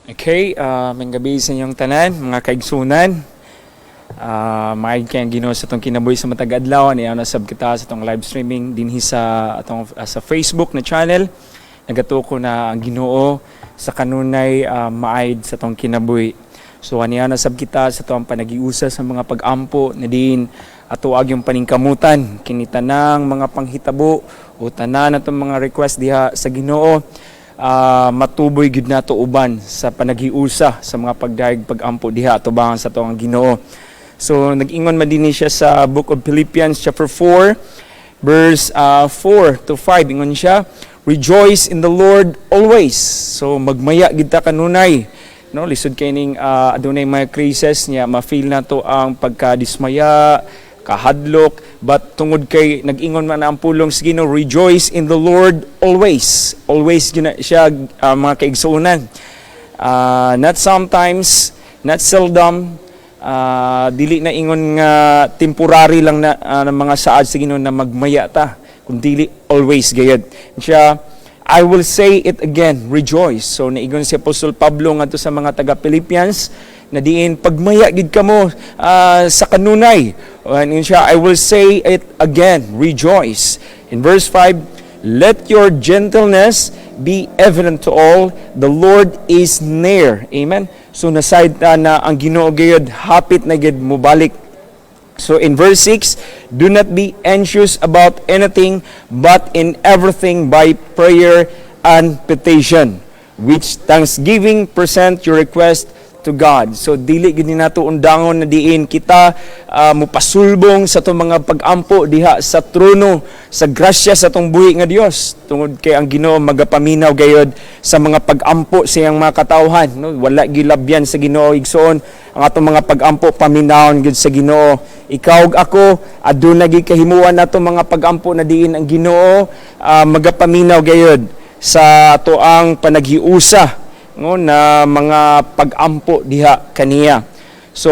Okay, may gabi sa inyong tanan, mga kaigsunan. Maayad kayang Ginoo sa itong kinabuhi sa matag adlaw. Niyaw na sab kita sa itong live streaming dinhi sa Facebook na channel. Nagatuko na ang Ginoo sa kanunay maayad sa itong kinabuhi. So niyaw na sab kita sa itong panagiusa sa mga pag-ampo na din atuag yung paningkamutan kinitanang mga panghitabo o tanan natong mga request diha sa Ginoo. Matuboy gid nato uban sa panagiusa sa mga pagdaig pag-ampo diha atubangan sa tuang Ginoo. So nag-ingon man dinhi siya sa Book of Philippians chapter 4 verse 4 to 5 ingon siya, "Rejoice in the Lord always." So magmaya gid ta kanunay, no, lisod kay ning adunay mga crisis niya ma-feel nato ang pagkadismaya, kahadlok, but tungod kay nag-ingon man ang pulong sa Ginoo, rejoice in the Lord always. Always yun siya mga kaigsuunan. Not sometimes, not seldom, dili na ingon nga temporary lang na mga saad sa Ginoo na magmaya ta, kundi always gayud. Siya, I will say it again, rejoice. So naigon si Apostol Pablo ngadto sa mga taga Philippians na diin pagmaya gid kamo sa kanunay. And siya, I will say it again, rejoice. In verse 5, let your gentleness be evident to all, the Lord is near. Amen. So nasayad na ang Ginoo gayud hapit na gid mobalik. So in verse 6, do not be anxious about anything, but in everything by prayer and petition, which thanksgiving present your request to God. So dili gid nato undangon na diin kita mupasulbong sa tong mga pag-ampo diha sa trono sa grasya sa tong buhi nga Dios, tungod kay ang Ginoo magapaminaw gayud sa mga pag-ampo sa iyang mga katawhan, no? Wala gilabyan sa Ginoo igsoon ang atong mga pag-ampo paminawon gid sa Ginoo. Ikaw ug ako aduna gid kahimuan nato mga pag-ampo na diin ang Ginoo magapaminaw gayud sa ato ang panaghiusa na mga pag-ampo diha kaniya. So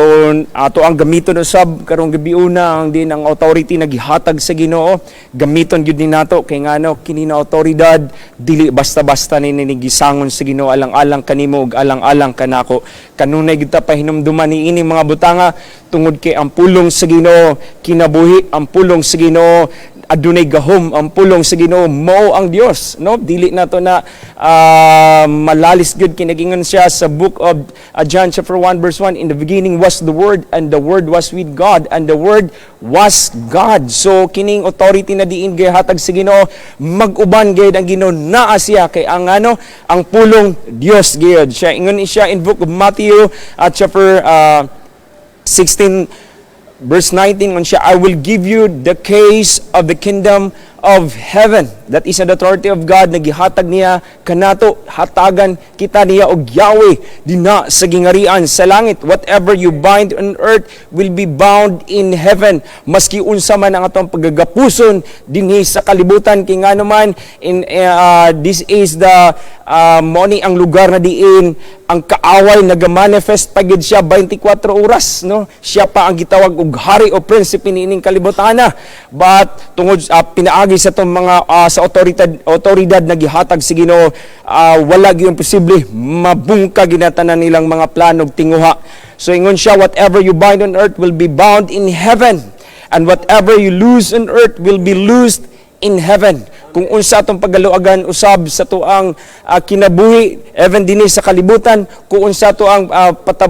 ato ang gamiton usab karong gabi una ang din ang authority nagihatag sa Ginoo, gamiton gyud ni nato kay ngano kini na awtoridad dili basta-basta ni gisangon sa Ginoo alang-alang kanimo ug alang-alang kanako. Kanunay gyud ta pahinumduman niini mga butanga tungod kay ang pulong sa Ginoo kinabuhi, ang pulong sa Ginoo adunay gahom, ang pulong sa Ginoo mao ang Dios, no? Dili nato na malalis gyud kinagingon siya sa book of John chapter 1 verse 1, in the beginning was the Word, and the Word was with God, and the Word was God. So kining authority na diin gihatag sa Ginoo, mag-uban gyud ang Ginoo naa siya kay ang ang pulong Dios gyud siya. Ingon siya in book of Matthew chapter 16 verse 19 on siya, I will give you the keys of the kingdom of heaven. That is the authority of God na gihatag niya kanato, hatagan kita niya og Yahweh dina sa gingarian sa langit. Whatever you bind on earth will be bound in heaven. Maski unsa man ang atong paggagapuson dinhi sa kalibutan kay ngano man in this is the money ang lugar na diin ang kaaway nagamanifest pagid siya 24 oras, no? Siya pa ang gitawag og hari o prinsipe niining kalibutan. But tungod pinaagi sa tong mga sa otoridad na gihatag sa Ginoo, wala gyud posible mabungka ginatanan nilang mga plano ug tinguha. So ingon siya, whatever you bind on earth will be bound in heaven, and whatever you loose on earth will be loosed in heaven. Kung unsa atong pagaluagan usab sa tuang kinabuhi even dinhi sa kalibutan, kung unsa to ang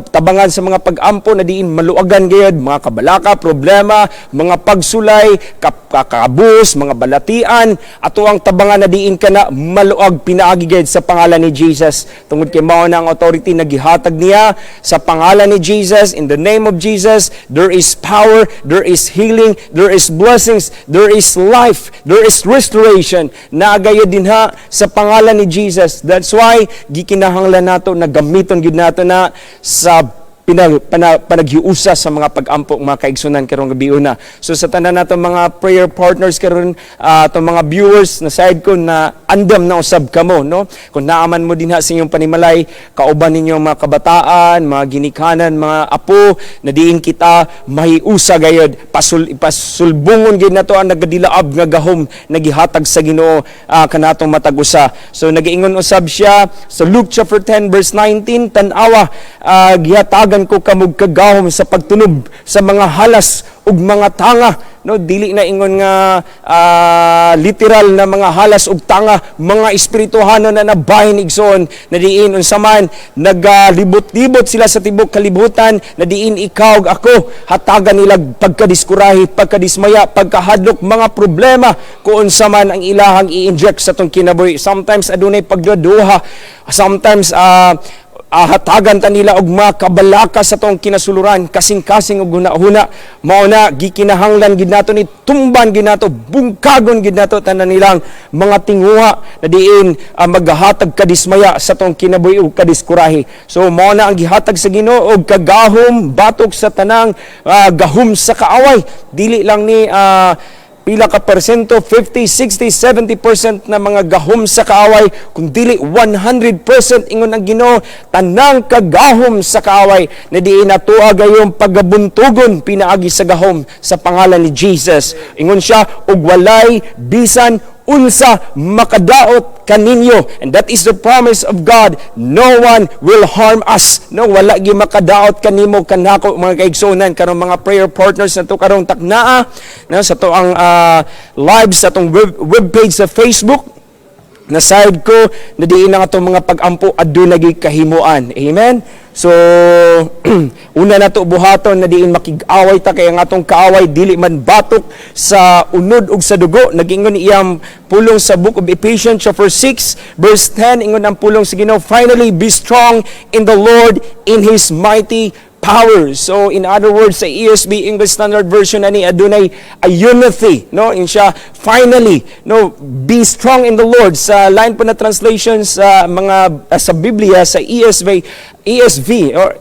tabangan sa mga pag-ampo na diin maluagan gayud mga kabalaka, problema, mga pagsulay, kakabus, mga balatian, ato ang tabangan na diin kana maluag pinaagi gayud sa pangalan ni Jesus. Tungod kay mao na ang authority na gihatag niya sa pangalan ni Jesus. In the name of Jesus, there is power, there is healing, there is blessings, there is life, there is restoration na agayod dinha sa pangalan ni Jesus. That's why gikinahanglan nato na gamiton gyud nato na sa panaghiusa sa mga pag-ampo mga kaigsunan karong gabi una. So sa tanan nato mga prayer partners karon, atong mga viewers na side ko na andam na usab kamo, no? Kung naaman mo din sa inyong panimalay, kauban ninyo mga kabataan, mga ginikanan, mga apo na diin kita mahiusa gayud, pasulbungon gid nato ang nagadilaab nga gahom nagihatag sa Ginoo kanatong matag-usa. So nagiingon usab siya sa Luke chapter 10 verse 19, tan-awa gihatagan ko kamog kagahom sa pagtunob sa mga halas ug mga tanga, no? Dili na ingon nga literal na mga halas ug tanga, mga espirituhano na nabahin igsoon na diin unsa man nagalibot-libot sila sa tibok kalibutan na diin ikaw ug ako hatagan nila pagkadiskurahi, pagkadismaya, pagkahadlok, mga problema kung unsa man ang ilahang i-inject sa tong kinabuhi. Sometimes adunay pagduduha, sometimes hatagan ta nila og mga kabalaka sa tong kinasuluran, kasing-kasing og hunahuna, mao na gikinahanglan gid nato ni tumban gid nato, bungkagon gid nato tanan nilang mga tinguha na diin maghatag kadismaya sa tong kinabuhi ug kadiskurahi. So mao na ang gihatag sa Ginoo og kagahom batok sa tanang gahom sa kaaway. Dili lang ni pila ka persento, 50, 60, 70% na mga gahom sa kaaway, kung dili 100% ingon ang Ginoo, tanang kagahom sa kaaway na di natuwa gayong pagabuntugon pinaagi sa gahom sa pangalan ni Jesus. Ingon siya, ug walay bisan unsa makadaot kaninyo, and that is the promise of God. No one will harm us. No, wala gi makadaot kanimo kanako mga kaigsunan karong mga prayer partners na to karong taknaa na sa to ang live sa tong web page sa Facebook. Na side ko na diin ang atong mga pag-ampo aduna gi kahimuan. Amen. So una nato buhaton na diin makig-away ta kay ang atong kaaway dili man batok sa unod ug sa dugo. Nagingon iyang pulong sa book of Ephesians chapter 6 verse 10, ingon ang pulong sa Ginoo, finally be strong in the Lord in His mighty power. So in other words, sa ESV English Standard Version ani adunay a unity, no? In siya finally, no, be strong in the Lord. Sa line po na translation sa mga sa Biblia sa ESV or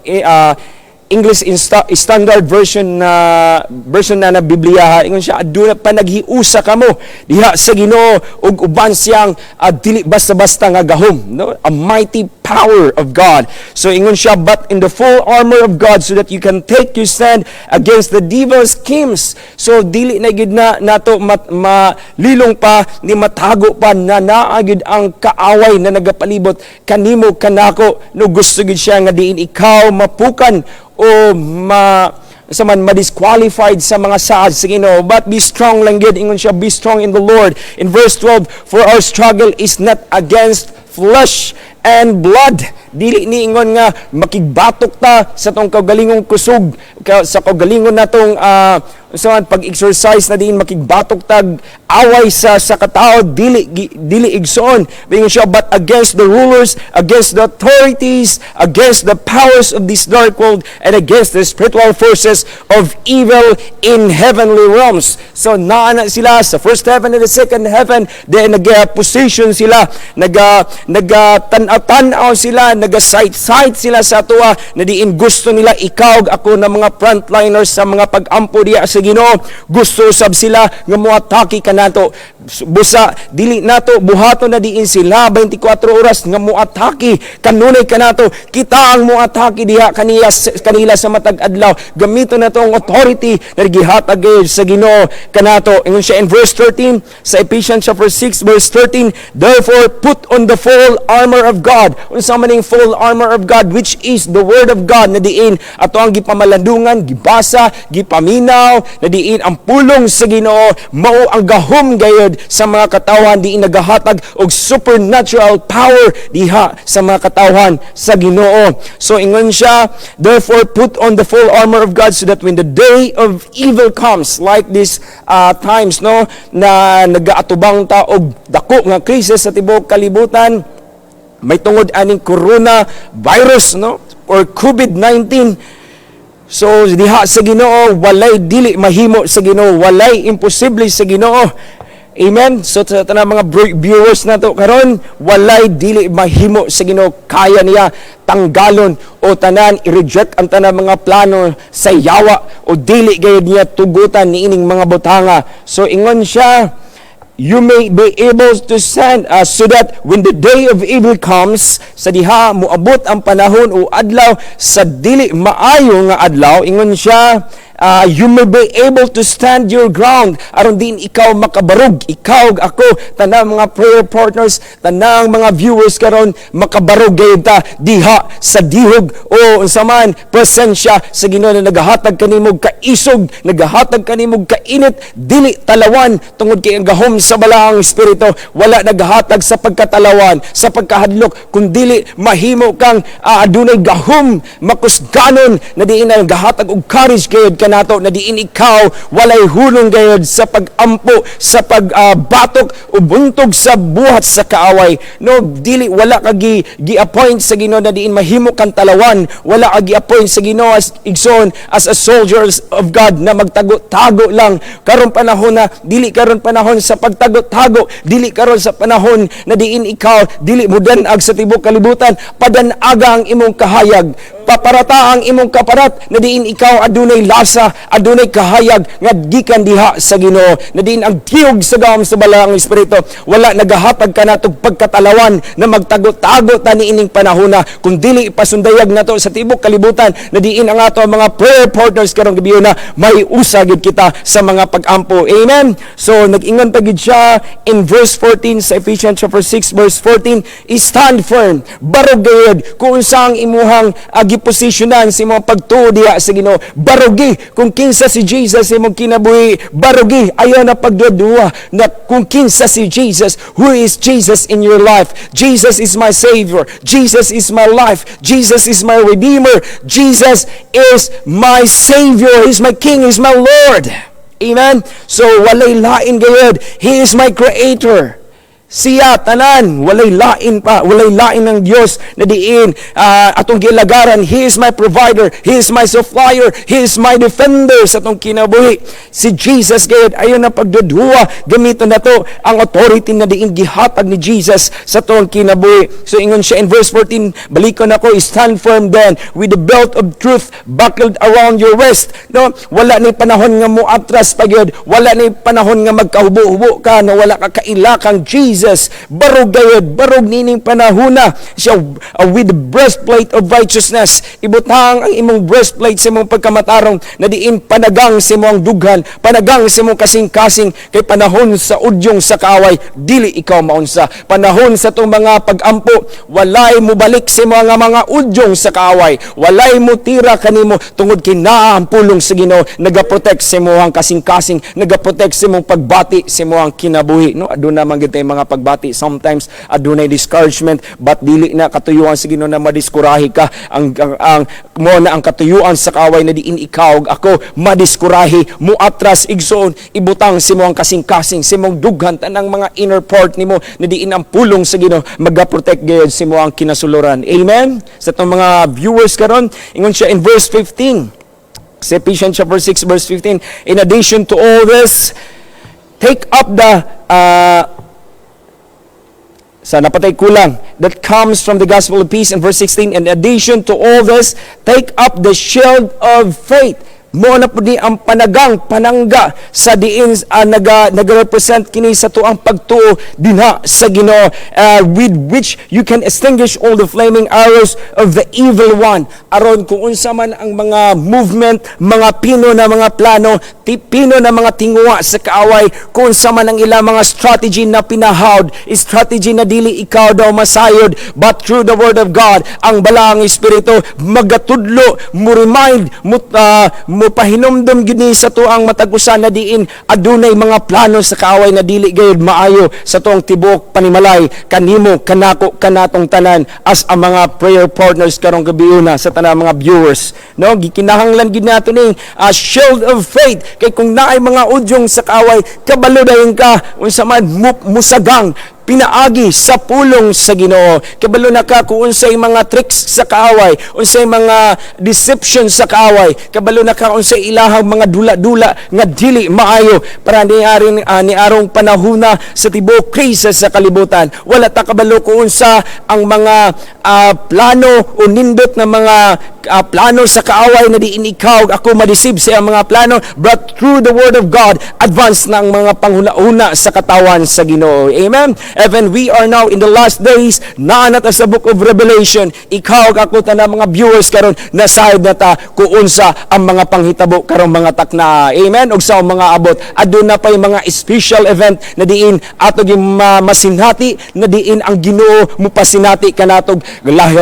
English Standard Version na Biblia, ingon siya aduna pa naghiusa kamo diha sa Ginoo ug uban siyang dili basta-basta nga gahom, no? A mighty power of God. So ingon siya, but in the full armor of God, so that you can take your stand against the devil's schemes. So dili na gid na nato malilong pa ni matago pa na naagid ang kaaway na nagapalibot kanimo kanako, no? Gusto gid siya nga diin ikaw mapukan o ma-disqualified sa mga saad sa Ginoo. But be strong lang gid, ingon siya, be strong in the Lord. In verse 12, for our struggle is not against flesh and blood. Dili ni ingon nga makigbatok ta sa tong kaugalingong kusog, sa kaugalingon natong pag-exercise na din makigbatok tag away sa katao, dili igsoon. Ingon siya, but against the rulers, against the authorities, against the powers of this dark world, and against the spiritual forces of evil in heavenly realms. So naana sila sa first heaven and the second heaven, then nag-position sila, nag-tanaw sila, nag-sight sila sa tuwa na diin gusto nila ikaw ako na mga frontliners sa mga pag-ampo diya sa Ginoo. Gusto sab sila nga moatake kanato. Busa dili nato buhaton na diin sila 24 oras nga moatake kanunay kanato. Kita ang moatake diha kanila sa matag adlaw. Gamiton nato ang authority na gihatag sa Ginoo kanato. Ingon siya in verse 13 sa Ephesians chapter 6 verse 13, therefore put on the full armor of God. Unsa man ning full armor of God, which is the word of God, na diin ato ang gipamalandungan, gibasa, gipaminaw, na diin ang pulong sa Ginoo mao ang gahom gayud sa mga katawhan, diin nagahatag og supernatural power diha sa mga katawhan sa Ginoo. So ingon siya, therefore put on the full armor of God, so that when the day of evil comes, like this times, no, na nagaatubang ta og dako nga krisis sa tibuok kalibutan, may tungod aning corona virus, no, or COVID-19. So diha sa Ginoo walay dili mahimo sa Ginoo, walay imposible sa Ginoo. Amen. So sa tanang mga viewers nato karon, walay dili mahimo sa Ginoo, kaya niya tanggalon o tanan i-reject ang tanang mga plano sa yawa o dili gayud niya tugutan niining mga butanga. So ingon siya, you may be able to stand so that when the day of evil comes, sa diha moabot ang panahon o adlaw sa dili maayo nga adlaw, ingon siya, you may be able to stand your ground aron din ikaw makabarog, ikaw ako, tanang mga prayer partners, tanang mga viewers karon makabarog gayud ta diha sa dihog o unsa man presensya sa Ginoo na nagahatag kanimo kaisog, nagahatag kanimo kainit, dili talawan tungod kay ang gahom sa balaang espiritu, wala nagahatag sa pagkatalawan, sa pagkahadlok, kundi mahimo kang adunay gahom, makusganon na diin ang gahatag og courage gayud nato na diin ikaw walay hulong gayud sa pagampo, sa pagbatok o buntog sa buhat sa kaaway. No, dili wala ka gi-appoint sa Ginoo na diin mahimo kang talawan, wala ka gi-appoint sa Ginoo as igsoon as a soldiers of God na magtago-tago lang karon panahon na dili karon panahon sa pagtago-tago, dili karon sa panahon na diin ikaw dili mo danag sa tibuok kalibutan, padanaga ang imong kahayag, paparata ang imong kaparat na diin ikaw adunay lasa, adunay kahayag nga gikan diha sa Ginoo, na diin ang tiyog sa gahom sa balaang espiritu, wala nagahatag ka natog pagkatalawan na magtago-tago ta niining panahona, kung dili ipasundayag nato sa tibuok kalibutan na diin ang ato mga prayer partners karong gabi na may usagid kita sa mga pag-ampo. Amen. So nag-ingon pa gid siya in verse 14 sa Ephesians chapter 6 verse 14, stand firm, barog gayud kung unsa ang imuhang giposisyonan sa imong pagtuo diha sa Ginoo, barugi kung kinsa si Jesus sa imong kinabuhi, barugi ayaw na pagduduwa na kung kinsa si Jesus. Who is Jesus in your life? Jesus is my Savior, Jesus is my life, Jesus is my Redeemer, Jesus is my Savior, He's my King, He's my Lord. Amen. So walay lain gayud, He is my Creator. Siya tanan, walay lain pa, walay lain ng Dios na diin atong gilagaran. He is my provider, He is my supplier, He is my defender sa atong kinabuhi. Si Jesus gayud ayon na pagdudua, gamiton nato ang authority na diin gihatag ni Jesus sa atong kinabuhi. So ingon siya in verse 14, balikon ako, stand firm then with the belt of truth buckled around your waist. No, wala ni panahon nga mo atras pagyud, wala ni panahon nga magkahubo-hubo ka na wala ka kailakang Jesus. Barog gayud, barog nining panahuna siya with the breastplate of righteousness. Ibutang ang imong breastplate sa imong pagkamatarong na diin panagang sa imong dughan, panagang sa imong kasing-kasing kay panahon sa udyong sa kaaway, dili ikaw maunsa. Panahon sa tong mga pag-ampo, walay mo balik sa mga udyong sa kaaway, walay mo tira kanimo tungod kay naa ang pulong sa Ginoo, nagaprotect sa imong kasing-kasing, nagaprotect sa imong pagbati sa imong kinabuhi. No, aduna man gid mga pagbati, sometimes adunay discouragement, but dili na katuyuan sa Ginoo na madiskurahi ka. Ang mo na ang katuyuan sa kaaway na diin ikaw ako madiskurahi, mo atras igsoon, ibutang si mo ang kasing-kasing, si mong dughan tanang mga inner part nimo na diin ang pulong sa Ginoo, magaprotect gayud si mo ang kinasuluran. Amen. Sa itong mga viewers karon, ingon siya in verse 15 sa Ephesians chapter 6 verse 15, in addition to all this, take up the sa napatay kulang that comes from the gospel of peace in verse 16. In addition to all this, take up the shield of faith. Mo na po di ang panangga sa diin nag-represent kini sa tuang pagtuo dinha sa Ginoo, with which you can extinguish all the flaming arrows of the evil one. Aron kung unsa man ang mga movement, mga pino na mga plano, pino na mga tingwa sa kaaway, kung unsa man ang ilang mga strategy na pinahawd, strategy na dili ikaw daw masayod, but through the word of God, ang balaang espiritu magatudlo, mo remind, mo pahinomdom gini sa tuang matagusan na diin adunay mga plano sa kaaway na dili gayud maayo sa tuang tibok panimalay kanimo, kanako, kanatong tanan as ang mga prayer partners karong gabi una sa tanang mga viewers. No, gikinahanglan gid nato ning shield of faith, kay kung naay mga udyong sa kaaway, kabalo dayon ka unsa man musagang pinaagi sa pulong sa Ginoo. Kabalo na ka kung unsay mga tricks sa kaaway, unsay mga deception sa kaaway, kabalo na ka unsay ilahang mga dula-dula nga dili maayo para ni arong panahuna sa tibuok krisis sa kalibutan. Wala ta kabalo kung unsa ang mga plano o nindot na mga plano sa kaaway na diin ikaw ako madisib sa iyang mga plano, but through the word of God advance na ang mga panghuna-una sa katawan sa Ginoo. Amen. Even we are now in the last days, naanat sa book of Revelation, ikaw ako ta na mga viewers karon nasayod na ta kung unsa ang mga panghitabo karong mga takna. Amen. Og sa mga abot aduna pay mga special event na diin ato masinhati, na diin ang Ginoo mupasinati kanatog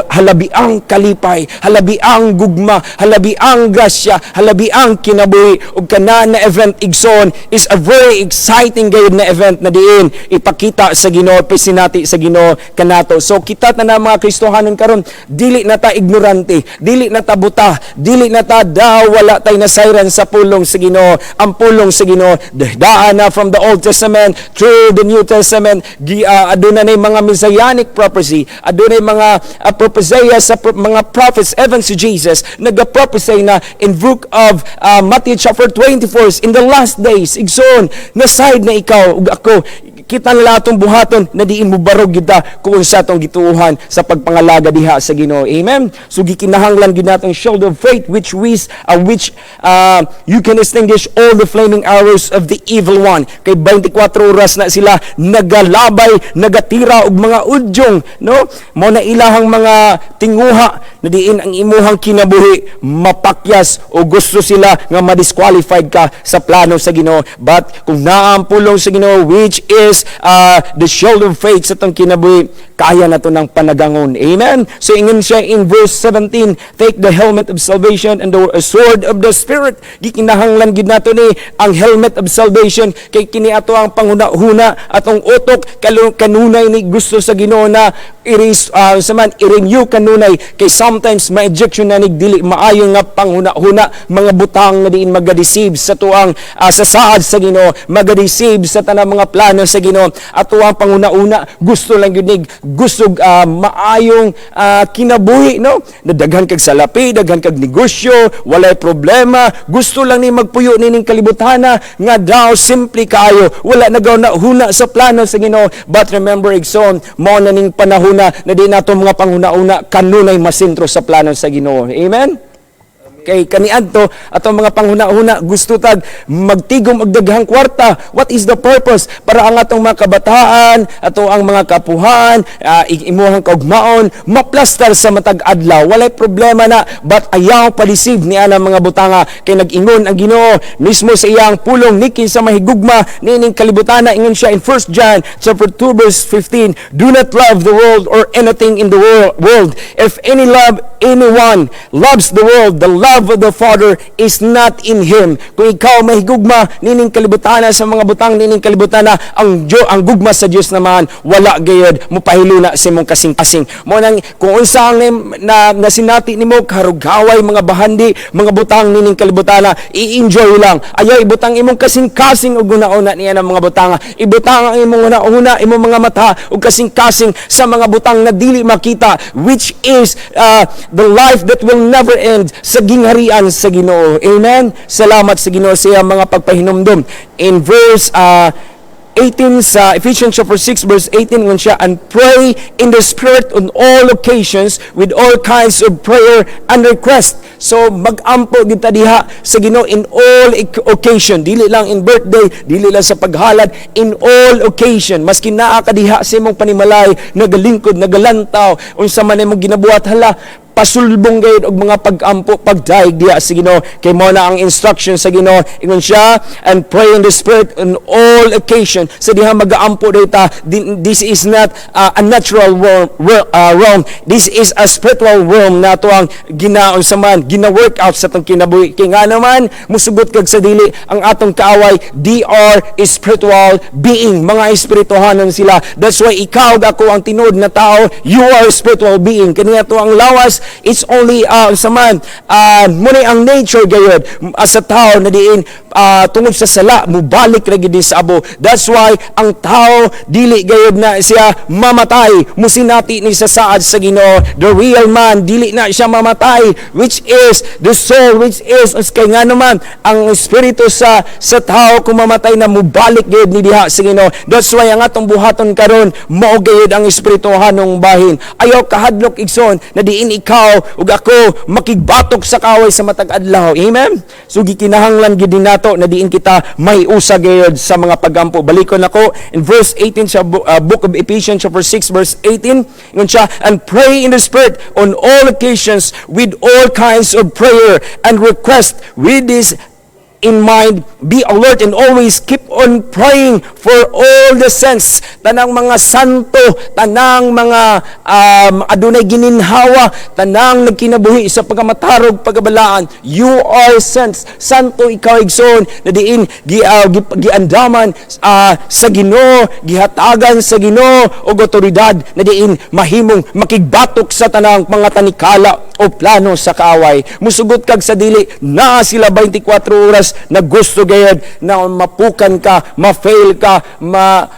halabiang kalipay, halabiang gugma, halabiang grasya, halabiang kinabuhi. Og kana na event igsoon is a very exciting gayud na event na diin ipakita sa Ginoo, pisinati sa Ginoo kanato. So kita na mga Kristohanon karon, dili na ta ignorante, dili na ta buta, dili na ta wala tay nasayran sa pulong sa Ginoo. Ang pulong sa Ginoo daan na from the Old Testament through the New Testament. Aduna nay mga messianic prophecy, aduna mga prophesia sa mga prophets, even si Jesus nag-prophesy na in book of Matthew chapter 24, in the last days igsoon na side na ikaw ug ako kita nila atong buhaton na diin mo barog kita kung sa atong gituuhan sa pagpangalaga diha sa Ginoo. Amen. So gikinahanglan gyud natong shield of faith which you can extinguish all the flaming arrows of the evil one. Kay 24 oras na sila nagalabay, nagatira og mga udyong, no? Mao na ilahang mga tinguha na diin ang imuhang kinabuhi mapakyas o gusto sila nga ma-disqualified ka sa plano sa Ginoo. But kung naa ang pulong sa Ginoo which is the shield of faith sa tong kinabuhi, kaya na to ng panagangon. Amen. So ingon siya in verse 17, take the helmet of salvation and the sword of the Spirit. Gikinahanglan gid nato ni ang helmet of salvation kay kini ato ang panghuna-huna atong utok kanunay ni gusto sa Ginoo na i-renew kanunay kay sometimes ma-ejection na ni dili maayo nga panghuna-huna mga butang nga diin magadeceive sa tuang sa saad sa Ginoo, magadeceive sa tanang mga plano sa Ginoo. Ato ang panghuna-una gusto lang gyud gusto maayong kinabuhi, no? Daghan kag salapi, daghan kag negosyo, walay problema, gusto lang ni magpuyo nining kalibutana nga daw simple kayo, wala nagaw na huna sa plano sa Ginoo. But remember igsoon, mao na ning panahona na di nato mga panghuna-una kanunay masentro sa plano sa Ginoo. Amen. Kay kaniadto atong mga panghuna-huna gusto tag magtigom og daghang kwarta. What is the purpose? Para ang atong mga kabataan, ato ang mga kapuhan, imuhang kaugmaon maplastar sa matag adlaw. Walay problema na, but ayaw pa-deceive ni ana mga butanga kay nag-ingon ang Ginoo mismo sa iyang pulong niki sa mahigugma nining kalibutana. Ingon siya in 1 John chapter 2 verse 15, do not love the world or anything in the world. If anyone loves the world, the love of the Father is not in him. Kung ikaw mahigugma nining kalibutana sa mga butang nining kalibutana, ang gugma sa Dios naman wala gayud mupahiluna sa imong kasing-kasing. Mo nang kung unsa ang nasinati nimo karugaway mga bahandi, mga butang nining kalibutana, i-enjoy lang. Ayaw ibutang imong kasing-kasing ug una-una niya ng mga butanga. Ibutang ang imong una-una imong mga mata ug kasing-kasing sa mga butang na dili makita, which is the life that will never end sa harian sa Ginoo. Amen. Salamat sa Ginoo sa mga pagpahinumdum. In verse 18 sa Ephesians chapter 6 verse 18 ngon siya, and pray in the Spirit on all occasions with all kinds of prayer and request. So mag-ampo kita diha sa Ginoo in all occasion, dili lang in birthday, dili lang sa paghalad, in all occasion. Maski naa ka diha sa imong panimalay, nagalingkod, nagalantaw, unsa man imong ginabuhat, hala pasulbong gayud og mga pag-ampo pagdaig diha sa Ginoo. Kay mo na ang instruction sa Ginoo, ingon siya, and pray in the Spirit on all occasion. Sa diha mag-aampo data, this is not a natural realm. This is a spiritual realm na to ang ginaon sa man, gina-work out sa tong kinabuhi. Kay nga naman musugot kag sa dili ang atong kaaway, they are spiritual being, mga espirituhanon sila. That's why ikaw ako ang tinuod na tao, you are a spiritual being. Kaniya to ang lawas, it's only muna ang nature gayud sa tao na diin tungod sa sala mubalik ra gid sa abo. That's why ang tao dili gayud na siya mamatay, musinati ni sa saad sa Ginoo. The real man dili na siya mamatay, which is the soul, which is kay nga naman ang espiritu sa tao kung mamatay na mubalik gayud ni diha sa Ginoo. That's why ang atong buhaton karon mao gayud ang espirituhanong bahin. Ayaw kahadlok igsoon na diin ikaw ug ako makigbatok sa kaway sa matag adlaw. Amen. So gikinahanglan gid nato na diin kita may usa gayud sa mga pagampo. Balikon ako in verse 18 sa book of Ephesians chapter 6 verse 18 ngon siya, and pray in the spirit on all occasions with all kinds of prayer and request. With this in mind, be alert and always keep on praying for all the saints. Tanang mga santo, tanang mga adunay gininhawa, tanang nagkinabuhi sa pagamatarog, pagabalaan. You are saints. Santo ikaw igsoon na diin giandaman sa Ginoo, gihatagan sa Ginoo og otoridad na diin mahimong makigbatok sa tanang mga tanikala o plano sa kaaway. Musugot kag sa dili na sila 24 oras na gusto gayud na mapukan ka, ma-fail ka,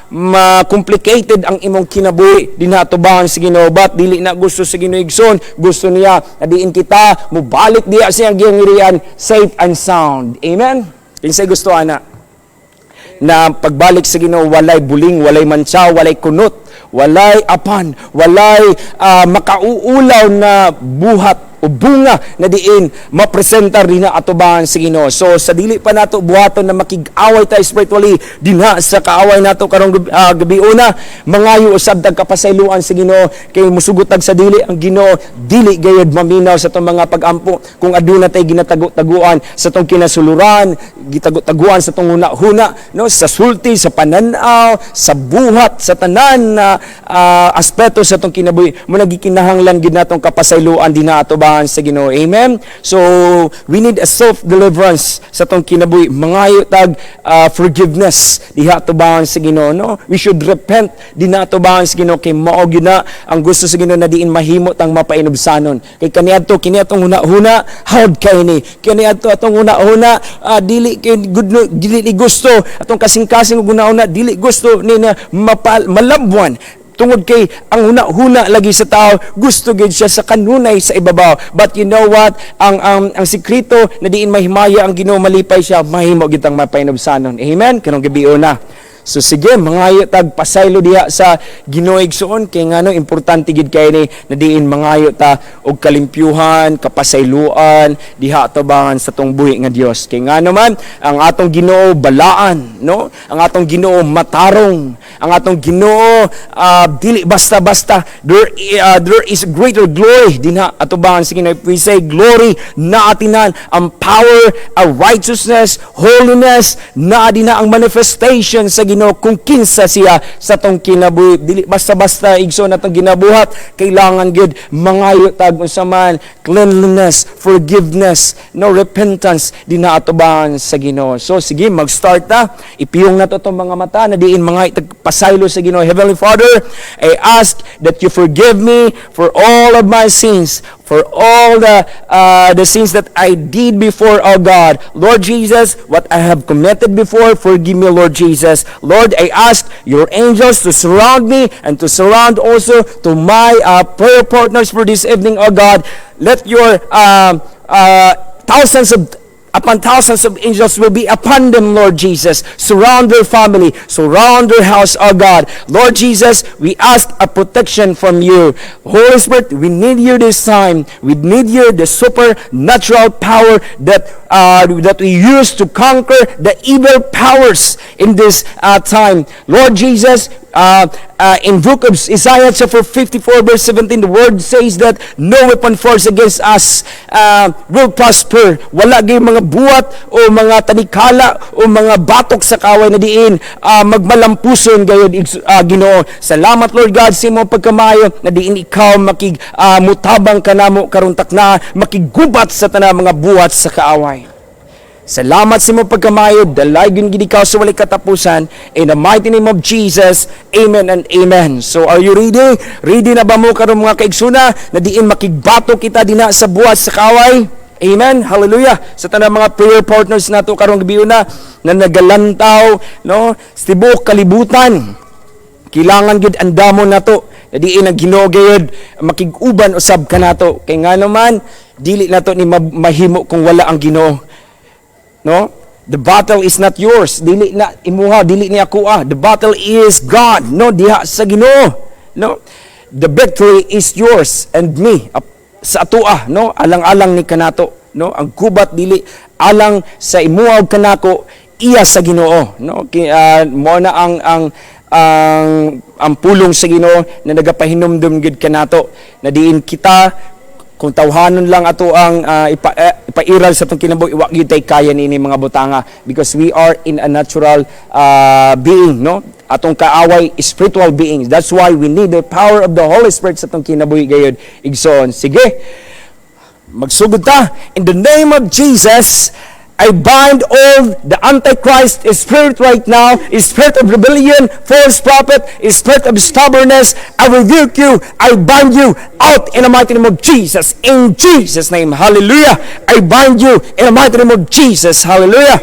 ma-complicated ang imong kinabuhi dinatubangan sa Ginoo. But dili na gusto sa Ginoo igsoon, gusto niya na diin kita mubalik diya sa iyang gihangirian safe and sound. Amen. Kinsay gusto ana na pagbalik sa Ginoo walay buling, walay mantsa, walay kunot, walay apan, walay makauulaw na buhat o bunga na diin mapresentar din na atubangan sa Ginoo. So sa dili pa nato buhaton na makig-away ta spiritually dinha sa kaaway nato karong gabi una, mangayo usab tag kapasayloan sa Ginoo kay musugotag sa dili ang Ginoo dili gayud maminaw sa tong mga pagampo. Kung aduna tay ginatago-taguan sa tong kinasuluran, gitago-taguan sa tong huna-huna, no, sa sulti, sa pananaw, sa buhat, sa tanan na aspeto sa tong kinabuhi, mo nagikinahanglan gid natong kapasayloan dinha ato sa Ginoo. Amen. So we need a self-deliverance sa tong kinabuhi. Mangayo tag forgiveness diha tubangan sa Ginoo, no? We should repent dinha tubangan sa Ginoo kay mao gyud na ang gusto sa Ginoo na diin mahimo tang mapainubsanon. Kay kaniadto kini atong huna-huna hard kay ni. Kaniadto atong huna-huna dili kay dili gusto atong kasing-kasing ug huna-huna dili gusto ni na malabwan. Tungod kay ang huna-huna lagi sa tao, gusto gid siya sa kanunay sa ibabaw. But you know what? Ang sikreto na diin mahimaya ang Ginoo malipay siya, mahimo gid tang mapainubsanon. Amen. Kanong gabi una. So sige, mangayo tag pasaylo diha sa Ginoo igsoon kay ngano importante gid kay ni na diin mangayo ta og kalimpyuhan, kapasayloan diha tubangan sa tong buhi nga Dios. Kay ngano man ang atong Ginoo balaan, no? Ang atong Ginoo matarong, ang atong Ginoo dili basta-basta. There is greater glory dinha atubangan sa Ginoo. We say glory na atinan ang power, righteousness, holiness na dinha ang manifestation sa Ginoo kung kinsa siya sa tong kinabuhi. Dili basta-basta igsoon atong ginabuhat, kailangan gyud mangayo tag unsa man cleanliness, forgiveness, no repentance dinha atubangan sa Ginoo. So sige, mag-start ta. Ipiyong nato tong mga mata na diin mga tag pasaylo sa Ginoo. Heavenly Father, I ask that you forgive me for all of my sins, for all the sins that I did before, oh God. Lord Jesus, what I have committed before, forgive me, Lord Jesus. Lord, I ask your angels to surround me and to surround also to my prayer partners for this evening, oh God. Let your thousands of angels will be upon them, Lord Jesus. Surround their family, surround their house, oh God. Lord Jesus, we ask a protection from you. Holy Spirit, we need you this time. We need you, the supernatural power that we use to conquer the evil powers in this time. Lord Jesus, in book of Isaiah chapter 54 verse 17, the word says that no weapon forged against us will prosper. Wala gyud mga buhat o mga tanikala o mga batok sa kaway na diin magmalampuson gayud Ginoo. Salamat Lord God sa imong pagkamayo na diin ikaw mutabang kanamo karon takna makigubat sa tanang mga buhat sa kaaway. Salamat sa imong pagkamayo, dalaygon gid ikaw sa walay katapusan. In the mighty name of Jesus, amen and amen. So are you ready? Ready na ba mo karon mga kaigsuna na diin makigbato kita dinha sa buhat sa kaaway? Amen. Hallelujah. Sa tanang mga prayer partners nato karong gabi na nagalantaw, no, sa tibuok kalibutan. Kailangan gid andamon nato na diin ang Ginoo gayud makig-uban usab kanato. Kay nga naman dili nato ni mahimo kung wala ang Ginoo. No? The battle is not yours. Dili na imuha, dili ni ako ah. The battle is God. No, diha sa Ginoo. No? The victory is yours and me. Sa atoa, no? Alang-alang ni kanato, no? Ang gubat dili alang sa imuha kanako iya sa Ginoo, no? Mo na ang pulong sa Ginoo na nagapahinumdum gid kanato na diin kita kung tawhanon lang ato ang ipairal sa itong kinabuhi, wa gyud tay kaya niini mga butanga because we are in a natural being, no? Atong kaaway spiritual beings. That's why we need the power of the Holy Spirit sa itong kinabuhi gayud. Igsoon. Sige, magsugod ta. In the name of Jesus, I bind all the Antichrist spirit right now, spirit of rebellion, false prophet, spirit of stubbornness. I rebuke you. I bind you out in the mighty name of Jesus. In Jesus' name. Hallelujah. I bind you in the mighty name of Jesus. Hallelujah.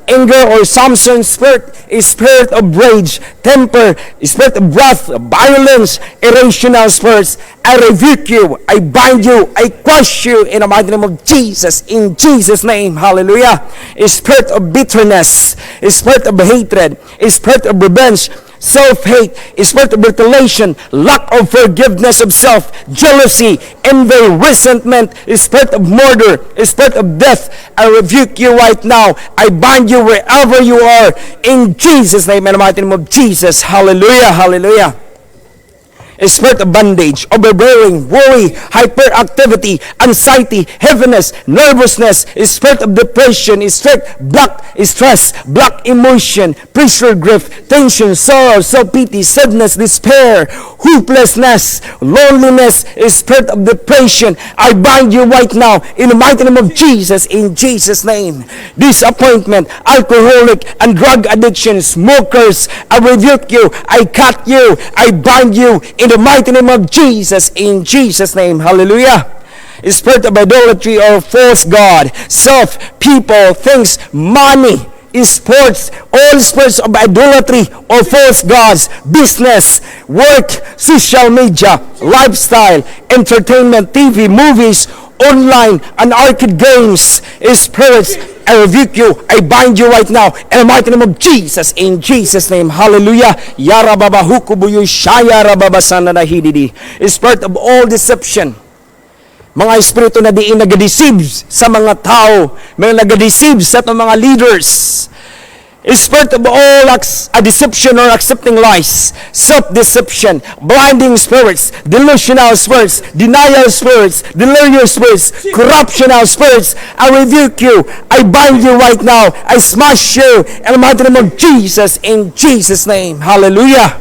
Anger or Samson spirit, spirit of rage, temper, spirit of wrath, violence, irrational spirits. I rebuke you, I bind you, I crush you in the mighty name of Jesus, in Jesus' name, hallelujah. A spirit of bitterness, a spirit of hatred, a spirit of revenge, self-hate, a spirit of mutilation, lack of forgiveness of self, jealousy, envy, resentment, a spirit of murder, a spirit of death. I rebuke you right now. I bind you wherever you are in Jesus' name and the mighty name of Jesus. Hallelujah, hallelujah. A spirit of bondage, overbearing, worry, hyperactivity, anxiety, heaviness, nervousness, a spirit of depression, a spirit block, stress, block emotion, pressure, grief, tension, sorrow, self-pity, sadness, despair, hopelessness, loneliness, a spirit of depression. I bind you right now in the mighty name of Jesus, in Jesus' name. Disappointment, alcoholic and drug addiction, smokers, I rebuke you, I cut you, I bind you in the mighty name of Jesus, in Jesus' name. Hallelujah. Spirit of idolatry or false god, self, people, things, money, sports, all spirits of idolatry or false gods, business, work, social media, lifestyle, entertainment, TV, movies, online, and arcade games, spirits, I rebuke you, I bind you right now in the mighty name of Jesus, in Jesus' name. Hallelujah. Yarababahukubuyu shayarababasana na hididi. Spirit of all deception, mga espiritu na diin nagadeceive sa mga tao, mga nagadeceive sa itong mga leaders. Spirit of all a deception or accepting lies, self-deception, blinding spirits, delusional spirits, denial spirits, delirious spirits, corruptional spirits, I rebuke you, I bind you right now, I smash you in the mighty name of Jesus, in Jesus' name. Hallelujah.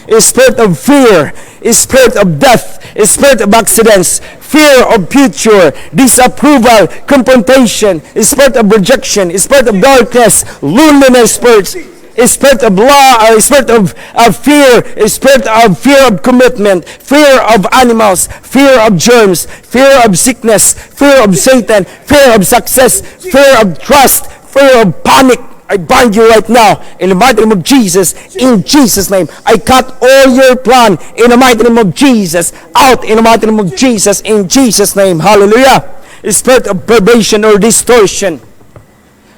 A spirit of fear, a spirit of death, a spirit of accidents, fear of future, disapproval, confrontation, a spirit of rejection, a spirit of darkness, loneliness spirits, a spirit of law, a spirit of fear, a spirit of fear of commitment, fear of animals, fear of germs, fear of sickness, fear of Satan, fear of success, fear of trust, fear of panic. I bind you right now in the mighty name of Jesus, in Jesus' name. I cut all your plan in the mighty name of Jesus, out in the mighty name of Jesus, in Jesus' name. Hallelujah. Spirit of perversion or distortion.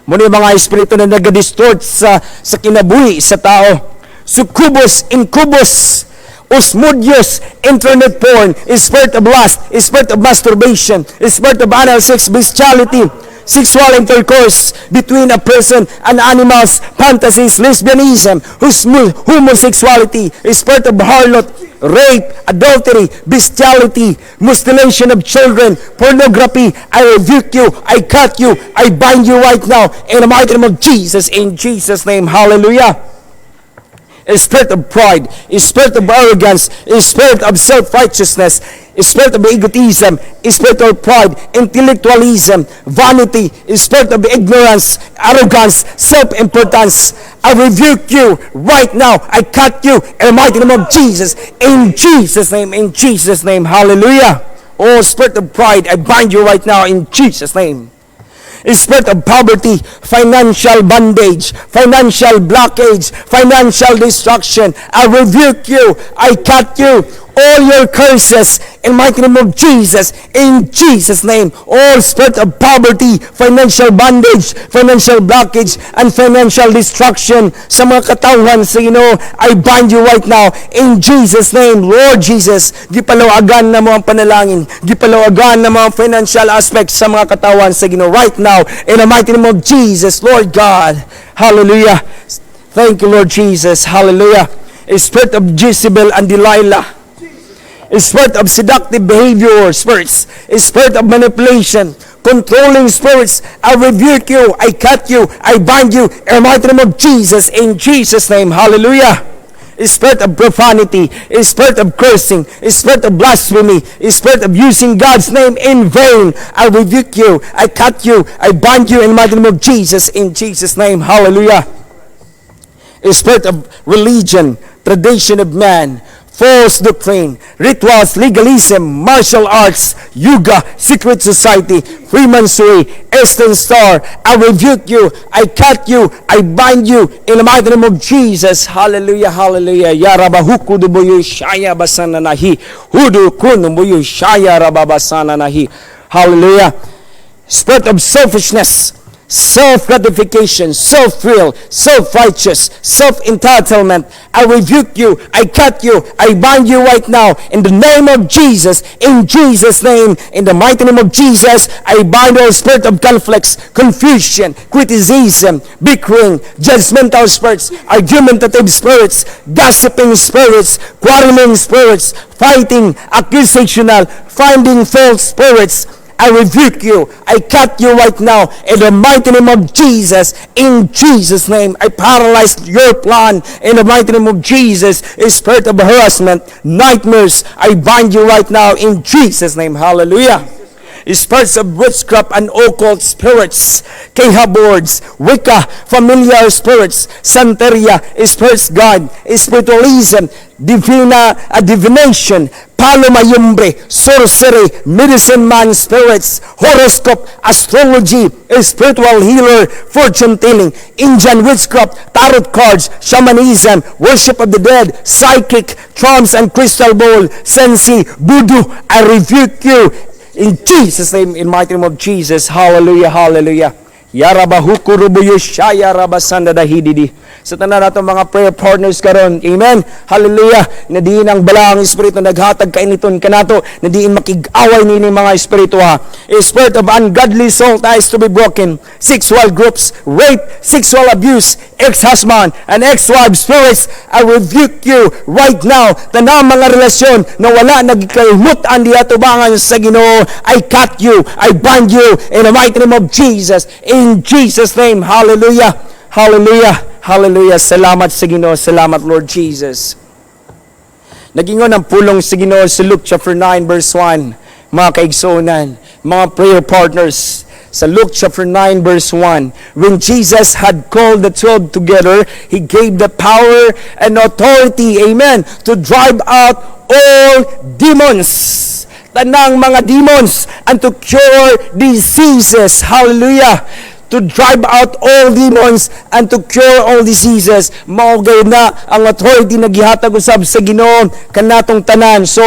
Muna yung mga espiritu na nag-distort sa kinabuhi sa tao. Succubus, incubus, osmodios, internet porn, spirit of lust, spirit of masturbation, spirit of anal sex, bestiality, sexual intercourse between a person and animals, fantasies, lesbianism, homosexuality, spirit of harlot, rape, adultery, bestiality, mutilation of children, pornography. I rebuke you, I cut you, I bind you right now in the mighty name of Jesus, in Jesus' name. Hallelujah. A spirit of pride, a spirit of arrogance, a spirit of self-righteousness, a spirit of egotism, a spirit of pride, intellectualism, vanity, a spirit of ignorance, arrogance, self-importance. I rebuke you right now. I cut you in the mighty name of Jesus. In Jesus' name, in Jesus' name. Hallelujah. Oh, spirit of pride, I bind you right now in Jesus' name. Spirit of poverty, financial bondage, financial blockage, financial destruction, I rebuke you, I cut you, all your curses in mighty name of Jesus, in Jesus' name. All spirit of poverty, financial bondage, financial blockage, and financial destruction sa mga katawan sa Ginoo, I bind you right now in Jesus' name. Lord Jesus, gipalawagan na mo ang panalangin, gipalawagan na mga financial aspects sa mga katawan sa Ginoo right now in the mighty name of Jesus, Lord God. Hallelujah. Thank you, Lord Jesus. Hallelujah. A spirit of Jezebel and Delilah, a spirit of seductive behavior spirits, a spirit of manipulation, controlling spirits, I rebuke you, I cut you, I bind you in the mighty name of Jesus, in Jesus' name. Hallelujah. A spirit of profanity, a spirit of cursing, a spirit of blasphemy, a spirit of using God's name in vain, I rebuke you, I cut you, I bind you in the mighty name of Jesus, in Jesus' name. Hallelujah. A spirit of religion, tradition of man, false doctrine, rituals, legalism, martial arts, yoga, secret society, Freemasonry, Eastern Star, I rebuke you, I cut you, I bind you in the mighty name of Jesus. Hallelujah, hallelujah. Yarabahuku dubuyo shaya basana nahi, hudu kunubuyo shaya rababasana nahi. Hallelujah. Spirit of selfishness, self-gratification, self-will, self-righteous, self-entitlement, I rebuke you, I cut you, I bind you right now in the name of Jesus, in Jesus' name, in the mighty name of Jesus, I bind all spirit of conflicts, confusion, criticism, bickering, judgmental spirits, argumentative spirits, gossiping spirits, quarreling spirits, fighting, accusational, finding fault spirits, I rebuke you. I cut you right now in the mighty name of Jesus. In Jesus' name, I paralyze your plan in the mighty name of Jesus. A spirit of harassment, nightmares, I bind you right now in Jesus' name. Hallelujah. Spirits of witchcraft and occult spirits, Keha boards, Wicca, familiar spirits, Santeria, spirits God, spiritualism, divination, palomayumbre, sorcery, medicine man spirits, horoscope, astrology, spiritual healer, fortune telling, Indian witchcraft, tarot cards, shamanism, worship of the dead, psychic, charms and crystal ball, sensi, voodoo, I rebuke you in Jesus' name, in mighty name of Jesus. Hallelujah, hallelujah. Yarabahuku rubuyo shaya rabasanda dahididi. Sa tanan nato mga prayer partners karon. Amen. Hallelujah. Na diin ang balaang espiritu naghatag kainiton kanato, na diin makig-away nini mga espiritu ha. A spirit of ungodly soul ties to be broken. Sexual groups, rape, sexual abuse, ex-husband and ex-wife spirits, I rebuke you right now. Tanang mga relasyon na wala nagkalimutan di atubangan sa Ginoo, I cut you, I bind you in the mighty name of Jesus. In Jesus' name. Hallelujah. Hallelujah. Hallelujah. Salamat sa Ginoo. Salamat, Lord Jesus. Nagingon ang pulong sa Ginoo sa Luke chapter 9 verse 1. Mga kaigsunan, mga prayer partners, sa Luke chapter 9 verse 1, when Jesus had called the 12 together, He gave the power and authority, amen, to drive out all demons. Tanang mga demons, and to cure diseases. Hallelujah. To drive out all demons and to cure all diseases. Maugay na ang authority na gihatag usab sa Ginoo kanatong tanan. So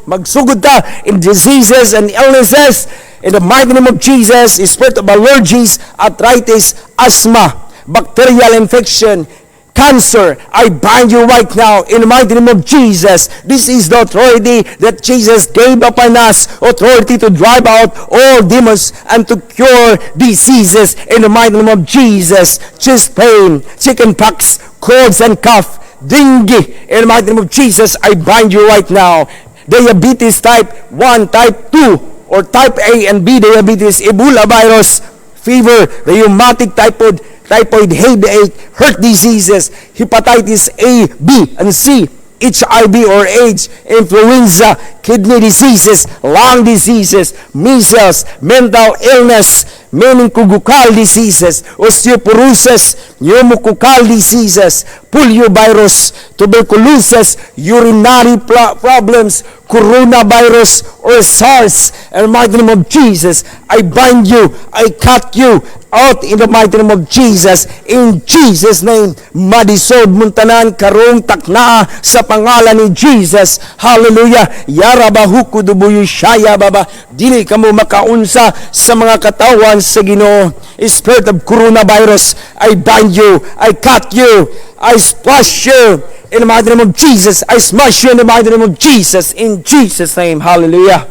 magsugod ta in diseases and illnesses in the mighty name of Jesus. Spirit of allergies, arthritis, asthma, bacterial infection, cancer, I bind you right now in the mighty name of Jesus. This is the authority that Jesus gave upon us, authority to drive out all demons and to cure diseases in the mighty name of Jesus. Chest pain, chickenpox, colds and cough, dengue, in the mighty name of Jesus, I bind you right now. Diabetes type 1, type 2, or type A and B diabetes, Ebola virus, fever, rheumatic typhoid, headache, heart diseases, hepatitis A, B, and C, HIV or AIDS, influenza, kidney diseases, lung diseases, measles, mental illness, meningococcal diseases, osteoporosis, pneumococcal diseases, polio virus, tuberculosis, urinary problems, coronavirus, or SARS. In the mighty name of Jesus, I bind you, I cut you out in the mighty name of Jesus. In Jesus' name, madisod muntanan karong takna sa pangalan ni Jesus. Hallelujah. Yarabahuku dubuyu shaya baba. Dili kamo makaunsa sa mga katawan sa Ginoo. Spirit of coronavirus, I bind you, I cut you, I splash you in the mighty name of Jesus. I smash you in the mighty name of Jesus. In Jesus' name, hallelujah.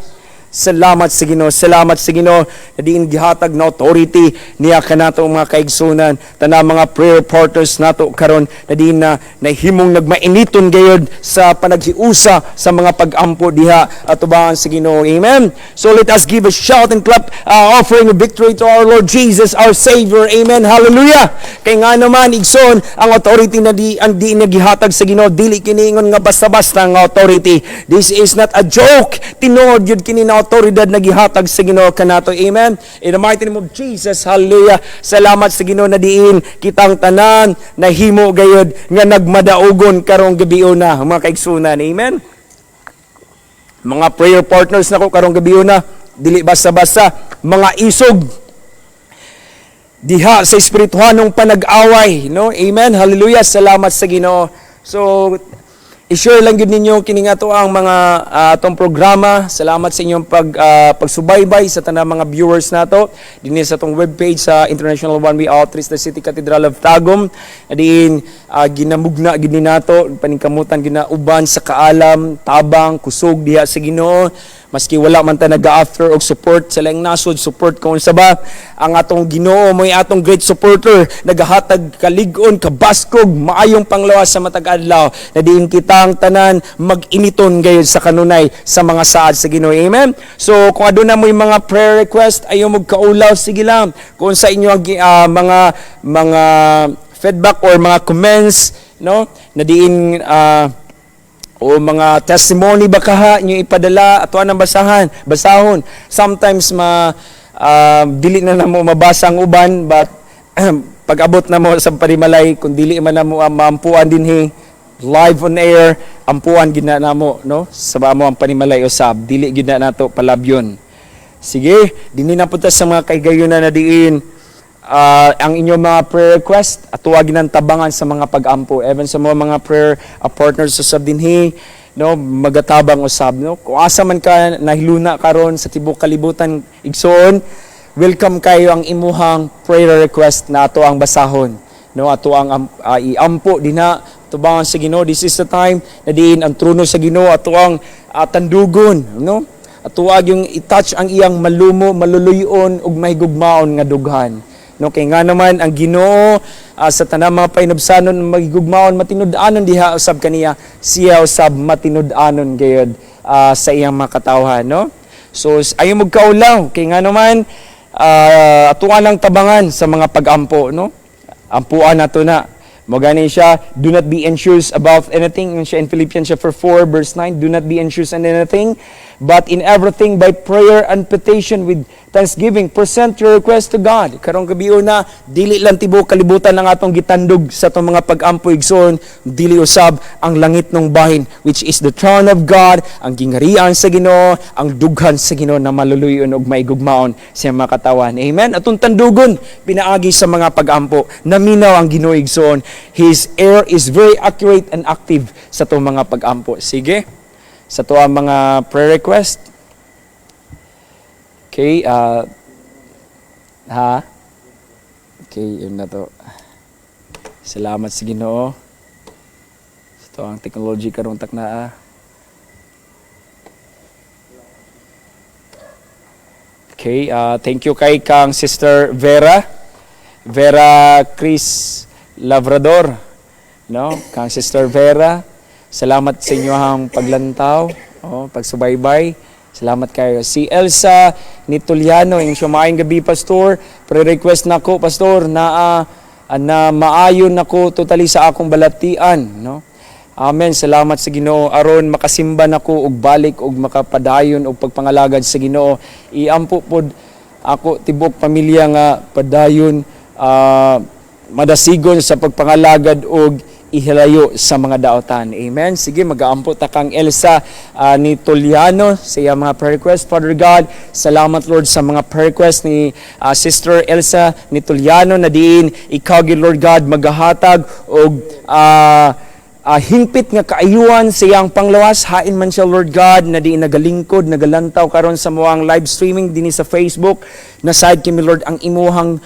Salamat sa Ginoo, salamat sa Ginoo na diin gihatag na authority niya kanato mga kaigsunan, tanang mga prayer partners nato karon na diin na nahimong nagmainiton gayud sa panaghiusa sa mga pag-ampo diha atubangan sa Ginoo. Amen. So let us give a shout and clap, offering a victory to our Lord Jesus, our Savior. Amen. Hallelujah. Kay nga naman igsoon ang authority na di na gihatag sa Ginoo, dili kini ingon nga basta-basta nga authority. This is not a joke. Tinuod yun kini na autoridad na gihatag sa Ginoo kanato. Amen. In the mighty name of Jesus, hallelujah. Salamat sa Ginoo na diin kitang tanan nahimo gayud nga nagmadaugon karong gabion na mga kaigsunan. Amen. Mga prayer partners nako karong gabion na, dili basta-basta mga isog diha sa espirituhanong panag-away, no? Amen. Hallelujah. Salamat sa Ginoo. So i-share lang yun ninyo kining ato ang mga atong programa. Salamat sa inyong pagsubaybay sa tanang mga viewers nato dinhi sa atong webpage sa International One Way Outreach the City Cathedral of Tagum. Diin ginamugna gid ni nato paningkamutan ginauban sa kaalam, tabang, kusog diha sa Ginoo. Maski wala man ta nag-after og support sa laing nasod, support ko unsa ba ang atong Ginoo mo'y atong great supporter, nagahatag kalig-on, kabaskog, maayong panglawas sa matag adlaw na diin kitang tanan mag-initon gayud sa kanunay sa mga saad sa Ginoo. Amen. So kung aduna mo'y mga prayer request ayo mo kaulaw, sige lang. Kung sa inyo ang mga feedback or mga comments, no, na diin o mga testimony ba kaha nyo ipadala ato anang basahon. Sometimes dili na mo mabasa ang uban, but pag-abot na mo sa panimalay, kung dili man na mo maampuan dinhi live on air, ampuan gid na mo, no, sa mo ang panimalay usab, dili gid na nato palabyon. Sige, dinhi na punta sa mga kaigayunan na diin ang inyong mga prayer request at tuwagin ng tabangan sa mga pag-ampo. Even sa mga prayer partners usab dinhi, no, magatabang usab, no. Kung asa man ka nahiluna karon sa tibok kalibutan igsoon, welcome kayo ang imuhang prayer request na ato ang basahon, no, ato ang iampo dinha tubangan sa Ginoo. This is the time na diin ang trono sa Ginoo ato ang tandugon, no. Atuwag yung i-touch ang iyang malumo, maluluyon ug mahigugmaon nga dughan. No, kay nga naman ang Ginoo sa tanang mga painabsanon magigugmaon matinud-anon diha usab kaniya, siya usab matinud-anon gayud sa iyang mga katawhan, no. So ayo magkaulaw kay nga naman atuan lang tabangan sa mga pag-ampo, no. Ampuan nato na. Mo gani siya, do not be anxious about anything. Yun siya in Philippians chapter 4 verse 9, do not be anxious on anything, but in everything by prayer and petition with thanksgiving present your request to God. Karong gabion na dili lang tibok kalibutan ang atong gitandog sa atong mga pag-ampo igsoon, dili usab ang langit ng bahin, which is the throne of God, ang gingarian sa Ginoo, ang dughan sa Ginoo na maluluyon ug maigugmaon sa mga katawan. Amen. Atong tandugon pinaagi sa mga pag-ampo, naminaw ang Ginoo igsoon. His air is very accurate and active sa itong mga pag-ampo. Sige, sa ito ang mga prayer request. Okay, okay, yun na to. Salamat sa Ginoo. Ito ang technology karong taknaa. Okay, thank you kay kang Sister Vera Chris Labrador, no, kang Sister Vera, salamat sa inyong paglantaw, pagsubaybay. Salamat kayo. Si Elsa Nituliano, yung sumaing gabi, Pastor, pre-request nako, Pastor, na maayon nako totally sa akong balatian, no. Amen. Salamat sa Ginoo aron makasimba nako og balik og makapadayon og pagpangalagad sa Ginoo. Iampo pod ako tibok pamilya nga padayon madasigon sa pagpangalagad og ihilayo sa mga daotan. Amen. Sige, mag-aampo ta kang Elsa ni Toliano sa iyang mga prayer request. Father God, salamat Lord sa mga prayer request ni Sister Elsa ni Toliano na diin ikaw gid Lord God magahatag og hingpit nga kaayuhan sa iyang panglawas. Hain man siya Lord God na di nagalingkod, nagalantaw karon sa muang live streaming dinhi sa Facebook. Na side kami Lord ang imuhang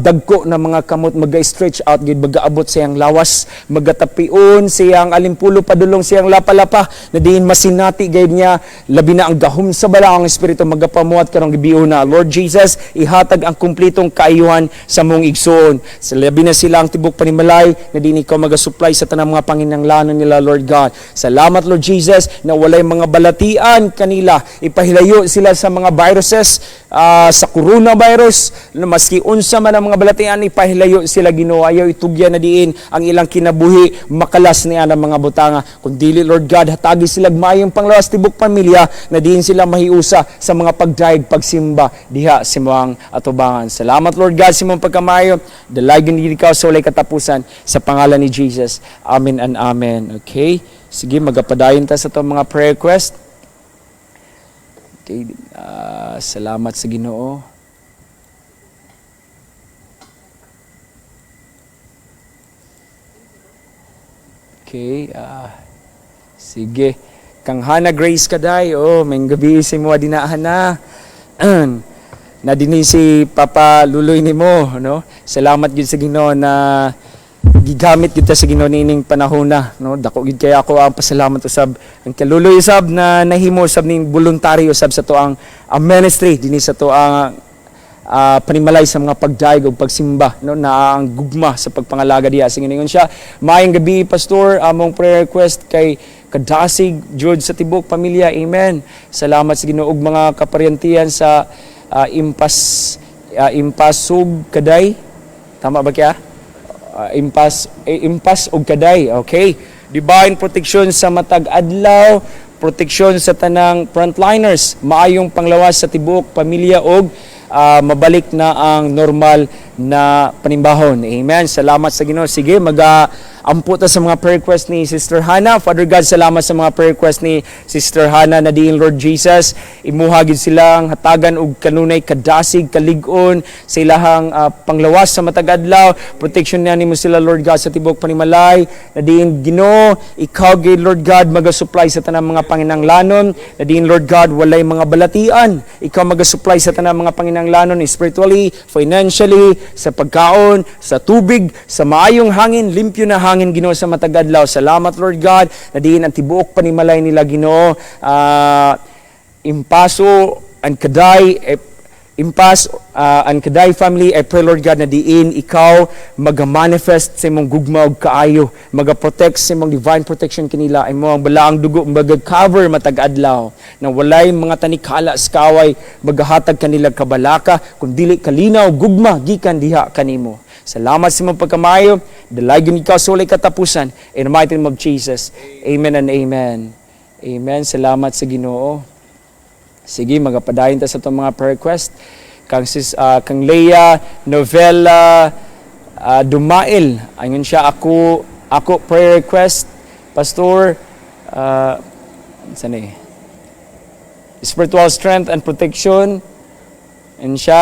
dagko na mga kamot maga-stretch out gid magaabot sa iyang lawas, magatapion sa iyang alimpulo padulong sa iyang lapalapa na diin masinati gayud niya labi na ang gahom sa balaang espiritu magapamuhat karong gibiuna na. Lord Jesus, ihatag ang kumplitong kaayuhan sa mong igsoon. Sa labi na sila ang tibok panimalay na diin ikaw magasupply sa tanang mga panginahanglanon nila Lord God. Salamat Lord Jesus na walay mga balatian kanila. Ipahilayo sila sa mga viruses, sa coronavirus, maski unsa man ang mga balatian, ipahilayo sila Ginoo. Ayaw itugyan na diin ang ilang kinabuhi, makalas niya ng mga butanga. Kung dili Lord God, hatagi sila maayong panglawas tibok pamilya na diin sila mahiusa sa mga pagdaig, pagsimba diha sa mga atubangan. Salamat Lord God sa mong pagkamayo. Dalagan din ikaw sa walay katapusan sa pangalan ni Jesus. Amen and amen. Okay? Sige, magapadayon ta sa itong mga prayer request. Okay, salamat sa Ginoo. Okay, sige. Kang Hana Grace kaday, may gabi si mo dinaahan na. Na dinhi si Papa Luloy nimo, no? Salamat gid sa Ginoo na gigamit kita sa Ginoo nining panahon na, no? Dako gid kaya ako ang pasalamat usab ang kaluloy usab na nahimo usab ning voluntary usab sa to ang ministry dinhi sa to ang panimalay sa mga pagdaig ug pagsimba, no, na ang gugma sa pagpangalaga diha. Sige ningon siya, maayong gabi pastor, among prayer request kay kadasig jud sa tibok pamilya. Amen. Salamat sa Ginoo ug mga kaparyentiyan sa impasug kaday. Tama ba kaya? Impas og kaday. Okay. Divine protection sa matag adlaw, protection sa tanang frontliners, maayong panglawas sa tibuok pamilya og mabalik na ang normal na panimbahon. Amen. Salamat sa Ginoo. Sige, ampo ta sa mga prayer request ni Sister Hannah. Father God, salamat sa mga prayer request ni Sister Hannah na diin Lord Jesus. Imuha gid silang hatagan og kanunay kadasig, kalig-on sa ilahang panglawas sa matag adlaw. Protection niya nimo sila Lord God sa tibok panimalay. Na diin Ginoo, ikaw gid Lord God maga-supply sa tanang mga panginahanglanon. Na diin Lord God walay mga balatian. Ikaw maga-supply sa tanang mga panginahanglanon spiritually, financially, sa pagkaon, sa tubig, sa maayong hangin, limpyo na hangin Ginoo sa matag adlaw. Salamat Lord God na diin ang tibuok panimalay nila Ginoo. Impaso and Kaday and Kaday family, I pray Lord God na diin ikaw mag-manifest sa imong gugma og kaayo, mag-protect sa imong divine protection kanila, imo ang balaang dugo mag-cover matag adlaw na walay mga tanikala sa kaway, maghatag kanila kabalaka kun dili kalinaw gugma gikan diha kanimo. Salamat sa imong pagkamayo, dalagan ikaw sa walay katapusan in the mighty name of Jesus. Amen and amen. Amen. Salamat sa Ginoo. Sige, magapadayon ta sa itong mga prayer request. Kang Leia Novella Dumail. Ayun siya, ako prayer request. Pastor, spiritual strength and protection. Ayun siya,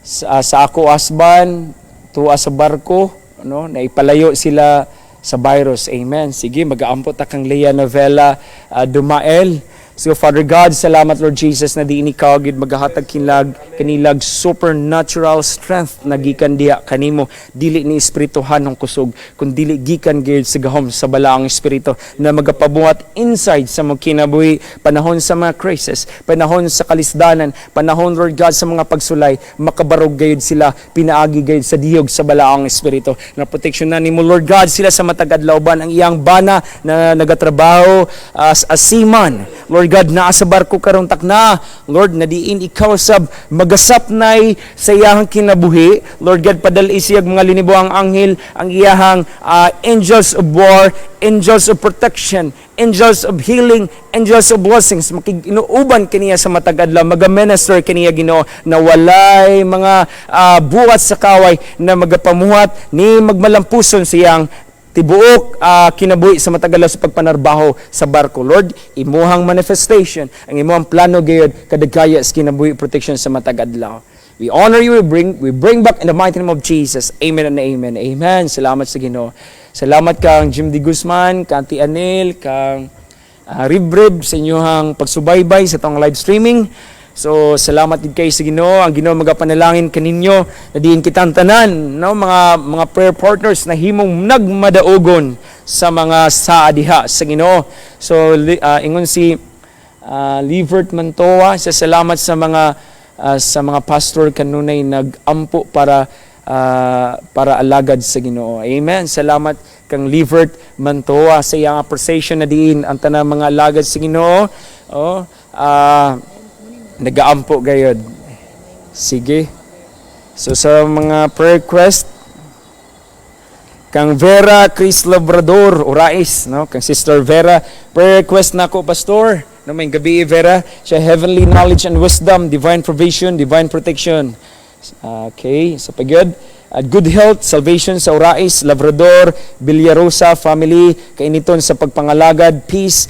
sa ako husband, tuwa sa barko, no, na ipalayo sila sa virus. Amen. Sige, mag-aampot ta kang Leia Novella Dumail. So Father God, salamat Lord Jesus na diin ikaw gid maghatag kanilag supernatural strength na gikan diha kanimo, dili ni espirituhan ng kusog kun dili gikan gid sa gahom sa balaang espiritu na magapabuhat inside sa mga kinabuhi, panahon sa mga crisis, panahon sa kalisdanan, panahon Lord God sa mga pagsulay, makabarog gayud sila, pinaagi gayud sa dihog sa balaang espiritu. Na protection na nimo Lord God sila sa matag adlawban, ang iyang bana na nagatrabaho as a seaman. Lord God, naa sa barko karong takna. Lord, nadiin ikaw sab magasap nay sa iyahang kinabuhi. Lord God, padal isiyag mga linibuang anghel, ang iyahang angels of war, angels of protection, angels of healing, angels of blessings, makiginuuban kaniya sa matag adlaw, maga-minister kaniya Ginoo na walay mga buhat sa kaway na magapamuhat ni magmalampuson siyang tibuok kinabuhi sa matag adlaw sa pagpanarbaho sa barko. Lord, imuhang manifestation, ang imuhang plano gayud kadagkaya sa kinabuhi protection sa matag adlaw. We honor you, we bring back in the mighty name of Jesus. Amen and amen. Amen. Salamat sa Ginoo. Salamat kang Jim D. Guzman, kang Auntie Anel, kang Ribrib sa inyong pagsubaybay sa itong live streaming. So, salamat din kayo sa Ginoo. Ang Ginoo magapanalangin kaninyo na diin kitang tanan, no? mga prayer partners na himong nagmadaugon sa mga saadiha sa Ginoo. So, ingon si Livert Mantoa, salamat sa mga pastor kanunay nag-ampo para alagad sa Ginoo. Amen. Salamat kang Livert Mantoa sa iyang appreciation na diin ang tanang mga alagad sa Ginoo. Nag-aampo gayod. Sige. So sa mga prayer request, kang Vera Chris Labrador Orais, no? Kang Sister Vera, prayer request nako pastor. No, may gabi Vera, siya heavenly knowledge and wisdom, divine provision, divine protection. Okay, so pagyod. Good health, salvation sa Orais, Labrador, Villarosa family, kainiton sa pagpangalagad, peace,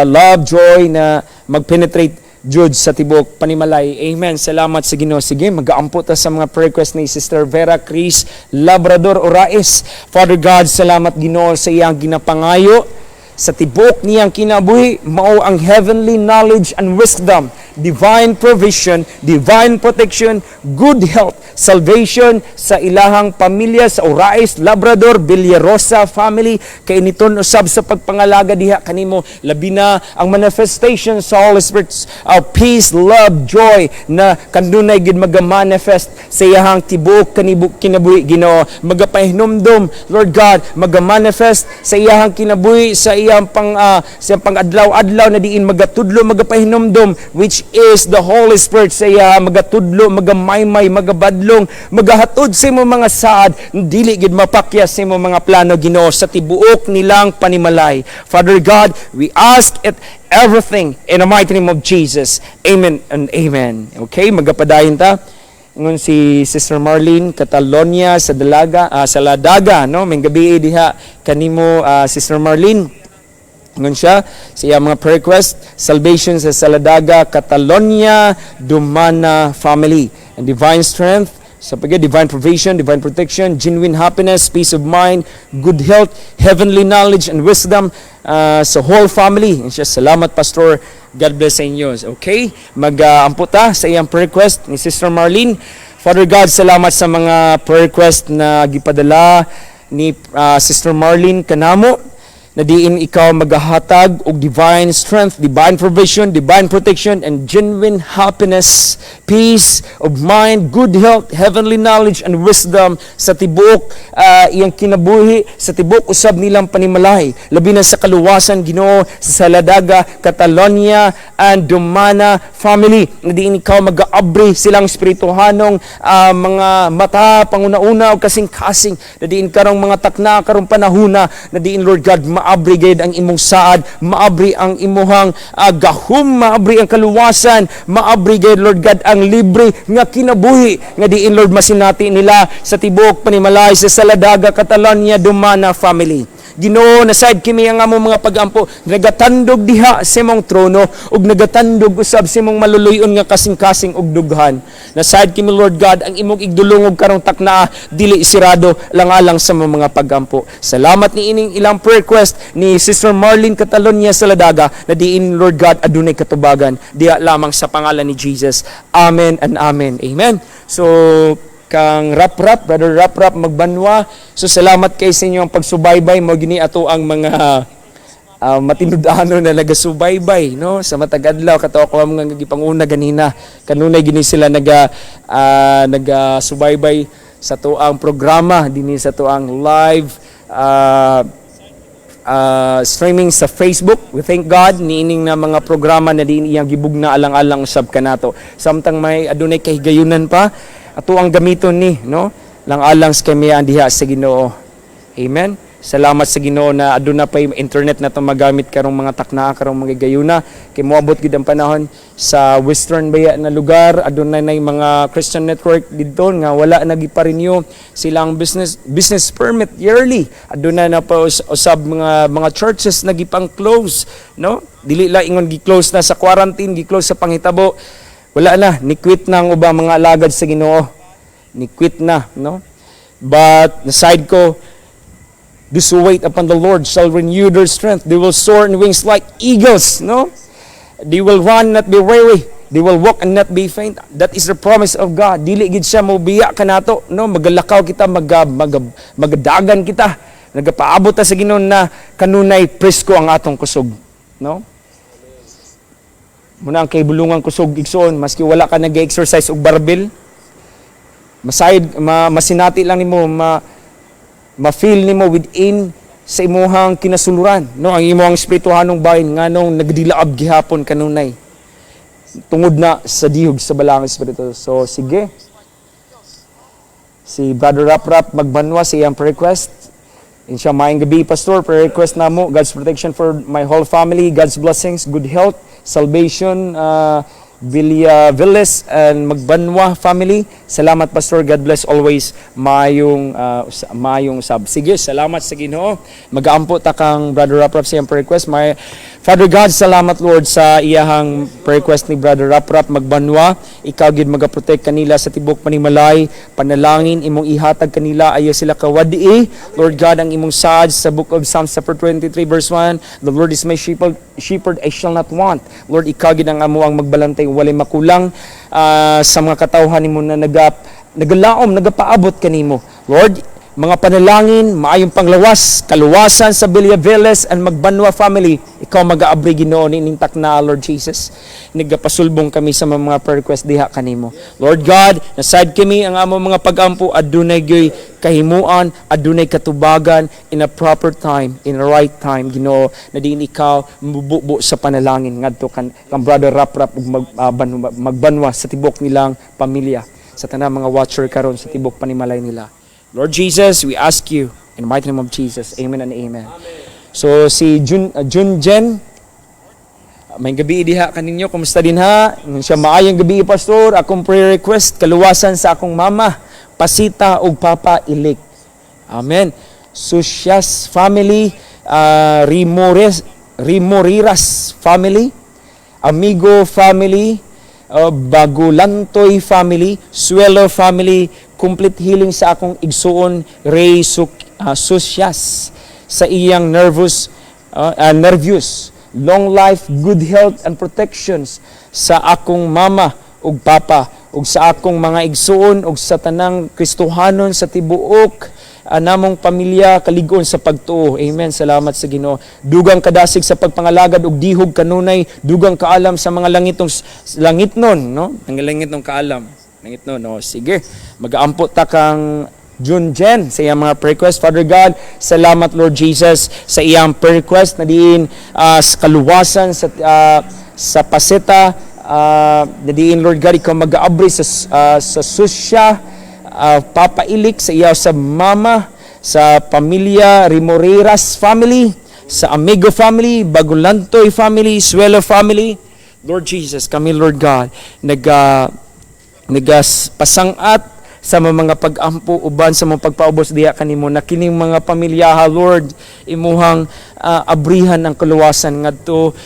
love, joy na magpenetrate jud sa tibok panimalay. Amen. Salamat sa Ginoo. Sige, mag-aampo ta sa mga prayer request ni Sister Vera Chris Labrador Orais. Father God, salamat Ginoo sa iyang ginapangayo sa tibok niyang kinabuhi, mao ang heavenly knowledge and wisdom, divine provision, divine protection, good health, salvation sa ilahang pamilya sa Orais, Labrador, Villarosa family, kay niton usab sa pagpangalaga diha kanimo, labi na ang manifestation sa Holy Spirit of peace, love, joy na kanunay gid maga-manifest sa iyahang tibok kinabuhi Ginoo, magapahinomdom Lord God, maga-manifest sa iyahang kinabuhi sa iyang pang-adlaw-adlaw na diin magatudlo magapahinomdom, which is the Holy Spirit sa iya magatudlo, magamaymay, magabadlong, magahatod sa imo mga saad, dili gid mapakyas sa imo mga plano Ginoo sa tibuok nilang panimalay. Father God, we ask it everything in the mighty name of Jesus. Amen and amen. Okay, magapadayon ta. Ngon si Sister Marlene Catalonia sa Ladaga, no? May gabi diha kanimo Sister Marlene. Ngon siya mga prayer request, salvation sa Saladaga, Catalonia, Dumana family, and divine strength, divine provision, divine protection, genuine happiness, peace of mind, good health, heavenly knowledge and wisdom sa whole family. And siya, salamat Pastor, God bless sa inyo. Okay, mag-amputa sa iyang prayer request ni Sister Marlene. Father God, salamat sa mga prayer request na gipadala ni Sister Marlene kanamo, na diin ikaw magahatag og divine strength, divine provision, divine protection, and genuine happiness, peace of mind, good health, heavenly knowledge, and wisdom sa tibuok iyang kinabuhi, sa tibuok usab nilang panimalay, labi na sa kaluwasan Ginoo sa Saladaga, Catalonia, and Dumana family, na diin ikaw mag-aabri silang espirituhanong mga mata, panguna-una o kasing-kasing, na diin karong mga takna, karong panahuna, na diin Lord God, maabri gayud ang imong saad, maabri ang imuhang gahum, maabri ang kaluwasan, maabri gayud Lord God ang libre nga kinabuhi nga diin Lord masinati nila sa tibok panimalay sa Saladaga, Catalonia, Dumana family. Ginoo, nasayad kimi ang among mga pagampo, nagatandog diha sa imong trono ug nagatandog usab sa imong maluluyon nga kasing-kasing ug dughan. Nasayad kimi Lord God ang imong igdulungog karong takna dili sirado lang-alang sa mga pagampo. Salamat ni ining ilang prayer request ni Sister Marlene Catalonia Saladaga na diin Lord God adunay katubagan diha lamang sa pangalan ni Jesus. Amen and amen. Amen. So kang Brother Rap Magbanwa. So salamat kay sa inyong pagsubaybay mo gini ato ang mga matinudano na nagasubaybay no sa matag adlaw kato ako mga gipanguna ganina kanunay gini sila nagasubaybay sa tuang programa dinhi sa tuang live streaming sa Facebook. We thank God niining na mga programa na diin iyang gibugna alang-alang usab kanato. Samtang may adunay kahigayunan pa ato ang gamiton ni no lang alang sa kamiyan diha sa Ginoo. Amen. Salamat sa Ginoo na aduna pay internet na to magamit karong mga takna karong mga gayuna kay moabot gid ang panahon sa western baya na lugar aduna nay mga Christian network didto nga wala nagipa-renew silang business permit yearly. Aduna na pa usab mga churches nagipang close, no? Dili la ingon gi-close na sa quarantine, gi-close sa panghitabo. Wala na, ni-quit na ang ubang mga alagad sa Ginoo. Ni-quit na, no? But aside ko, those who wait upon the Lord shall renew their strength. They will soar in wings like eagles, no? They will run, not be weary. They will walk and not be faint. That is the promise of God. Dili gid siya mobiya kanato, no? Magalakaw kita, magadagan kita. Nagapaabot ta sa Ginoo na kanunay presko ang atong kusog, no? Muna ang kay bulungang kusog igsoon maski wala ka nag-exercise og barbell. Masinati lang nimo ma-feel nimo within sa imuhang kinasuluran, no? Ang imuhang espirituhanong bahin nganong nagdilaab gihapon kanunay tungod na sa dihog sa balang espiritu. So sige, si Brother Rap magbanwa sa iyang request. Insya maayong gabi, Pastor, prayer request na mo, God's protection for my whole family, God's blessings, good health, salvation, Villas and Magbanwa family. Salamat, Pastor. God bless always. Mayong sab. Sige, salamat sa Ginoo. Mag-aampo ta kang Brother Rap sa iyang request. Father God, salamat Lord sa iyahang request ni Brother Rap Magbanwa. Ikaw gid magaprotect kanila sa tibok panimalay. Panalangin imong ihatag kanila ayo sila kawadi. Lord God, ang imong saad sa book of Psalms chapter 23 verse 1, the Lord is my shepherd, I shall not want. Lord, ikaw gid ang amo ang magbalantay walay makulang sa mga katawhan nimo na nagalaom, nagapaabot kanimo. Lord, mga panalangin, maayong panglawas, kaluwasan sa Villaveles and Magbanwa family. Ikaw mag-aabri Ginoo ning takna, Lord Jesus. Nagapasulbong kami sa mga prayer request diha kanimo. Lord God, nasad kami ang amo mga pag-ampo adunay gyoy kahimuan, adunay katubagan in a proper time, in a right time, Ginoo, na diin ikaw mububo sa panalangin ngadto kan Brother Rap ug Magbanwa sa tibok nilang pamilya, sa tanang mga watcher karon sa tibok panimalay nila. Lord Jesus, we ask you in the mighty name of Jesus. Amen and amen. So si Junjen, may gabi diha kaninyo, kumusta din ha? Siya maayong gabi, Pastor. Akong prayer request, kaluwasan sa akong mama, Pasita ug Papa Ilik. Amen. Susyas family, Rimoriras family, Amigo family, Bagulantoy family, Suelo family, complete healing sa akong igsuon Ray Susyas sa iyang nervous, long life, good health and protections sa akong mama ug papa ug sa akong mga igsuon ug sa tanang Kristohanon sa tibuok namong pamilya kalig-on sa pagtuo. Amen. Salamat sa Ginoo. Dugang kadasig sa pagpangalagad ug dihog kanunay, dugang kaalam sa mga langitnon, no? Ang langitnon kaalam. Langitnon, no? Sige. Mag-aampo ta kang Junjen sa iyang mga prayer request. Father God, salamat Lord Jesus sa iyang prayer request na diin sa kaluwasan sa Paseta, na diin Lord God ikaw mag-aabri sa Susya, Papa Ilik, sa iya sa mama, sa pamilya Rimoriras family, sa Amigo family, Bagulantoy family, Suelo family. Lord Jesus, kami Lord God nagapasangat sa mga pag-ampo uban sa mga pagpaubos diha kanimo na kining mga pamilyaha Lord imuhang abrihan ang kaluwasan ngadto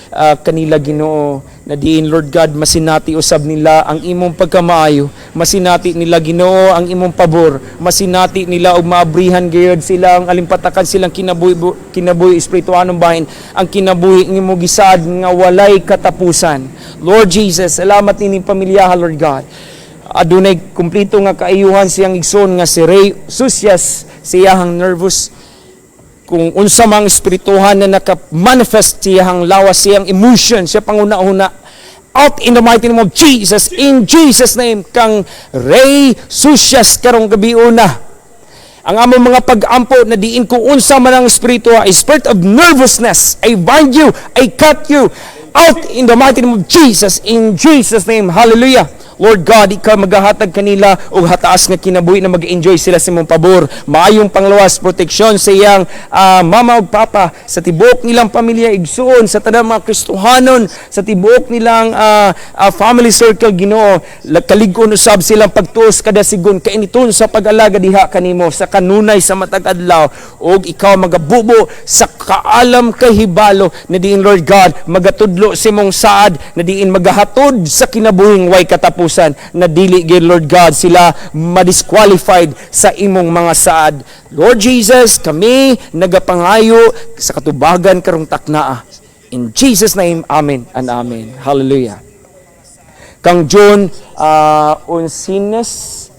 kanila Ginoo na diin Lord God masinati usab nila ang imong pagkamaayo, masinati nila Ginoo ang imong pabor, masinati nila og maabrihan gayud sila ang alimpatakan silang kinabuhi espirituhanong bahin, ang kinabuhi nimo gisaad nga walay katapusan. Lord Jesus, salamat nining pamilyaha Lord God. Adunay kumplito nga kaayuhan siyang igsoon nga si Ray Susyas siyahang nervous kung unsa mang espirituhan na naka-manifest siyahang lawas siyang emotion siya panguna-una out in the mighty name of Jesus, in Jesus name kang Ray Susyas karong gabi una ang among mga pag-ampo na diin kung unsa man ang espiritu a spirit of nervousness, I bind you, I cut you out in the mighty name of Jesus, in Jesus name. Hallelujah. Lord God, ikaw magahatag kanila og hataas nga kinabuhi na mag-enjoy sila sa imong pabor. Maayong panglawas proteksyon sa iyang mama ug papa, sa tibuok nilang pamilya igsoon, sa tanang mga Kristohanon, sa tibuok nilang family circle, Ginoo. Kalig-on usab silang pagtuos kada sigon kainiton sa pag-alaga diha kanimo sa kanunay sa matag adlaw, og ikaw magabubo sa kaalam kahibalo na diin Lord God magatudlo sa imong saad, na diin magahatod sa kinabuhing way katapusan, na dili gid Lord God sila ma-disqualified sa imong mga saad. Lord Jesus, kami nagapangayo sa katubagan karong taknaa. In Jesus name, amen and amen. Hallelujah. Kang John Unsines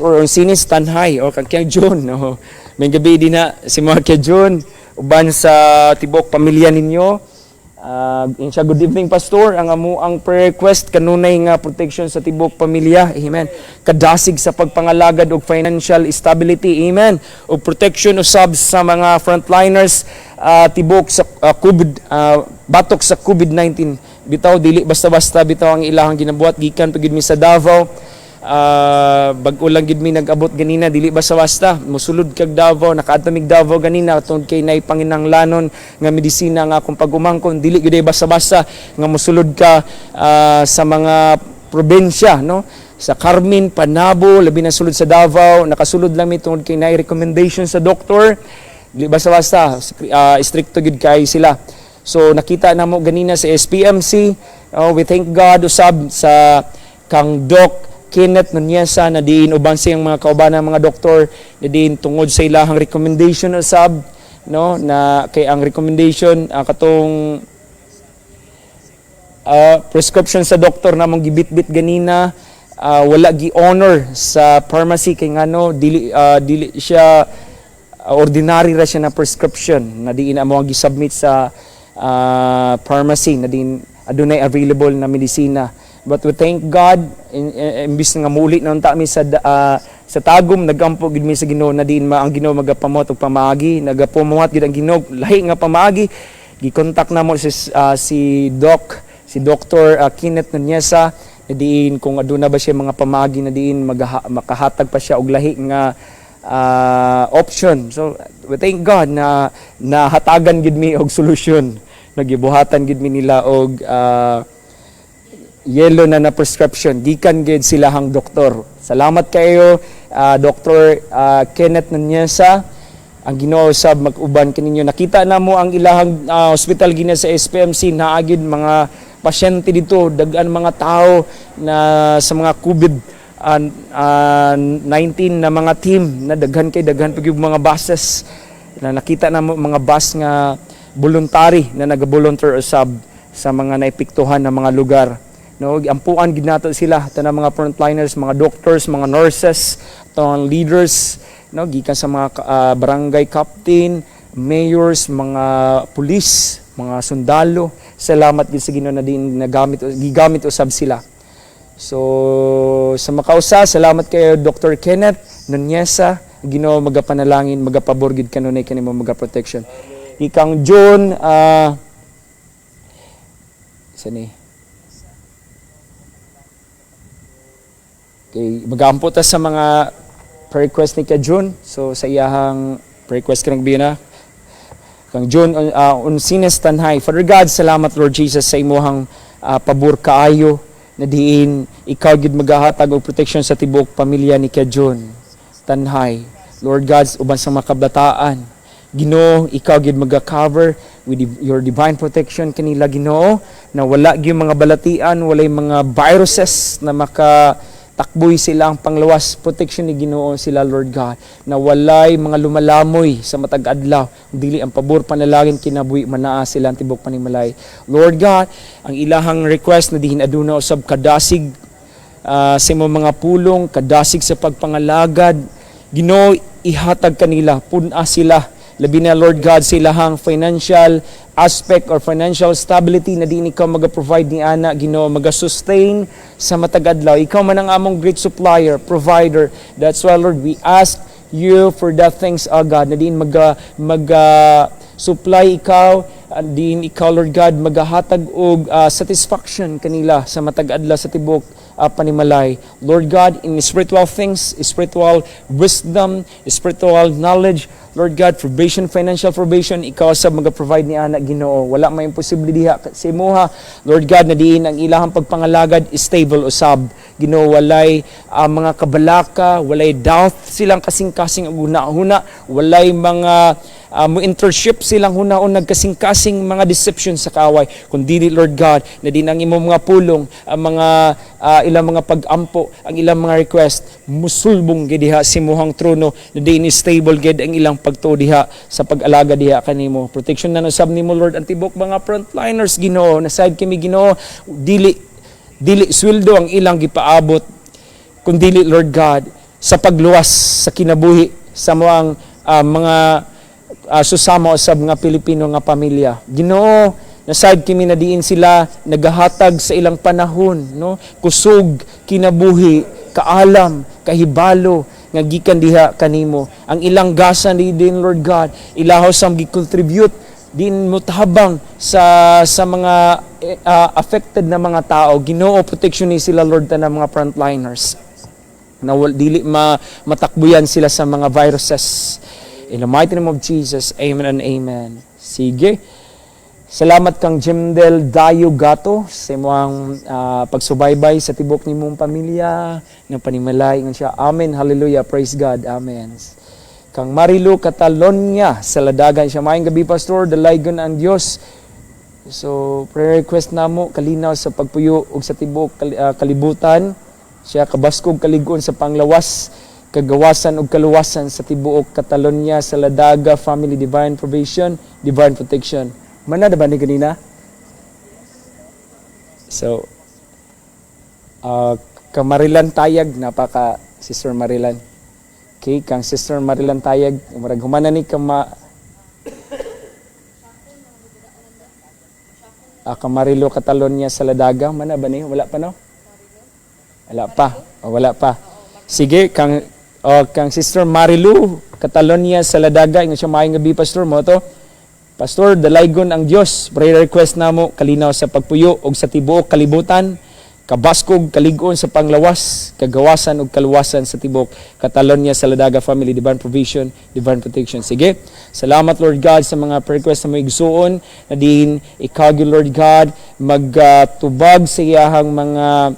or Unsines Tanhay o kang John, no. May gabi din na si mga John uban sa tibok pamilya ninyo. Insya good evening pastor, ang amuang prayer request kanunay nga protection sa tibok pamilya, amen, kadasig sa pagpangalagad og financial stability, amen, og protection usab sa mga frontliners tibok sa batok sa COVID-19. Bitaw dili basta-basta bitaw ang ilahang ginabuhat gikan pagid mi sa Davao. Bag-o lang gid mi nag-abot ganina, dili basta-basta mosulod kag Davao, nakaadtamig Davao ganina tungod kay nay panginahanglanon nga medisina nga akong pag-umangkon, dili gid basta-basta nga mosulod ka sa mga probinsya, no, sa Carmen, Panabo, labi na sulod sa Davao, nakasulod lang mi tungod kay nay recommendation sa doktor, dili basta-basta, stricto gid kay sila. So nakita namo ganina sa SPMC, we thank God usab sa kang Doc Kenneth Nuneza na diin uban siyang mga kauban ng mga doktor na diin tungod sa ilahang recommendation usab, no, na kay ang recommendation katong prescription sa doktor namong gibit-bit ganina wala gi-honor sa pharmacy kay ngano dili siya ordinary ra siya na prescription na diin amo gi-submit sa pharmacy na din adunay available na medisina. But we thank God, imbis nga muli na unta mi sa tagom, nagampo gid mi sa Ginoo na diin ang Ginoo magapamot og pamaagi, nagapamuhat gid ang Ginoo lahi nga pamaagi. Gi-contact namo si Dr. Kenneth Nuneza na diin kung aduna ba siya mga pamaagi na diin makahatag pa siya og lahi nga option. So we thank God na nahatagan gid mi og solusyon, nagibuhatan gid mi nila og yellow na prescription gikan gid silahang doktor. Salamat kayo Dr. Kenneth Nuneza. Ang Ginoo sab mag-uban kaninyo. Nakita namo ang ilahang hospital gina sa SPMC, naagid mga pasyente dito, dagan mga tao na sa mga COVID-19 na mga team na daghan pag yung mga buses na nakita namo mga bus nga voluntary na naga-volunteer usab sa mga naipiktuhan na mga lugar. No, ampuan gid nato sila tanang mga frontliners, mga doctors, mga nurses, tanang leaders, no, gikan sa mga barangay captain, mayors, mga pulis, mga sundalo. Salamat gid sa Ginoo na din gigamit usab sila. So sa makausa, salamat kay Dr. Kenneth Nuneza. Ginoo magapanalangin, magapabor gid kanunay kanimo magaprotection. Ikang John sani okay, magampo ta sa mga prayer request ni ka June. So sa iyahang prayer request kanang bina kang June Unsines Tanhay. Father God, salamat Lord Jesus sa imuhang pabor kaayo na diin ikaw gid magahatag og protection sa tibuok pamilya ni ka June Tanhay. Lord God, uban sa mga kabataan, Ginoo, ikaw gid maga-cover with your divine protection kanila Ginoo, na wala gyud mga balatian, walay mga viruses na takboy sila ang panglawas, protection ni Ginoo sila Lord God, na walay mga lumalamoy sa matag adlaw, dili ang pabor panalangin kinabuhi manaa sila ang tibok panimalay. Lord God, ang ilahang request na dihin aduna usab kadasig sa imong mga pulong, kadasig sa pagpangalagad, Ginoo ihatag kanila, puna sila labi na Lord God sa ilahang financial aspect or financial stability na di ikaw maga-provide ni ana Ginoo, maga-sustain sa matag adlaw. Ikaw man ang among great supplier, provider. That's why Lord we ask you for that things, God, na din maga supply ikaw din ikaw Lord God magahatag og satisfaction kanila sa matag adlaw sa tibok panimalay. Lord God, in spiritual things, spiritual wisdom, spiritual knowledge, Lord God, provision, financial provision, ikaw sa mag-provide ni anak Ginoo. Wala may imposible diha sa imuha. Lord God, na diin ang ilahang pagpangalagad stable usab. Ginoo, walay mga kabalaka, walay doubt silang kasing-kasing og una-una, walay mga mo internship silang hunaon nagkasing-kasing mga deception sa kaaway. Kundi Lord God, na din ang imong mga pulong, ang mga ilang mga pag-ampo, ang ilang mga request, musulbong gid diha sa imuhang trono, na din stable gid ang ilang pagtuo diha sa pag-alaga diha kanimo. Protection na nasab nimo Lord ang tibok mga frontliners Ginoo, na side kami Ginoo, dili sweldo ang ilang gipaabot, kundi Lord God sa pagluwas sa kinabuhi sa mga susama sa mga Pilipino nga pamilya. Ginoo, nasad kami na diin sila nagahatag sa ilang panahon, no? Kusog, kinabuhi, kaalam, kahibalo nga gikan diha kanimo. Ang ilang gasan din Lord God, ilahaw sam gi-contribute din mo tabang sa mga affected na mga tao. Ginoo, protection ni sila Lord ta mga frontliners. Na dili matakbuyan sila sa mga viruses. In the mighty name of Jesus, amen and amen. Sige. Salamat kang Jimdel Dayo Gato sa imong pagsubaybay sa tibok ni mong pamilya, ng panimalay ngon siya. Amen. Hallelujah. Praise God. Amen. Kang Marilu Catalonia sa Ladagan siya. Maayong gabi, Pastor. Dalaygon ang Diyos. So, prayer request namo kalinaw sa pagpuyo ug sa tibok kalibutan. Siya kabaskog kaligon sa panglawas, kagawasan ug kaluwasan sa tibuok Catalonia sa Ladaga Family, Divine Provision, Divine Protection. Mana ba ni kanina? So, kang Marilan Tayag, napaka Sister Marilan. Okay, kang Sister Marilan Tayag, murag humana ni kang kang Marilo Catalonia sa Ladaga, mana ba ni? Wala pa no? Wala pa. Sige, kang Sister Marilu Catalonia sa Ladaga, ingon siya maayong gabi, Pastor mo to. Pastor, dalaygon ang Dios. Prayer request namo kalinaw sa pagpuyo og sa tibuok kalibutan, kabaskog kaligon sa panglawas, kagawasan ug kaluwasan sa tibuok Catalonia sa Ladaga Family, Divine Provision, Divine Protection. Sige. Salamat Lord God sa mga prayer request na mo igsuon, na din ikaw Lord God magtubag sa iyahang mga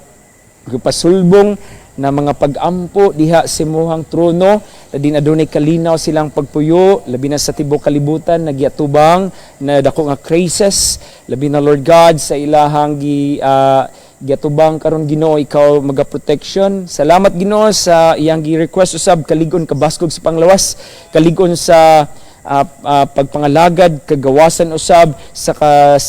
pasulbong na mga pag-ampo diha sa imuhang trono, na din adunay kalinaw silang pagpuyo, labi na sa tibok kalibutan, nagyatubang na dako nga crisis, labi na Lord God sa ilahang giatubang karon Ginoo, ikaw maga-protection. Salamat Ginoo sa iyang gi-request usab kaligon kabaskog sa panglawas, kaligon sa pagpangalagad, kagawasan usab sa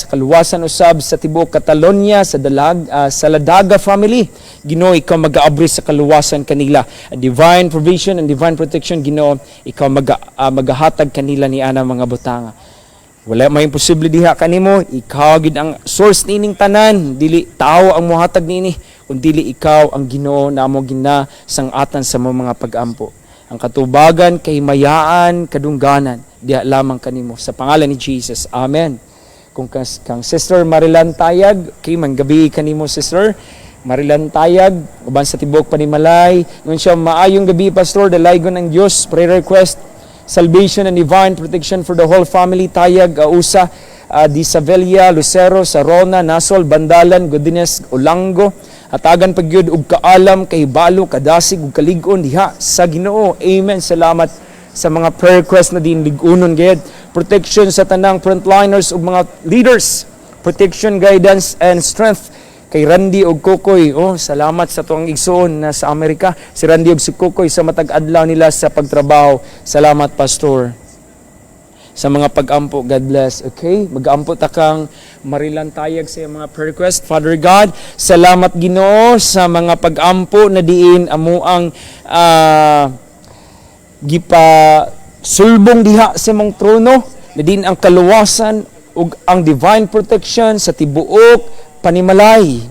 kaluwasan usab sa tibuok Catalonia sa Ladaga Family. Ginoo, ikaw mag-aabri sa kaluwasan kanila. A divine provision and divine protection, Ginoo, ikaw magahatag kanila ni ana mga butanga. Wala may imposible diha kanimo, ikaw gid ang source nining tanan, dili tao ang mohatag nini, kundi dili ikaw ang Ginoo namo ginasangatan sa mga pag-ampo. Ang katubagan, kahimayaan, kadungganan, diha lamang kanimo. Sa pangalan ni Jesus. Amen. Kung kang Sister Marilan Tayag, okay, manggabi kanimo Sister Marilan Tayag, uban sa tibok panimalay. Ngun siya, maayong gabi Pastor, dalaygon ang Diyos, prayer request, salvation and divine protection for the whole family. Tayag, Ausa, di Savelia, Lucero, Sarona, Nasol, Bandalan, Godines, Olango, hatagan pagyud ug kaalam, kahibalo, kadasig ug kalig-on diha sa Ginoo. Amen. Salamat sa mga prayer request na din lig-unon gayud. Protection sa tanang frontliners ug mga leaders. Protection, guidance and strength kay Randy ug Kokoy. Salamat sa tuang igsoon na sa Amerika. Si Randy ug si Kokoy sa matag adlaw nila sa pagtrabaho. Salamat Pastor sa mga pag-ampo. God bless. Okay? Mag-ampo ta kang Marilan Tayag sa mga prayer request. Father God, salamat Ginoo sa mga pag-ampo na diin amo ang sulbong diha sa mong trono, na diin ang kaluwasan ug ang divine protection sa tibuok panimalay.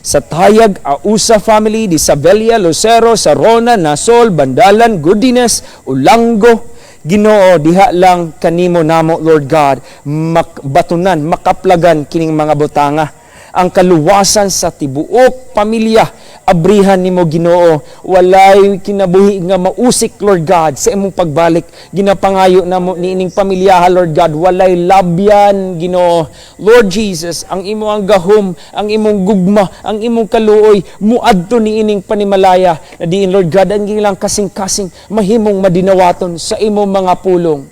Sa Tayag, Ausa Family, di Savelia, Lucero, Sarona, Nasol, Bandalan, Godines, Ulango, Ginoo, diha lang kanimo namo, Lord God, makbatunan, makaplagan kining mga butanga. Ang kaluwasan sa tibuok pamilya, abrihan nimo Ginoo, walay kinabuhi nga mausik, Lord God, sa imong pagbalik. Ginapangayo namo niining pamilya, Lord God, walay labyan, Ginoo. Lord Jesus, ang imong gahom, ang imong gugma, ang imong kaluoy, muadto niining panimalaya na diin, Lord God, ang ilang kasing-kasing mahimong madinawaton sa imong mga pulong.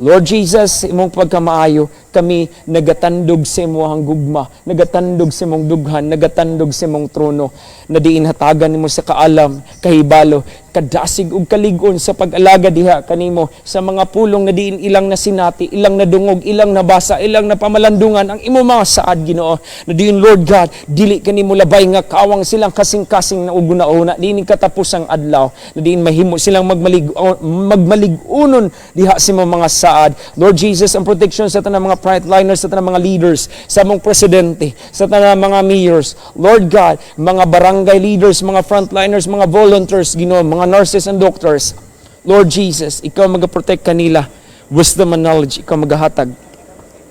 Lord Jesus, imong pagkamaayo, kami nagatandog sa imong gugma, nagatandog sa imong dughan, nagatandog sa imong trono, na diin hatagan nimo sa kaalam, kahibalo, kadasig ug kaligon sa pag-alaga diha kanimo sa mga pulong na diin ilang nasinati, ilang nadungog, ilang nabasa, ilang napamalandungan ang imong mga saad, Ginoo. Na diin, Lord God, dili kanimo labay nga kawang silang kasing-kasing na uguna-una, diin katapusang adlaw, na diin mahimo silang magmaligunon diha sa imong mga saad. Lord Jesus, ang protection sa tanang mga frontliners, sa tanang mga leaders, sa among presidente, sa tanang mga mayors, Lord God, mga barangay leaders, mga frontliners, mga volunteers, Ginoo, mga nurses and doctors, Lord Jesus, ikaw magaprotect kanila, wisdom and knowledge, ikaw magahatag.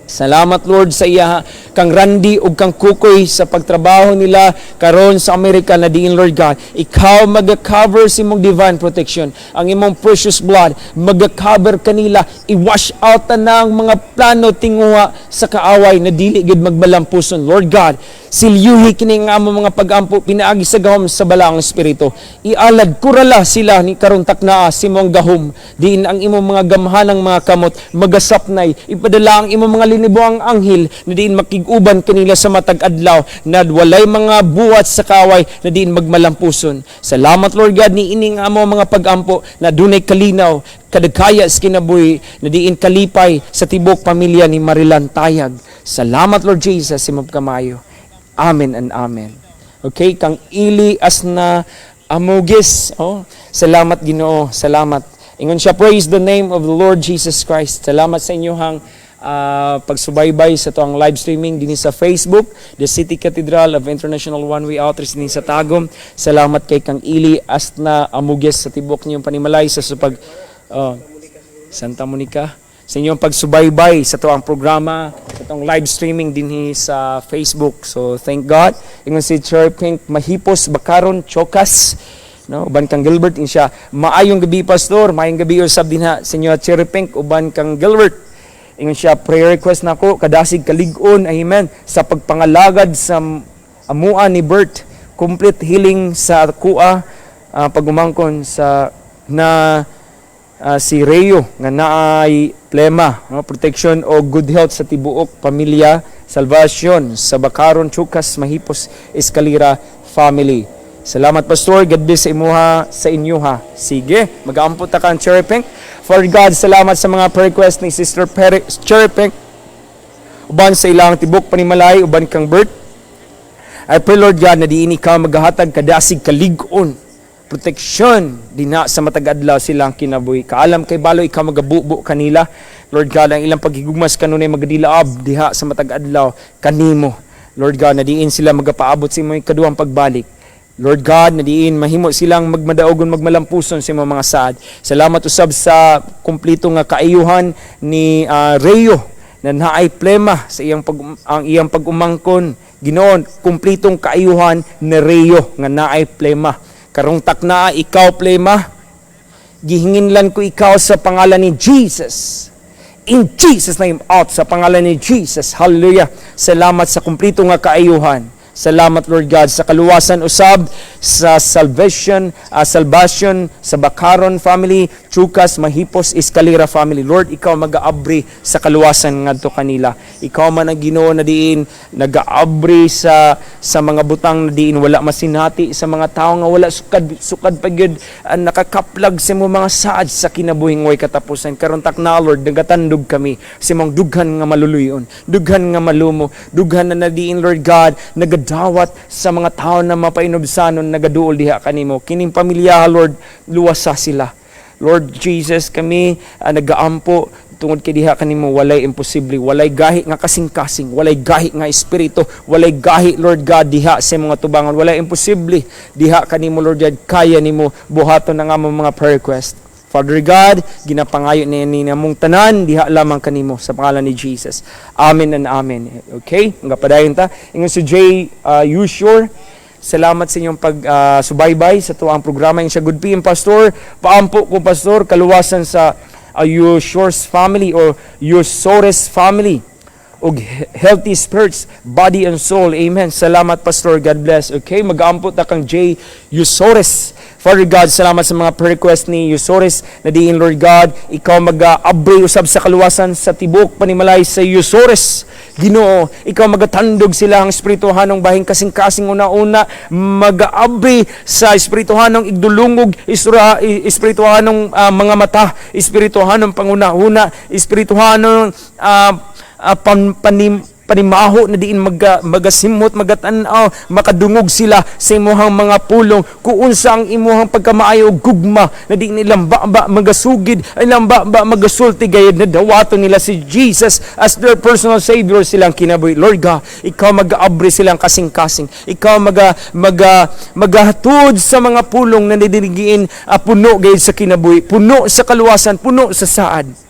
Salamat, Lord, sa iya kang Randy ug kang Kukoy sa pagtrabaho nila karon sa Amerika na diin, Lord God. Ikaw mag-cover sa imong divine protection. Ang imong precious blood mag-cover kanila, i-wash out tanang mga plano tinguha sa kaaway na dili gid magmalampuson. Lord God, silyuhi kini nga among mga pag-ampo pinaagi sa gahom sa balaang espiritu. Ialad kurala sila ni karon taknaa sa imong gahom. Diin ang imong mga gamhanang mga kamot magasapnay. Ipadala ang imong mga linibuang anghel na diin makiguban kanila sa matag adlaw na walay mga buwat sa kaway na diin magmalampuson. Salamat, Lord God, ni ining amo mga pag-ampo na dunay kalinaw, kadagkaya sa kinabuhi na diin kalipay sa tibok pamilya ni Marilan Tayag. Salamat, Lord Jesus, imong kamayo. Amen and amen. Okay, kang ili as na amugis. Oh, salamat, Ginoo. Salamat. Ingon siya, praise the name of the Lord Jesus Christ. Salamat sa inyohang pagsubaybay sa tuang live streaming din sa Facebook, The City Cathedral of International One Way Outreach din sa Tagum. Salamat kay kang ili as na amugis sa tibok niyong panimalay sa Santa Monica. Sa inyong pagsubaybay sa tuang programa, sa tuang live streaming din sa Facebook. So thank God. Ingon si Cherry Pink Mahipos Bakaron Chokas. No, uban kang Gilbert in siya. Maayong gabi, Pastor. Maayong gabi usab din ha sa inyo Cherry Pink uban kang Gilbert. Ingon siya, prayer request nako kadasig kalig-on, amen, sa pagpangalagad sa amuan ni Bert, complete healing sa kuha, pagumangkon sa si Reo nga naay plema, protection o good health sa tibuok pamilya, salvation sa Bakaron Chukas Mahipos Escalera family. Salamat, Pastor. God bless sa imuha, sa inyo ha. Sige, mag-aampot ta kang Cherry Pink. For God, salamat sa mga prayer request ni Sister Cherry Pink. Uban sa ilang tibok panimalay, uban kang Bert. I pray, Lord God, na diini ka maghahatag kadasig kalig-on. Protection dinha sa matag-adlaw silang kinabuhi. Kaalam kay balo ikaw magabubo kanila. Lord God, ang ilang paghigugmas kanunay magadilaab diha sa matag-adlaw kanimo. Lord God, na diin sila magapaabot sa imong ikaduhang pagbalik. Lord God, na diin mahimo silang magmadaogon magmalampuson sa imong mga saad. Salamat usab sa kumpleto nga kaayuhan ni Reo na naay plema sa ang iyang pag-umangkon. Ginoon, kumpletong kaayuhan ni Reo nga naay plema. Karong takna ikaw plema, gihinginlan ko ikaw sa pangalan ni Jesus. In Jesus name, out sa pangalan ni Jesus. Hallelujah. Salamat sa kumpleto nga kaayuhan. Salamat, Lord God, sa kaluwasan usab, sa salvation sa Bakaron family, Chukas, Mahipos, Escalera family. Lord, ikaw mag-aabri sa kaluwasan ngadto kanila. Ikaw man ang Ginoo na diin nag-aabri sa mga butang na diin wala masinati, sa mga tawo nga wala sukad pagyud nakakaplag sa mo mga saad sa kinabuhing way katapusan. Karon takna, Lord, nagatandog kami sa mong dughan nga maluluyon, dughan nga malumo, dughan na diin, Lord God, dawat sa mga tao na mapainobsanon nagaduol diha kanimo. Kining pamilya, Lord, luwasa sila. Lord Jesus, kami nagaampo tungod kay diha kanimo walay imposible, walay gahi nga kasing-kasing, walay gahi nga espiritu, walay gahi, Lord God, diha sa mga tubangan, walay imposible diha kanimo, Lord God, kaya nimo buhaton ang among mga prayer request. Father God, ginapangayo ni namong tanan diha lamang kanimo sa pangalan ni Jesus. Amen and amen. Okay? Nga padayon ta. Ingon si Jay Ushore. Salamat sa inyong pag-subaybay sa tuwang programa. Yung sa Good PM Pastor, paampo ko Pastor, kaluwasan sa Ushore's family or Usores family. Og healthy spirits, body and soul. Amen. Salamat Pastor. God bless. Okay, mag-aampot na kang J. Usores. Father God, salamat sa mga prayer request ni Usores na diin Lord God, ikaw mag-abri usab sa kaluwasan sa tibok panimalay sa Usores. Ginoo, ikaw magatandog sila ang espirituhanong bahing kasing-kasing una-una, mag-abri sa espirituhanong igdulungog, espirituhanong mga mata, espirituhanong panguna-una, espirituhanong panimaho na diin magasimot, magatanaw, makadungog sila sa imuhang mga pulong, kung unsa ang imuhang pagkamaayo gugma na diin nilang ba magasugid, ilang ba magasulti gayud na dawaton nila si Jesus as their personal Savior silang kinabuhi. Lord God, ikaw mag-aabri silang kasing-kasing, ikaw magahatod sa mga pulong na nidirigiin puno gayud sa kinabuhi, puno sa kaluwasan, puno sa saad.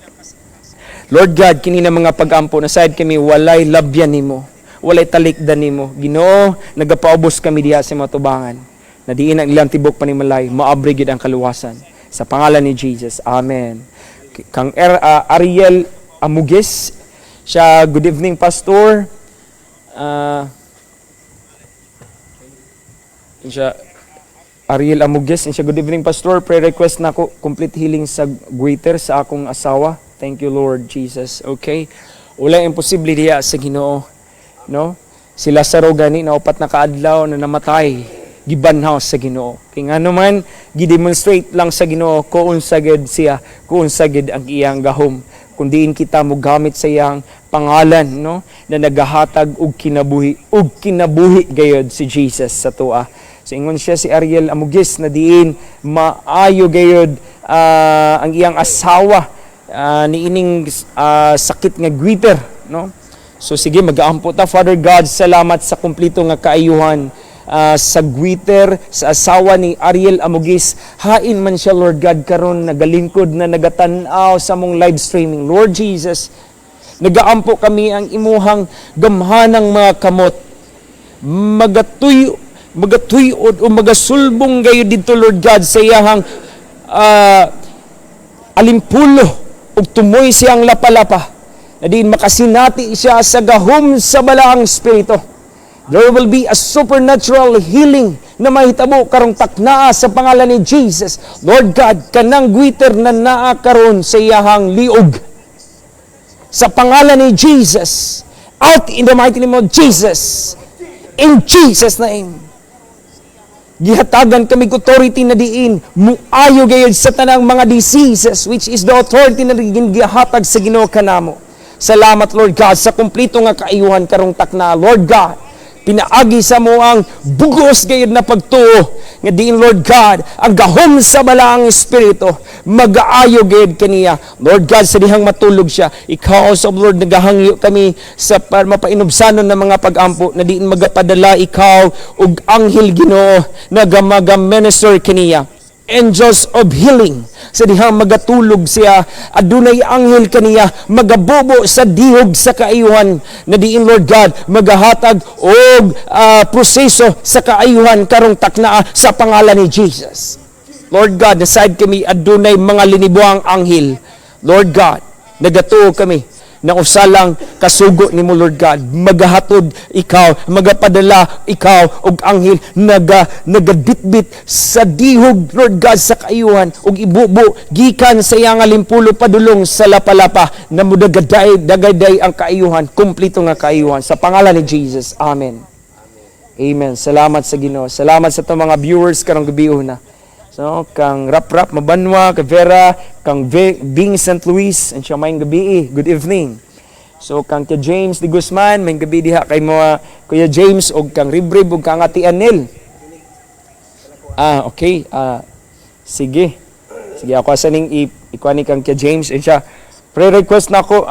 Lord God, kini na mga pag-ampo na side kami, walay labyan nimo, walay talikdan nimo. Ginoo, nagapaubos kami diha sa matubangan. Na diin ang ilang tibok panimalay, maabri gid ang kaluwasan. Sa pangalan ni Jesus. Amen. Kang Ariel Amuges, siya, good evening Pastor. Siya, Ariel Amuges, siya, good evening Pastor. Prayer request na ko, complete healing sa goiter sa akong asawa. Thank you, Lord Jesus. Okay? Wala imposible diya sa Ginoo. No? Sila sa gani na upat na kaadlaw na namatay. Gibanhaw sa Ginoo. Kaya nga naman, gidemonstrate lang sa Ginoo kung saged siya, kung saged ang iyang gahom. Kung diin kita mo gamit sa iyang pangalan, no? Na nagahatag og kinabuhi gayod si Jesus sa tua. So ingon siya si Ariel Amugis na diin maayo gayod ang iyang asawa. Niining sakit nga goiter, no? So sige, mag-aampo ta. Father God, salamat sa kumplito nga kaayuhan sa goiter sa asawa ni Ariel Amugis. Hain man siya, Lord God, karon nagalingkod na nagatanaw sa mong live streaming. Lord Jesus, nagaampo kami ang imuhang gamhanang mga kamot. Magatuyod o magasulbong gayo dito, Lord God, sa iyahang alimpulo ug tumoy siyang lapalapa na diin makasinati siya sa gahom sa balaang espiritu. There will be a supernatural healing na mahitabo karong taknaa sa pangalan ni Jesus. Lord God, kanang goiter na naa karon sa iyahang liog sa pangalan ni Jesus, out in the mighty name of Jesus, in Jesus name. Gihatagan kami authority na diin muayo gayud sa tanang mga diseases, which is the authority na gihatag sa Ginoo kanamo. Salamat Lord God sa kumpleto nga kaayuhan karong takna. Lord God, pinaagi sa mo ang bugos gayud na pagtuo nga diin Lord God ang gahom sa balaang espiritu mag-aayo gayud kaniya. Lord God, sa dihang matulog siya, ikaw sa Lord nagahangyo kami sa mapainubsanon ng mga pag-ampo na diin magapadala ikaw ug anghel Ginoo nagamaga-minister kaniya, angels of healing, sa dihang magatulog siya, adunay anghel kaniya magabobo sa dihog sa kaayuhan na diin Lord God magahatag og proseso sa kaayuhan karong taknaa sa pangalan ni Jesus. Lord God, naside kami adunay mga linibuang anghel. Lord God, nagatuo kami na usalang kasugo nimo Lord God, magahatod ikaw, magapadala ikaw og anghel nagaditbit sa dihog Lord God sa kaayuhan ug ibubo gikan sa iyang alimpulo padulong sa lapalapa na dagaday ang kaayuhan, kumpleto nga kaayuhan sa pangalan ni Jesus. Amen. Amen. Salamat sa Ginoo. Salamat sa itong mga viewers karong gabi na. So, kang Rap Mabanwa, kang Vera, kang Bing St. Louis, and siya mayong gabi. Good evening. So, kang Kuya James de Guzman, mayong gabi diha kay mga Kuya James, o kang Ribrib, o kang Ati Anel. Okay. Sige. Sige, ako asaning ikuha ni kang Kuya James, and siya, pre-request na ako,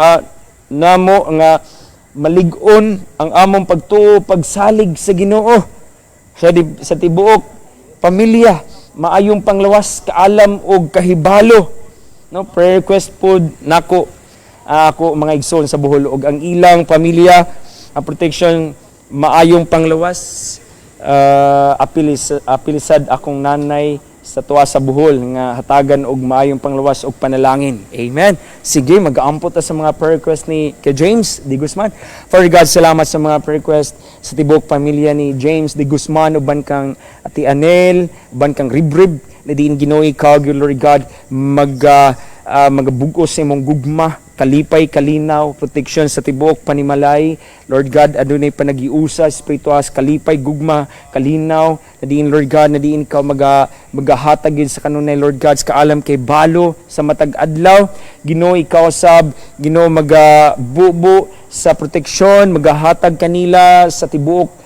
namo nga malig-on ang among pagtuo, pagsalig sa Ginoo sa tibuok pamilya, maayong panglawas, kaalam o kahibalo no, prayer request po nako ako mga igsoon sa Bohol ug ang ilang pamilya, ang protection maayong panglawas, apilisad akong nanay sa tuwa sa Bohol nga hatagan og maayong panglawas og panalangin. Amen. Sige, mag-aampot ta sa mga prayer request ni kay James de Guzman. Father God, salamat sa mga prayer request sa tibok pamilya ni James de Guzman, uban kang Ati Anel, uban kang Ribrib, na diin Ginoo ikaw, Lord God, magabugos sa imong gugma, kalipay, kalinaw, protection sa tibok, panimalay. Lord God, adunay panagiusa, spirituas, kalipay, gugma, kalinaw, na diin Lord God, na diin ikaw magahatag yun sa kanunay Lord God, sa kaalam kay balo, sa matag adlaw, Ginoo ikaw sab, Ginoo magabubo sa proteksyon, magahatag kanila sa tibok,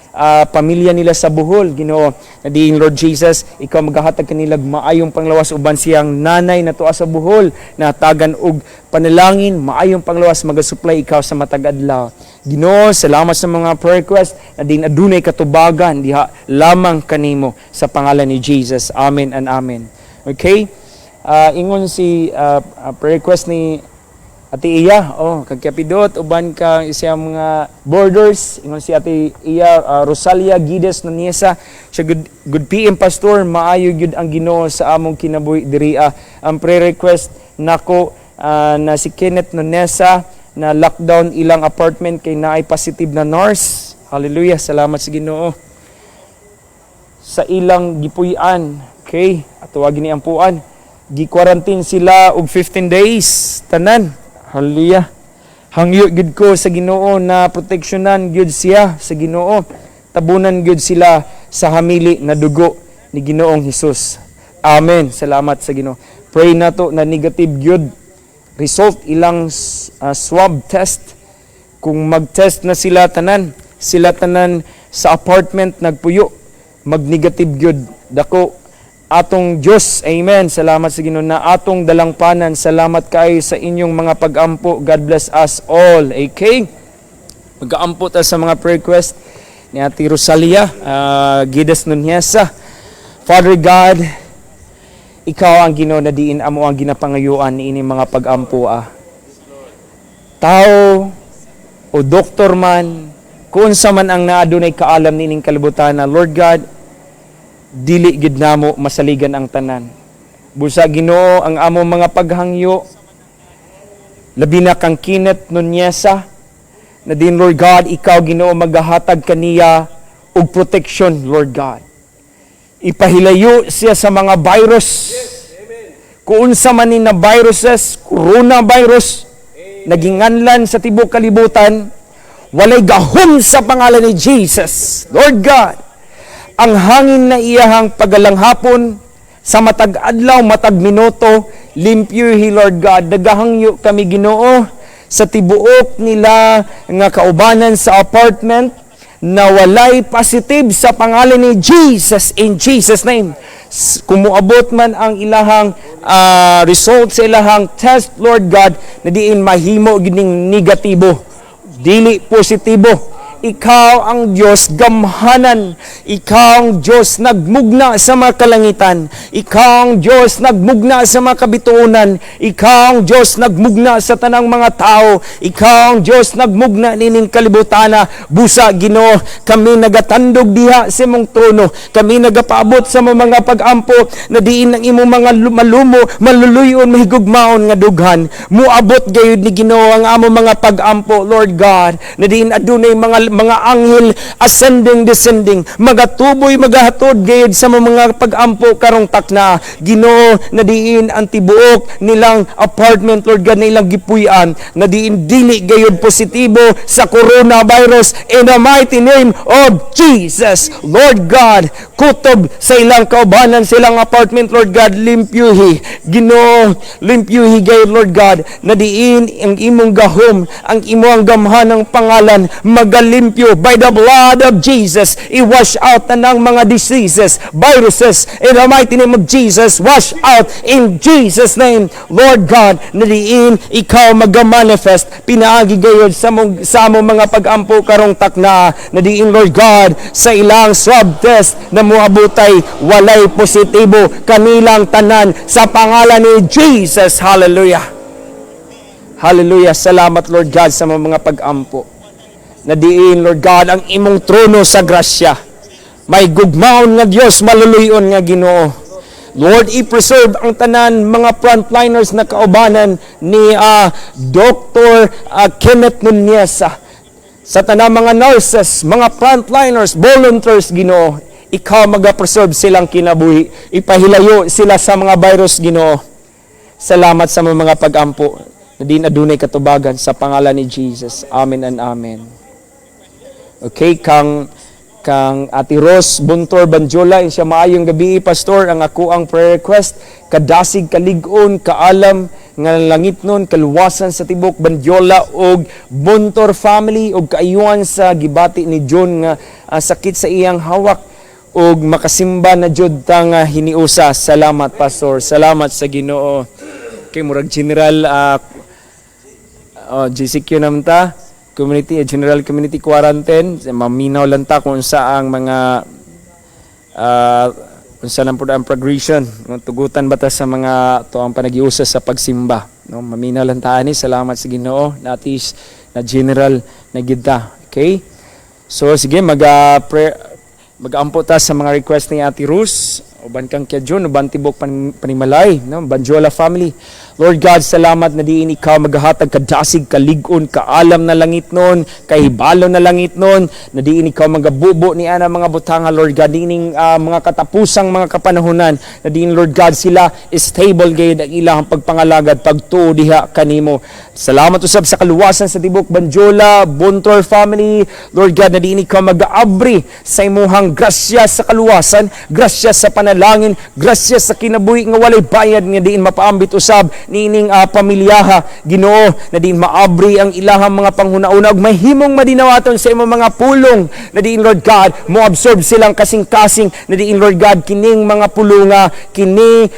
pamilya nila sa Bohol, Ginoo, na diin Lord Jesus, ikaw maghahatag kanila maayong panglawas uban siyang nanay na tuwa sa Bohol, na tagan og panalangin, maayong panglawas magasupply ikaw sa matag adlaw. Ginoo, salamat sa mga prayer request na din adunay katubagan diha lamang kanimo sa pangalan ni Jesus. Amen and amen. Okay? Ingon si prayer request ni Ati Iya, kagkapidot, uban ka siya mga borders, ingon si Ati Iya, Rosalia Gides Naniesa, siya good PM pastor, maayo gyud ang Ginoo sa among kinabuhi diriya. Ang prayer request nako na si Kenneth Naniesa na lockdown ilang apartment kay naay positive na nurse. Hallelujah, salamat sa Ginoo. Sa ilang gipuy-an, okay, atuwagin ni ampuan, gi-quarantine sila og 15 days tanan. Hallelujah. Hangyo gyud ko sa Ginoo na proteksyonan gyud siya sa Ginoo. Tabunan gyud sila sa hamili na dugo ni Ginoong Hesus. Amen. Salamat sa Ginoo. Pray nato na negative gyud result ilang swab test. Kung mag-test na sila tanan sa apartment nagpuyo, mag-negative gyud dako atong Diyos. Amen. Salamat sa Ginoo na atong dalangpanan. Salamat kayo sa inyong mga pag-ampo. God bless us all. Okay? Mag-aampo ta sa mga prayer request ni Ati Rosalia Gides Nuniesa. Father God, ikaw ang Ginoo na diin amo ang ginapangayuan ni ini mga pag-ampo. Tao o doktor man, kung sa man ang naadunay kaalam nining kalibutan na Lord God, dili gid namo masaligan ang tanan. Busa Ginoo ang among mga paghangyo, labi na kang Kenneth Nuniesa, na din Lord God, ikaw Ginoo magahatag kaniya og protection, Lord God. Ipahilayo siya sa mga virus. Kung sa man ni na viruses, coronavirus, naginganlan sa tibok kalibutan, walay gahom sa pangalan ni Jesus, Lord God. Ang hangin na iyahang pagalanghapon sa matag adlaw, matag minuto, limpyuhi Lord God. Dagahangyo kami Ginoo sa tibuok nila nga kaubanan sa apartment na walay positive sa pangalan ni Jesus, in Jesus name. Kumuabot man ang ilahang result sa ilahang test, Lord God, na diin mahimo gining negatibo, dili positibo. Ikaw ang Diyos gamhanan. Ikaw ang Diyos nagmugna sa mga kalangitan. Ikaw ang Diyos nagmugna sa mga kabituunan. Ikaw ang Diyos nagmugna sa tanang mga tao. Ikaw ang Diyos nagmugna nining kalibutana. Busa Ginoo, kami nagatandog diha sa imong trono. Kami nagapaabot sa mga pag-ampo na diin ang imong mga malumo, maluluyon, mahigugmaon nga dughan. Muabot gayud ni Ginoo ang among mga pag-ampo, Lord God, na diin adunay mga anghel ascending, descending, magatuboy, magahatod gayud sa mga pag-ampo karong takna. Ginoo, na diin ang tibuok nilang apartment, Lord God, na ilang gipuy-an, na diin dili gayud positibo sa coronavirus, in the mighty name of Jesus. Lord God, kutob sa ilang kaubanan, sa ilang apartment, Lord God, limpyuhi. Ginoo, limpyuhi gayud, Lord God, na diin ang imong gahom, ang imong gamhanang pangalan, magaling limpyo by the blood of Jesus. I-wash out na ng mga diseases, viruses. In the mighty name of Jesus, wash out in Jesus' name. Lord God, na diin ikaw mag-manifest, pinaagi gayod sa among mga pag-ampo karong takna, na diin Lord God, sa ilang swab test na muabutay, walay positibo, kanilang tanan, sa pangalan ni Jesus. Hallelujah. Hallelujah. Salamat Lord God sa mga pag-ampo. Na diin Lord God, ang imong trono sa grasya. May gugmaon nga Dios, maluluyon nga Ginoo. Lord, i-preserve ang tanan mga frontliners na kaubanan ni Dr. Kenneth Nunez. Sa tanan mga nurses, mga frontliners, volunteers, Ginoo, ikaw mag-preserve silang kinabuhi. Ipahilayo sila sa mga virus, Ginoo. Salamat sa mga pag-ampo na di na dunay katubagan sa pangalan ni Jesus. Amen and amen. Okay, kang Ate Rose Buntor Banjola, siya maayong gabi, Pastor, ang ako ang prayer request, kadasig, kalig-on, kaalam, nga langit nun, kaluwasan sa tibok, Banjola, og Buntor family, og kaayuan sa gibati ni John nga sakit sa iyang hawak, og makasimba na jud tang hiniusa. Salamat, Pastor. Salamat sa Ginoo. Kay murag General GCQ naman ta. General Community Quarantine, maminaw lang ta kung saang mga kung saan ang progression, tugutan ba ta sa mga to ang panagiusa sa pagsimba, no? Maminaw lang ta ani. Salamat sa Ginoo natis na general na gidta. Okay, so sige, mag-ampo ta sa mga request ni Ate Rus, uban kang kya John, uban tibok panimalay, no? Banjola family. Lord God, salamat na diin ikaw maghahatag kadasig, kalig-on, kaalam na langit nun, kahibalo na langit nun, na diin ikaw magabubo ni ana mga butanga, Lord God, diining mga katapusang mga kapanahunan, na diin Lord God sila stable gayud ang ilang pagpangalagad, pagtuo diha kanimo. Salamat usab sa kaluwasan sa tibok Banjola, Buntor family, Lord God, na diin ikaw mag-aabri sa imuhang grasya sa kaluwasan, grasya sa panalangin, grasya sa kinabuhi nga walay bayad, nga diin mapaambit usab nining pamilyaha, Ginoo, na diin maabri ang ilahang mga panghunauna ug mahimong madinawaton sa imong mga pulong, na diin Lord God mo absorb silang kasing-kasing, na diin Lord God kining mga pulunga, kini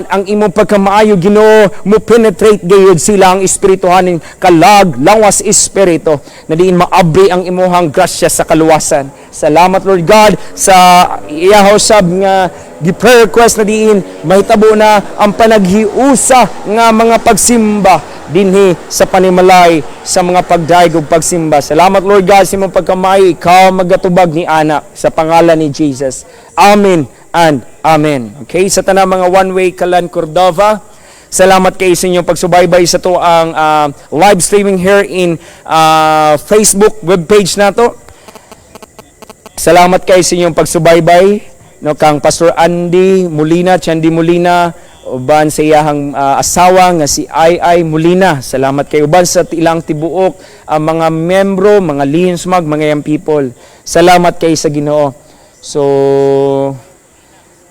ang imong pagkamaayo, Ginoo, mo penetrate gayud sila ang espirituhaning kalag lawas espiritu, na diin maabri ang imuhang grasya sa kaluwasan. Salamat Lord God sa iyahaw sab nga gi-prayer request na diin mahitabo na ang panaghiusa nga mga pagsimba dinhi sa panimalay sa mga pagdaig ug pagsimba. Salamat Lord God sa imong pagkamay, ikaw magatubag ni anak sa pangalan ni Jesus. Amen and amen. Okay, sa tanang mga one-way kalan Cordova, salamat kayo sa inyong pagsubaybay sa to ang live streaming here in Facebook webpage nato. Salamat kayo sa inyong pagsubaybay, no, kang Pastor Andy Molina, Chandy Molina, uban sa iyahang asawa nga si Ai Molina. Salamat kayo uban sa ilang tibuok ang mga membro, mga lihinsmag, mga young people. Salamat kayo sa Ginoo. So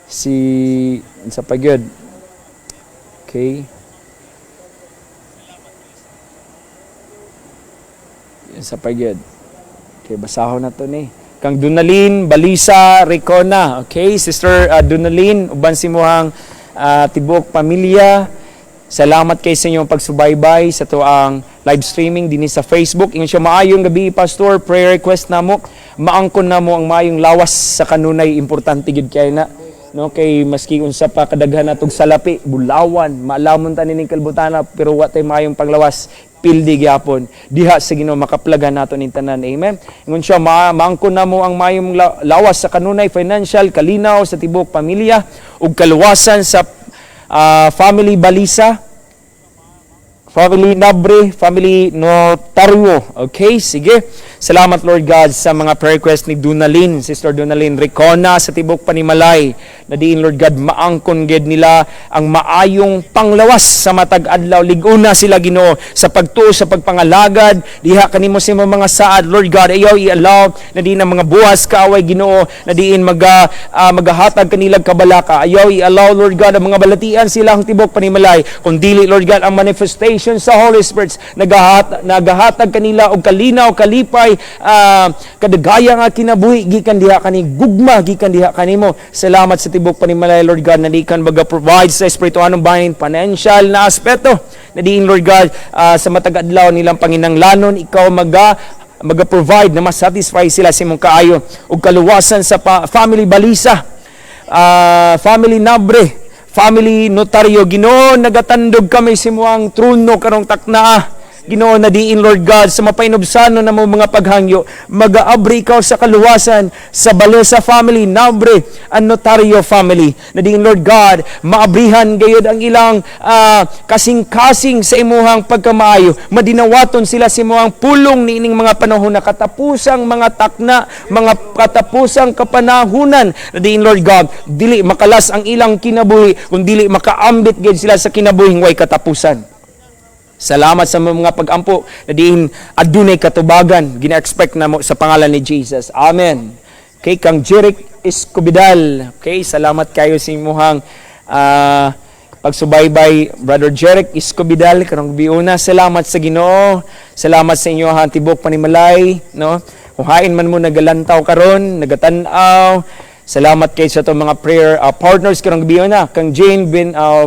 sa pagyod. Okay. Sa pagyod. Okay, basahon na to ni. Kang Dunalin Balisa Recona. Okay, Sister Dunalin, uban si mohang tibok pamilya. Salamat kay sa inyong pagsubaybay sa tuang live streaming dinhi sa Facebook. Ingon siya, maayong gabi Pastor, prayer request namo. Maangkon namo ang maayong lawas sa kanunay, importante gid kay na. No, kay maski unsa pa kadaghan natog salapi, bulawan, maalamon ta nining kalbutana, pero wa tay maayong panglawas, pildi gyapon diha sa Ginoo makaplagan nato ning tanan. Amen. Ingon siya, maangkon namo ang maayong lawas sa kanunay, financial kalinaw sa tibok pamilya ug kaluwasan sa family Balisa, family Nabre, family Notario. Okay, sige. Salamat Lord God sa mga prayer request ni Dunalin, Sister Dunalin Recona sa tibok panimalay, na diin Lord God maangkon gid nila ang maayong panglawas sa matag adlaw. Liguna sila Ginoo sa pagtuo sa pagpangalagad diha kanimo sa imong mga saad Lord God. Ayaw i-allow na diin ang mga buwas kaaway Ginoo na diin magahatag kanilang kabalaka. Ayaw i-allow Lord God ang mga balatian silang tibok panimalay kun dili Lord God ang manifestation sa Holy Spirit nagahatag kanila og kalinaw kalipay kadagaya nga kinabuhi gikan diha kani gugma gikan diha kanimo. Salamat sa tibok panimalay Lord God na di kan maga-provide sa espirituanong bahin financial na aspeto na diin Lord God sa matag adlaw nilang panginanglanon ikaw maga-provide na masatisfy sila sa imong kaayo ug kaluwasan sa family balisa, family nabre, family notaryo. Ginoo nagatandog kami sa imong trono karong takna Ginoo na diin Lord God sa mapainobsano na mo mga paghangyo mag-aabri ikaw sa kaluwasan sa Balesa family nabre ang notaryo family na diin Lord God maabrihan gayud ang ilang kasing-kasing sa imuhang pagkamaayo madinawaton sila sa imuhang pulong niining mga panahon na katapusang mga takna mga katapusang kapanahunan na diin Lord God dili makalas ang ilang kinabuhi kun dili makaambit gid sila sa kinabuhing way katapusan. Salamat sa mga pag-ampo na diin adunay katubagan gina-expect na mo sa pangalan ni Jesus. Amen. Kay Kang Jeric Escobidal. Okay, salamat kayo sa imuhang pagsubaybay Brother Jeric Escobidal karong biuna. Salamat sa Ginoo. Salamat sa inyo tibok panimalay, no? Kuhain man mo nagalantaw karon, nagatan-aw. Salamat kay sa itong mga prayer partners karong gabi na kang Jane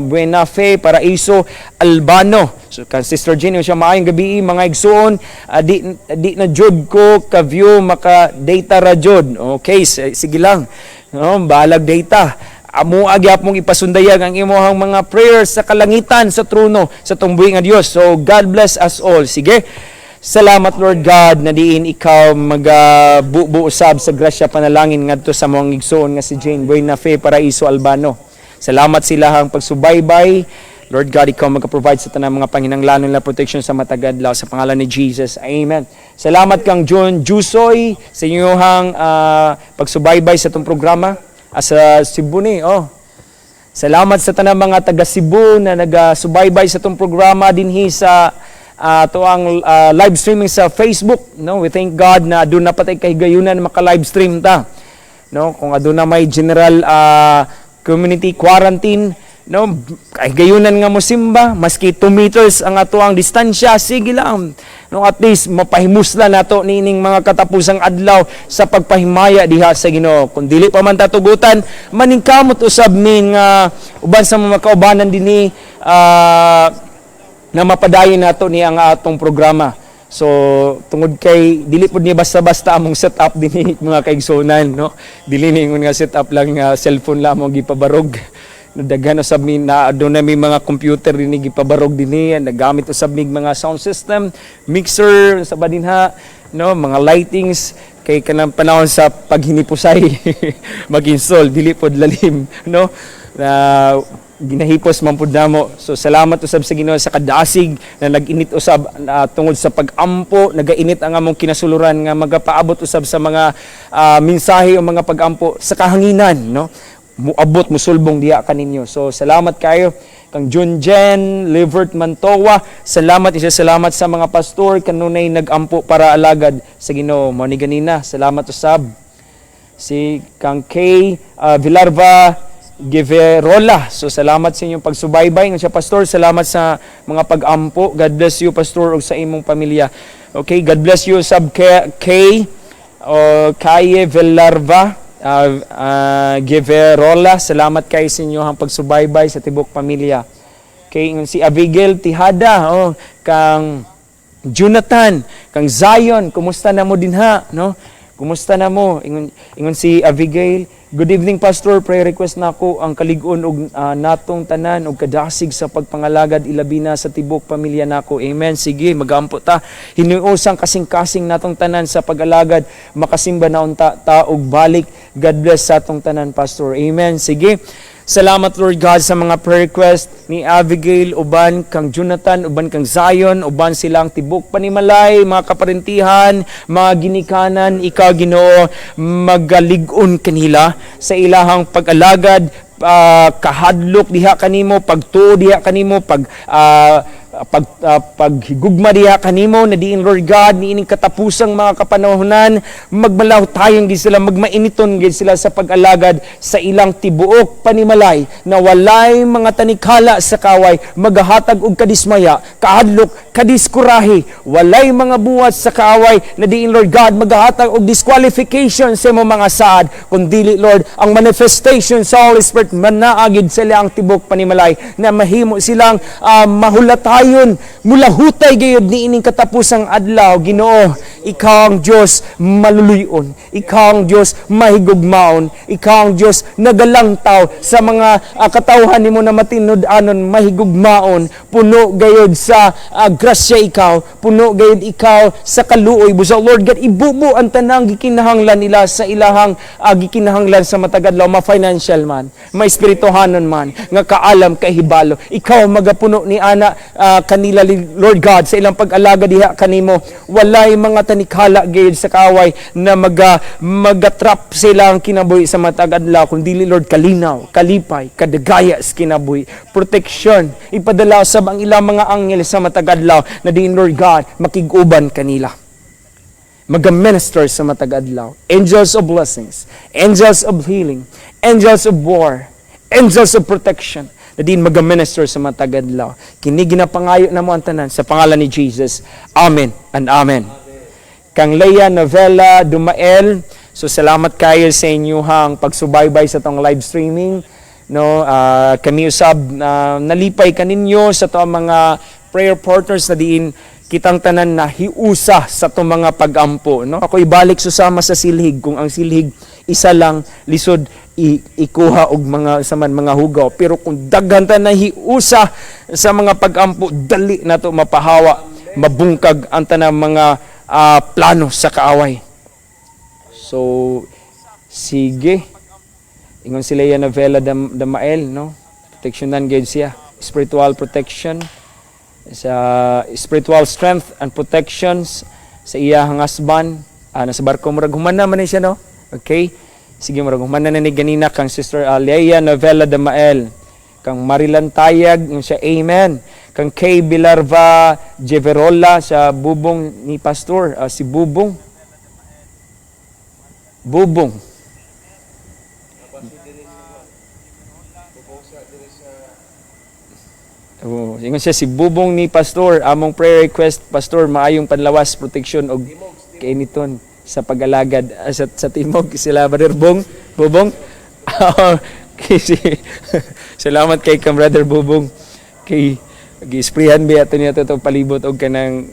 Buenafe Paraiso Albano. So kang Sister Jane siya maayong gabi mga igsoon di na jud ko ka view maka data ra jud. Okay, sige lang. No, balag data. Amo agyap mong ipasundayag ang imong mga prayers sa kalangitan sa trono sa tungbuhi nga Dios. So God bless us all. Sige. Salamat Lord God na diin ikaw magabuusab sa grasya panalangin ngadto sa mga igsoon nga si Jane Buenafe Paraiso Albano. Salamat sila hang pagsubaybay. Lord God, ikaw magka-provide sa tanang mga panginanglanon na protection sa matagadlaw sa pangalan ni Jesus. Amen. Salamat kang John Jusoy sa inyong pagsubaybay sa itong programa sa Cebu ni. Salamat sa tanang mga taga Cebu na nagasubaybay sa itong programa dinhi sa ang live streaming sa Facebook, no? We thank God na doon na patay kahigayunan maka-live stream ta, no? Kung aduna may general community quarantine, no? Kahigayunan nga mo simba maski 2 meters ang ato ang distansya, sige lang, no? At least mapahimusla nato nining mga katapusang adlaw sa pagpahimaya diha sa Ginoo. Kung dili pa man tatugutan, maningkamot usab min nga uban sa mga kaubanan dinhi na mapadayon nato ni ang atong programa. So tungod kay dili pud ni basta-basta among setup dinhi mga kaigsonan, no? Dili ni nga setup lang cellphone lamang gipabarog. Daghan usab mi na aduna mi mga computer dinhi gipabarog dinhi, nagamit usab mi mga sound system, mixer sa badinha, no? Mga lightings kay kanang panahon sa paghinipusay mag-install dili pod lalim, no? Ginahipos man pud namo. So salamat usab sa Ginoo sa kadasig na nag-init usab tungod sa pag-ampo, nagainit ang among kinasuluran nga magapaabot usab sa mga mensahe o mga pag-ampo sa kahanginan, no? Muabot musulbong diha kaninyo. So salamat kayo kang Junjen Livert Mantowa. Salamat sa mga pastor kanunay nag-ampo para alagad sa Ginoo. Mao ni ganina. Salamat usab si kang Kay Villarva Giverola. So salamat sa inyong pagsubaybay ng siya pastor. Salamat sa mga pag-ampo. God bless you pastor ug sa imong pamilya. Okay, God bless you sub Kay Kaye Villarva Giverola. Salamat kay sa inyong pagsubaybay sa tibok pamilya. Okay, si Abigail Tihada, kang Jonathan, kang Zion, kumusta na mo dinha, no? Kumusta na mo? Ingon si Abigail, good evening pastor, prayer request nako ang kalig-on og natong tanan og kadasig sa pagpangalagad ilabi na sa tibok pamilya nako. Amen. Sige, magampo ta. Hinuusang kasing-kasing natong tanan sa pag-alagad, makasimba na unta ta og balik. God bless sa atong tanan pastor. Amen. Sige. Salamat, Lord God, sa mga prayer request ni Abigail, uban kang Jonathan, uban kang Zion, uban silang tibok panimalay, mga kaparentihan, mga ginikanan, ikaw, Ginoo, magalig-on kanila sa ilahang pag-alagad, kahadlok diha kanimo, pagtuo diha kanimo, paghigugma diha kanimo na diin, Lord God, niining katapusang mga kapanahonan, magmalaw tayong gid sila, magmainiton gid sila sa pag-alagad sa ilang tibuok panimalay na walay mga tanikala sa kaway, magahatag og kadismaya, kahadlok, kadiskurahi, walay mga buwat sa kaaway na diin, Lord God, magahatag og disqualification sa imong mga saad, kundi, Lord, ang manifestation sa Holy Spirit manaagid sila ang tibok panimalay na mahimo silang mahulatayon mula hutay gayud ni ining katapusang adlaw. Ginoo, ikaw ang Diyos maluluyon, ikaw ang Diyos mahigugmaon, ikaw ang Diyos nagalangtaw sa mga katawhan nimo na matinud-anon, mahigugmaon, puno gayud sa grasya ikaw, puno gayud ikaw sa kaluoy busa. Lord God, ibubo ang tanang gikinahanglan nila sa ilahang gikinahanglan sa matag adlaw, ma-financial man, ma-espirituhanon man, nga kaalam, kahibalo. Ikaw magapuno ni ana kanila, Lord God, sa ilang pag-alaga diha kanimo. Walay mga tanikhala gayud sa kaaway na magatrap silang kinabuhi sa matag adlaw, kundi, Lord, kalinaw, kalipay, kadagaya sa kinabuhi, protection, ipadala sa ang ilang mga anghel sa matag adlaw na diin, Lord God, makig-uban kanila, mag-minister sa matag adlaw, angels of blessings, angels of healing, angels of war, angels of protection, na din mag-minister sa matag adlaw. Kini ginapangayo na mo ang tanan sa pangalan ni Jesus. Amen and amen. Kang Leia Novella Dumael, so salamat kayo sa inyong pagsubaybay sa tong live streaming. No, kami usab nalipay kaninyo sa to mga prayer partners na diin kitang tanan na hiusa sa to mga pagampo, no? Ako ibalik susama sa silhig, kung ang silhig isa lang lisod ikuha og mga hugaw, pero kung daghan ta na hiusa sa mga pagampo, dali na to mapahawa, mabungkag ang tanang mga plano sa kaaway. So sige, ingon sila yan Novella Damael, no? Protectionan gayud siya, spiritual protection, sa spiritual strength and protections sa iyang husband. Nasa barko murag humana man siya, no? Okay, sige, murag humana na ni ganina kang Sister Leia Novella Damael, kang Marilan Tayag, yung siya amen, kang Kay Bilarva Jeverola sa bubong ni Pastor, si Bubong ingon siya, si Bubong ni Pastor, among prayer request, Pastor, maayong panlawas, protection og kainiton sa pag-alagad sa timog, sila Brother Bubong. Salamat kay Brother Bubong, kay gi-sprayhan ba ato niya ito palibot og kanang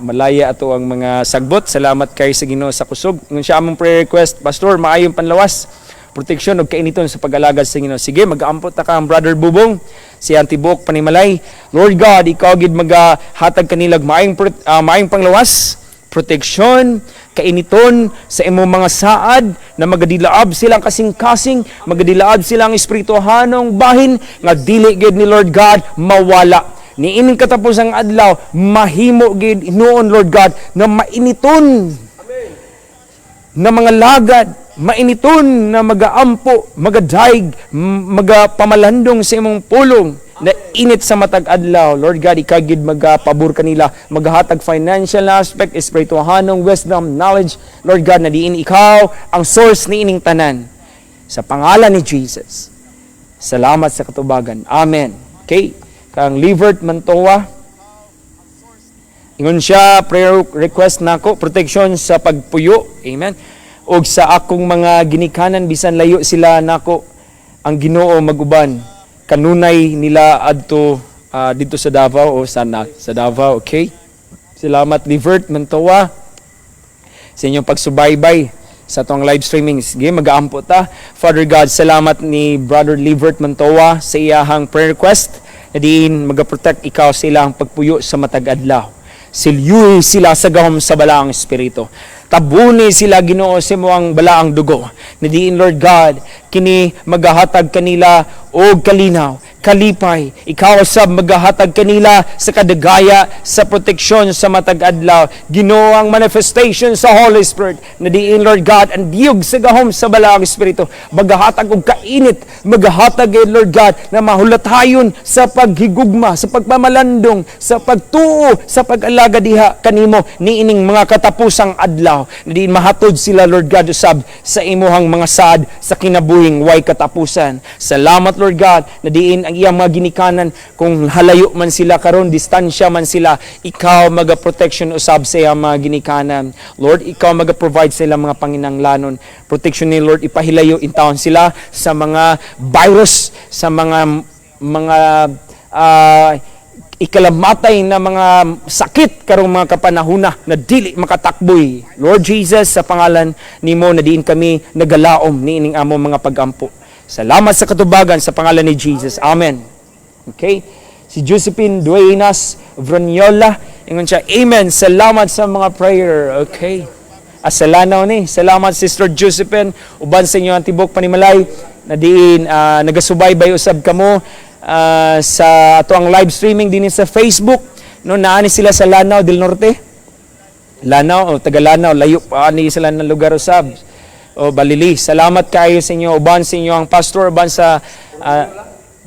malaya ato ang mga sagbot. Salamat kay sa Ginoo sa kusog. Ngun siya among prayer request, Pastor, maayong panlawas, proteksyon og kainiton sa pag-alagad sa Ginoo. Sige, mag-ampot ta ka ang Brother Bubong, si Antibok panimalay. Lord God, ikaw gid magahatag kanilag maayong panglawas, proteksyon, kainiton sa imong mga saad, na magadilaab silang kasing-kasing, magadilaab silang espirituhanong bahin nga dili gid ni Lord God mawala. Ni ining katapusang adlaw, mahimo gid noon, Lord God, na mainiton na mga lagad, mainiton na magaampo, magadaig, magapamalandong sa imong pulong na init sa matag adlaw. Lord God, ikaw gid magapabor kanila, maghatag financial aspect, espirituhanong wisdom, knowledge, Lord God, na diin ikaw ang source ni ining tanan. Sa pangalan ni Jesus, salamat sa katubagan. Amen. Okay, kang Livert Mantoa, ingon siya, prayer request nako, protection sa pagpuyo, amen, og sa akong mga ginikanan, bisan layo sila nako, ang Ginoo maguban, kanunay nila adto dito sa Davao o sa Davao. Okay, salamat Livert Mantoa sa inyong pagsubaybay sa tong live streaming. Sige, mag-aampo ta. Father God, salamat ni Brother Livert Mantoa sa iyahang prayer request na diin magaprotect ikaw sila ang pagpuyo sa matag adlaw. Silyuhi sila sa gahom sa balaang espiritu. Tabuni sila Ginoo sa imong balaang dugo. Na diin Lord God, kini magahatag kanila og kalinaw, kalipay. Ikaw sab magahatag kanila sa kadagaya, sa proteksyon sa matag adlaw. Ginoo ang manifestation sa Holy Spirit. Na diin Lord God, ang diyog sa gahom sa balaang espiritu. Magahatag og kainit, magahatag Lord God na mahulatayon sa paghigugma, sa pagpamalandong, sa pagtuo, sa pag-alaga diha kanimo niining mga katapusang adlaw. Na diin mahatod sila Lord God usab sa imuhang mga saad sa kinabuhing way katapusan. Salamat Lord God na diin ang iyang mga ginikanan kung halayo man sila karon, distansya man sila, ikaw maga-protection usab sa iyang mga ginikanan. Lord, ikaw maga-provide sa ilang mga panginanglanon. Protection ni Lord, ipahilayo in taon sila sa mga virus, sa mga ikalamatay na mga sakit karong mga kapanahuna na dili makatakboy. Lord Jesus, sa pangalan nimo na diin kami nagalaom niining amo mga pagampo. Salamat sa katubagan sa pangalan ni Jesus. Amen. Okay? Si Josephine Duenas Vroniola, ingon siya, Amen. Salamat sa mga prayer. Okay. Asalanaw ni. Salamat Sister Josephine. Uban sa inyo ang tibok panimalay na diin nagasubaybay usab kamo sa ato ang live streaming din sa Facebook. No, naani sila sa Lanao del Norte. Lanao o taga Lanao, layo pa ani sila ng lugar usab. O Balili, salamat kayo sa inyo, uban sa inyo ang pastor, uban sa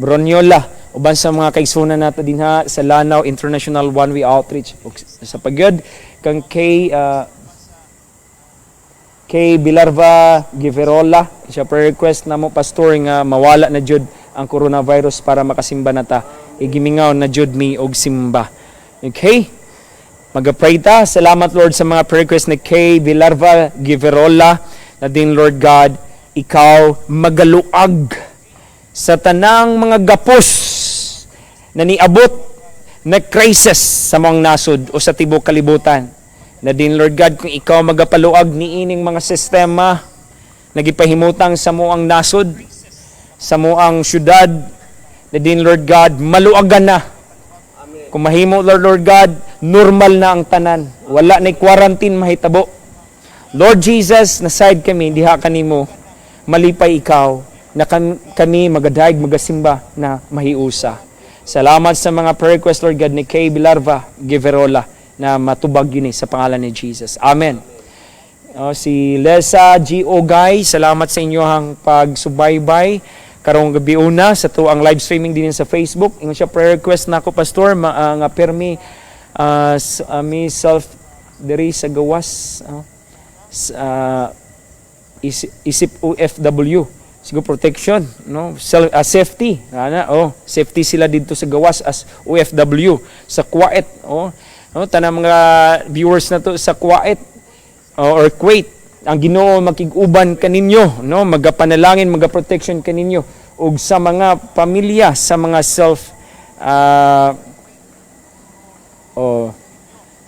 Broniola, uban sa mga kaigsunan nato din ha, sa Lanao International One Way Outreach. Sa pagyod, kang kay Bilarva Giverola, siya per-request na mo, pastor, nga mawala na jud ang coronavirus para makasimba na ta. Igimingaw na jud mi og simba. Okay? Mag-pray ta. Salamat Lord sa mga per-request ni kay Bilarva Giverola, na din Lord God, ikaw magaluag sa tanang mga gapos na niabot na crisis sa mga nasod o sa tibok kalibutan. Na din Lord God, kung ikaw magapaluag niining mga sistema nagipahimutang sa moang nasod, sa moang syudad, na din Lord God, maluagan na. Kung mahimo Lord God, normal na ang tanan. Wala na quarantine mahitabo. Lord Jesus, naside kami, diha kanimo, malipay ikaw, na kami magadayag, magasimba na mahiusa. Salamat sa mga prayer request, Lord God, ni Kay Bilarva Giverola, na matubag yun sa pangalan ni Jesus. Amen. Si Lesa G.O. Guy, salamat sa inyong pagsubaybay. Karong gabi una, sa to ang live streaming din sa Facebook. Ingon siya, prayer request na ako, Pastor, nga permi mi self diri sa gawas, isip OFW, siguro protection, no, safety, safety sila dito sa gawas as OFW sa Kuwait, no, tanang mga viewers na to sa Kuwait or Kuwait, ang Ginoo makig-uban kaninyo, no, magapanalangin, magaprotection kaninyo ug sa mga pamilya, sa mga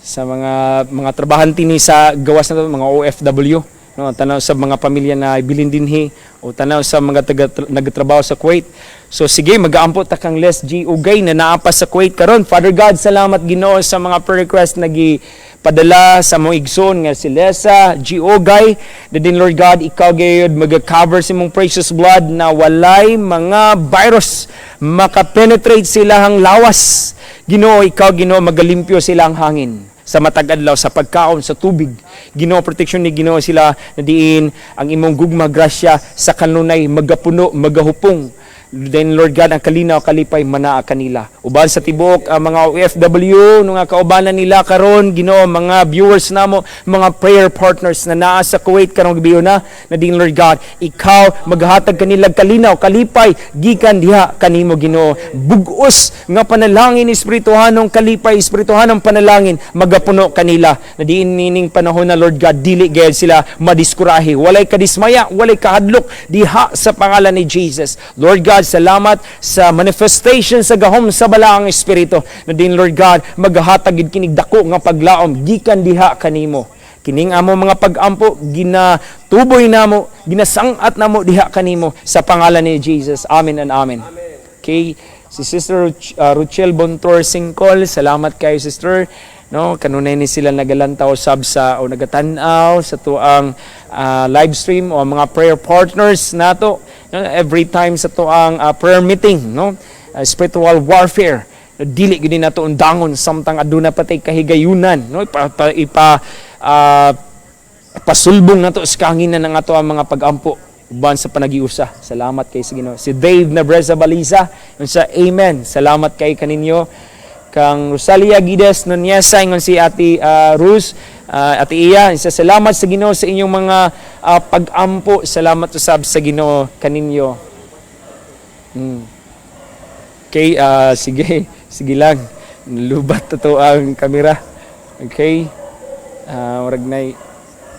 sa mga trabahante ni sa gawas na to, mga OFW, no, tanaw sa mga pamilya na bilin dinhi o tanaw sa mga nagtrabaho sa Kuwait. So sige, mag-aampo ta kang Les G. Ugay na naapas sa Kuwait karon. Father God, salamat Ginoo sa mga prayer request padala sa mong igsoon nga si Lesa G. Ugay. Din Lord God, ikaw gayud mag-cover sa mong precious blood na walay mga virus makapenetrate sila ang lawas. Ginoo, ikaw Ginoo magalimpyo sila ang hangin sa matag adlaw, sa pagkaon, sa tubig. Ginoo, protection ni Ginoo sila na diin ang imong gugma grasya sa kanunay magapuno, magahupong. Then Lord God, ang kalinaw, kalipay, manaa kanila. Uban sa tibok, ang mga OFW, nung kaubanan nila karon, Ginoo, mga viewers namo, mga prayer partners na naa sa Kuwait karong gabi na din Lord God, ikaw maghatag kanila kalinaw, kalipay, gikan diha kanimo Ginoo. Bugos nga panalangin, espirituhanong kalipay, espirituhanong panalangin, magapuno kanila. Na diin nining panahon na Lord God, dili gayud sila madiskurahi. Walay kadismaya, walay kahadlok diha sa pangalan ni Jesus. Lord God, salamat sa manifestation sa gahom sa balaang espiritu. Na din Lord God, maghatag gid kinig dako nga paglaom gikan diha kanimo. Kining amo mga pag-ampo ginatuboy namo, ginasangat namo diha kanimo sa pangalan ni Jesus. Amen and amen. Okay, si Sister Ruchel Bontor Singkol, salamat kayo Sister. no, kanunay ni sila nagalantaw sab sa o nagatanaw sa tuang live stream o mga prayer partners nato, no, every time sa tuang prayer meeting, no, spiritual warfare, no, dili gid nato undangon samtang aduna patay kahigayunan, no, pasulbong nato sa kanginan ng ato ang mga pag-ampo uban sa panagiusa. Salamat kay sa Ginoo. Si Dave Nabreza Baliza, yun sa amen. Salamat kay kaninyo. Kang Rosalia Gides Nonyesa, ingon si Ate Ruz, Ate Iya, isa salamat sa Ginoo sa inyong mga pag-ampo. Salamat usab sa Ginoo kaninyo. Okay, sige lang. Lubat to ang kamera. Okay. Murag nay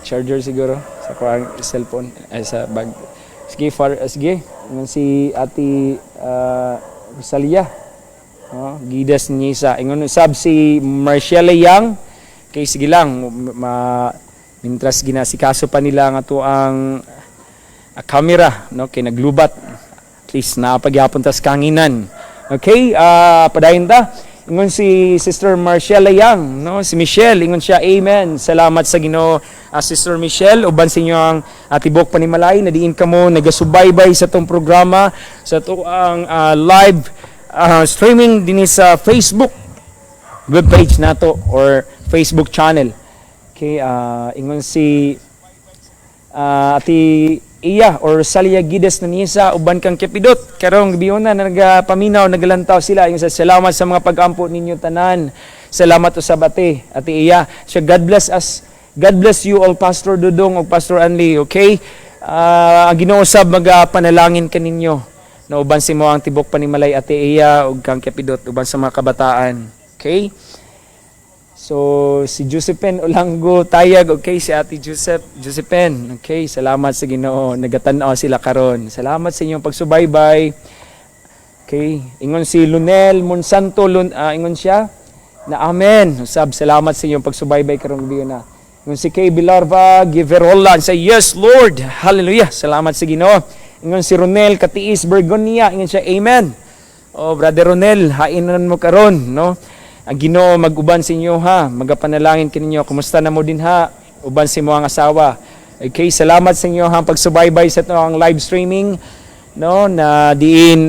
charger siguro sa kuang cellphone sa bag. Sige, sige. Ingon si Ate Rosalia. Gidas niya ingon usab si Marcella Yang, kay sige lang mintras ginasikaso pa nila nga to ang camera, no, kay naglubat at least napagyapon tas kanginan. Okay, padayon ta. Ingon si Sister Marcella Yang, no, si Michelle, ingon siya amen. Salamat sa Ginoo, Sister Michelle, uban sa inyo ang tibok panimalay na diin kamo nagasubaybay sa tong programa sa to ang live streaming din sa Facebook webpage nato or Facebook channel. Okay, ingon si Ati Iya or Salia Gides Nanisa uban kang Kepidot karong gabi na nagapaminaw nagalantaw sila. Yung sa salamat sa mga pag-ampo ninyo tanan. Salamat usab Ati Iya. So God bless you all, Pastor Dudong o Pastor Anli. Okay, ang Ginoo usab magapanalangin kaninyo na uban si mo ang tibok panimalay Ate Iya ug kang Kepidot uban sa mga kabataan. Okay? So si Josephine Olango Tayag, okay, si Ate Josephine. Okay, salamat sa Ginoo nagatanaw sila karon. Salamat sa inyong pagsubaybay. Okay, ingon si Lunel Monsanto ingon siya na amen. Usab salamat sa inyong pagsubaybay karong gabi na. Ingon si Kay Bilarva Giverola say yes Lord. Hallelujah. Salamat sa Ginoo. Ingon si Ronel Katiis Bergonia, ingon siya amen. Oh, Brother Ronel, hainan mo karon, no? Ang Ginoo mag-uban sa inyo ha, magapanalangin kaninyo. Kumusta na mo din ha? Uban si mo ang asawa. Okay, salamat sa inyo ang pagsubaybay sa ang live streaming, no, na diin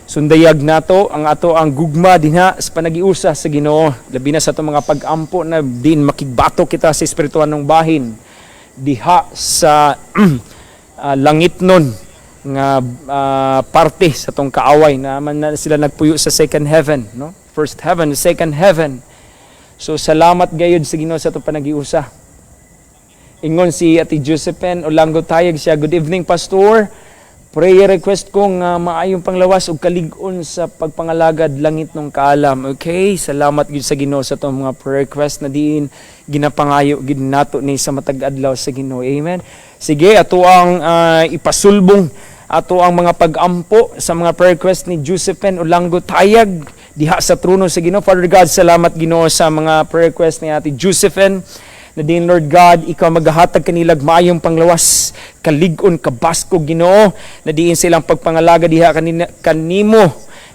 sundayag nato ang ato ang gugma dinha sa panagiusa sa Ginoo. Labi na sa ato mga pag-ampo na din makigbato kita sa espirituhan ng bahin diha sa langit nun nga parte sa tong kaaway na man na sila nagpuyo sa second heaven, no? First heaven, second heaven. So salamat gayud sa Ginoo sa atong panagiusa. Ingon si Ate Josephine Olango Tayag siya, good evening Pastor. Prayer request ko nga maayong panglawas ug kalig-on sa pagpangalagad langit ng kaalam. Okay, salamat gid sa Ginoo sa atong mga prayer request na diin ginapangayo gid nato ni sa matag adlaw sa Ginoo. Amen. Sige, ato ang ipasulbong ato ang mga pag-ampo sa mga prayer request ni Josephine Olango Tayag diha sa trono sa Ginoo. Father God, salamat Ginoo sa mga prayer request ni Ate Josephine. Na din Lord God, ikaw maghahatag kanilag maayong panglawas, kalig-on, kabasko Ginoo, na diin silang pagpangalaga diha kanimo.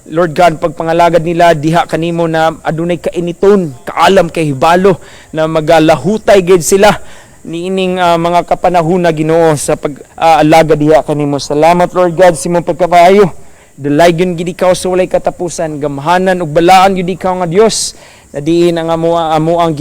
Lord God, pagpangalagad nila diha kanimo na adunay kainiton, kaalam kay hibalo na magalahutay gid sila niining mga kapanahon na Ginoo sa pag-alaga diha kanimo. Salamat Lord God sa imong pagkapayo. Dalaygon gid ikaw sa walay katapusan, gamhanan ug balaan gid ikaw nga Dios, na diin ang amo ang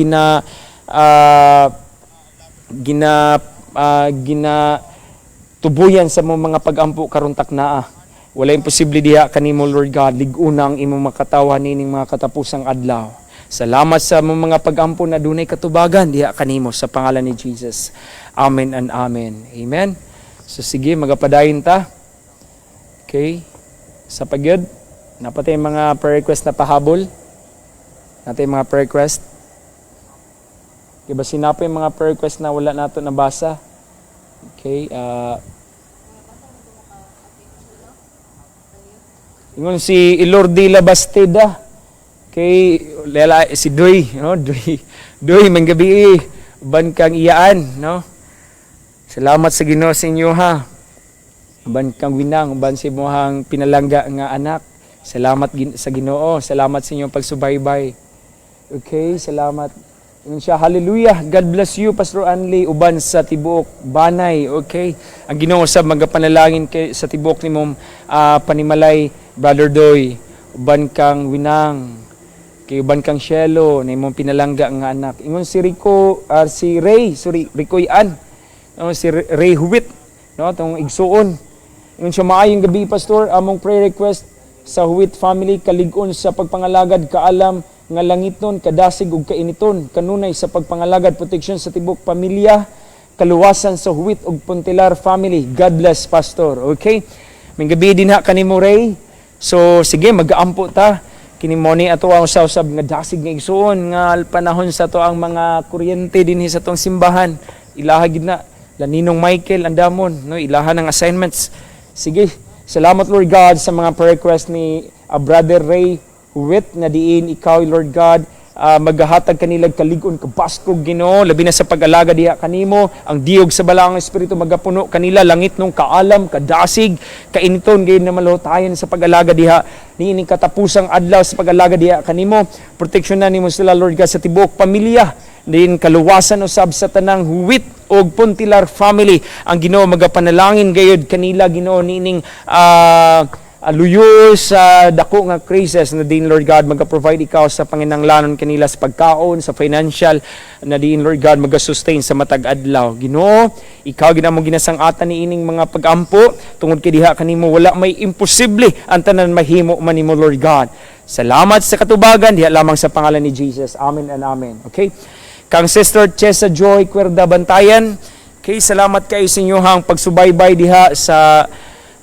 tubuyan sa mga pag-ampo karon taknaa. Wala imposible diha kanimo Lord God, lig-una ang imong makatawa nining mga katapusang adlaw. Salamat sa mga pag-ampo na dunay katubagan diha kanimo sa pangalan ni Jesus. Amen and amen. Amen. So sige, magapadayon ta. Okay. Sa pagyud, napatay mga prayer request na pahabol. Natay mga prayer request. Diba sinapay mga prayer request na wala nato nabasa. Okay, ingon si Ilordi Labasteda. Okay, si Doy, no? Doy manggabi ban kang iyaan, no? Salamat sa Ginoo sa inyo ha. Ban kang winang, ban si mohang pinalangga nga anak. Salamat sa Ginoo, salamat sa inyong pagsubaybay. Okay, salamat. Ingon siya, hallelujah. God bless you, Pastor Anli, uban sa tibuok banay. Okay. Ang Ginoo sa magapanalangin kay sa tibuok nimong panimalay, Brother Doy. Uban kang winang. Kay uban kang Shelo na imong pinalangga nga anak. Ingon si Rico, si Ray, Rico Yan. No, si Ray Huwit, no, tong igsuon. Ingon siya, maayong gabi, Pastor. Among prayer request sa Huwit family, kalig-on sa pagpangalagad, kaalam nga langiton, kadasig ug kainiton, kanunay sa pagpangalagad, proteksyon sa tibok pamilya, kaluwasan sa Huwit ug Puntilar family. God bless, Pastor. Okay? May gabi din ha kanimo, Ray. So sige, mag-aampo ta. Kini mo ni ato ang usab nga dasig nga igsuon nga panahon sa to ang mga kuryente dinhi sa tong simbahan. Ilaha gid na Laninong Michael andamon, no, ilaha ng assignments. Sige, salamat Lord God sa mga prayer request ni Brother Ray Huwit na diin ikaw Lord God maghahatag kanila kalig-on kabaskog Ginoo labi na sa pag-alaga diha kanimo ang diog sa balaang espiritu magapuno kanila langit nung kaalam kadasig kainiton gayud na malutayan sa pag-alaga diha niining katapusang adlaw sa pag-alaga diha kanimo proteksyonan nimo sila Lord God sa tibuok pamilya din kaluwasan usab sa tanang Huwit og Puntilar family ang Ginoo magapanalangin gayud kanila Ginoo niining luyo sa dako nga crisis na din Lord God maga-provide ikaw sa panginahanglanon kanila sa pagkaon sa financial na din Lord God maga-sustain sa matag adlaw Ginoo ikaw gid mo ginasang-atan niining mga pag-ampo tungod kay diha kanimo wala may imposible ang tanan mahimo man nimo Lord God salamat sa katubagan diha lamang sa pangalan ni Jesus amen and amen okay kang Sister Chesa Joy Cuerda Bantayan kay salamat kay sa inyong pagsubaybay diha sa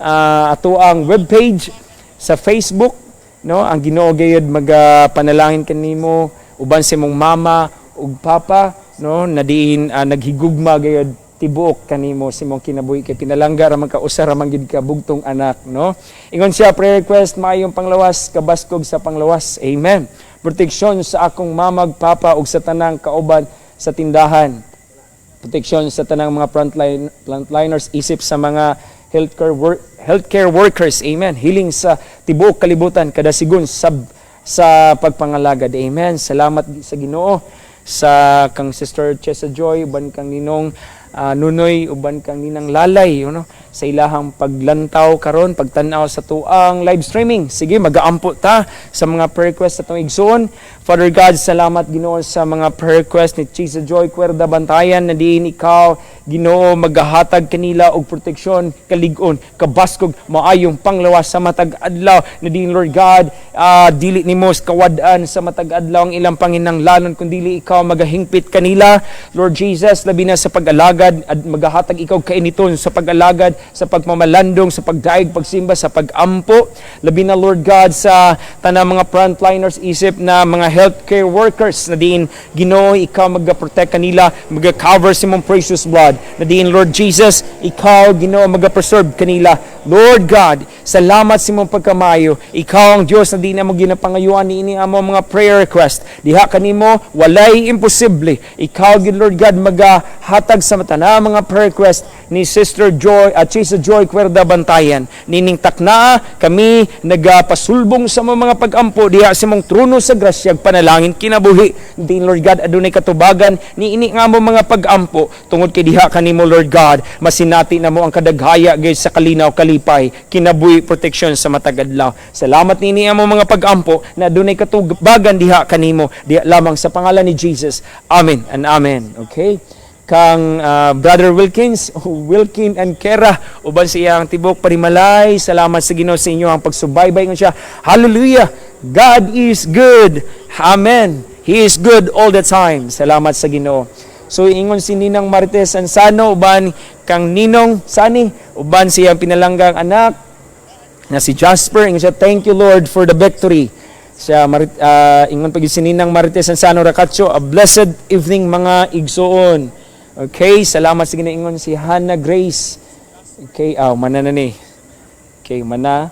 ato ang webpage sa Facebook no ang Ginoo gayud magapanalangin kanimo uban sa imong mama ug papa no na diin naghigugma gayud tibuok kanimo sa imong kinabuhi kay pinalangga ra man ka usa ra man gid ka bugtong anak no ingon siya prayer request maayong panglawas kabaskog sa panglawas amen proteksyon sa akong mamag papa ug sa tanang kauban sa tindahan proteksyon sa tanang mga frontliners isip sa mga healthcare workers, amen. Healing sa tibuok kalibutan, kadasigon sa pagpangalagad, amen. Salamat sa Ginoo sa kang Sister Chesa Joy, uban kang Ninong Nunoy, uban kang Ninang Lalay, sa ilahang paglantaw karon, pagtanaw sa tuang live streaming. Sige, mag-aampo ta sa mga prayer request sa itong igsoon. Father God, salamat Ginoo sa mga prayer request ni Chesa Joy Cuerda Bantayan na diin ikaw Ginoo magahatag kanila og proteksyon kalig-on kabaskog maayong panglawas sa matag adlaw na diin Lord God dili nimo kawad-an sa matag adlaw ang ilang panginahanglanon kundi ikaw magahingpit kanila Lord Jesus labi na sa pag-alagad at magahatag ikaw kainiton sa pag-alagad sa pagmamalandong sa pagdaig pagsimba sa pag-ampo labi na Lord God sa tanang mga frontliners isip na mga healthcare workers na diin Ginoo ikaw magaprotect kanila maga-cover sa imong precious blood na diin Lord Jesus ikaw Ginoo maga-preserve kanila Lord God salamat sa imong pagkamayo ikaw ang Dios na di na mo ginapangayuan niini among mga prayer request diha kanimo walay imposible ikaw gid Lord God magahatag sa matana mga prayer request ni Sister Joy at Chesa Joy Cuerda Bantayan nining takna kami nagapasulbong sa mga pag-ampo diha sa imong trono sa grasya panalangin kinabuhi din Lord God adunay katubagan niini nga mo mga pag-ampo tungod kay diha kanimo Lord God masinati na mo ang kadaghaya gayud sa kalinaw kalipay kinabuhi proteksyon sa matag adlaw salamat niini amo mga pag-ampo na adunay katubagan diha kanimo diha lamang sa pangalan ni Jesus amen and amen okay kang Brother Wilkin and Kera uban sa iyang tibok panimalay salamat sa Ginoo sa inyo ang pagsubaybay ngon siya hallelujah God is good amen He is good all the time salamat sa Ginoo so ingon si Ninang Marites Ansano uban kang Ninong Sani uban siyang pinalanggang anak na si Jasper ingon siya thank you Lord for the victory siya ingon pag si Ninang Marites Ansano Racatio a blessed evening mga igsoon okay salamat sa ginaingon si Hannah Grace okay mana na ni okay mana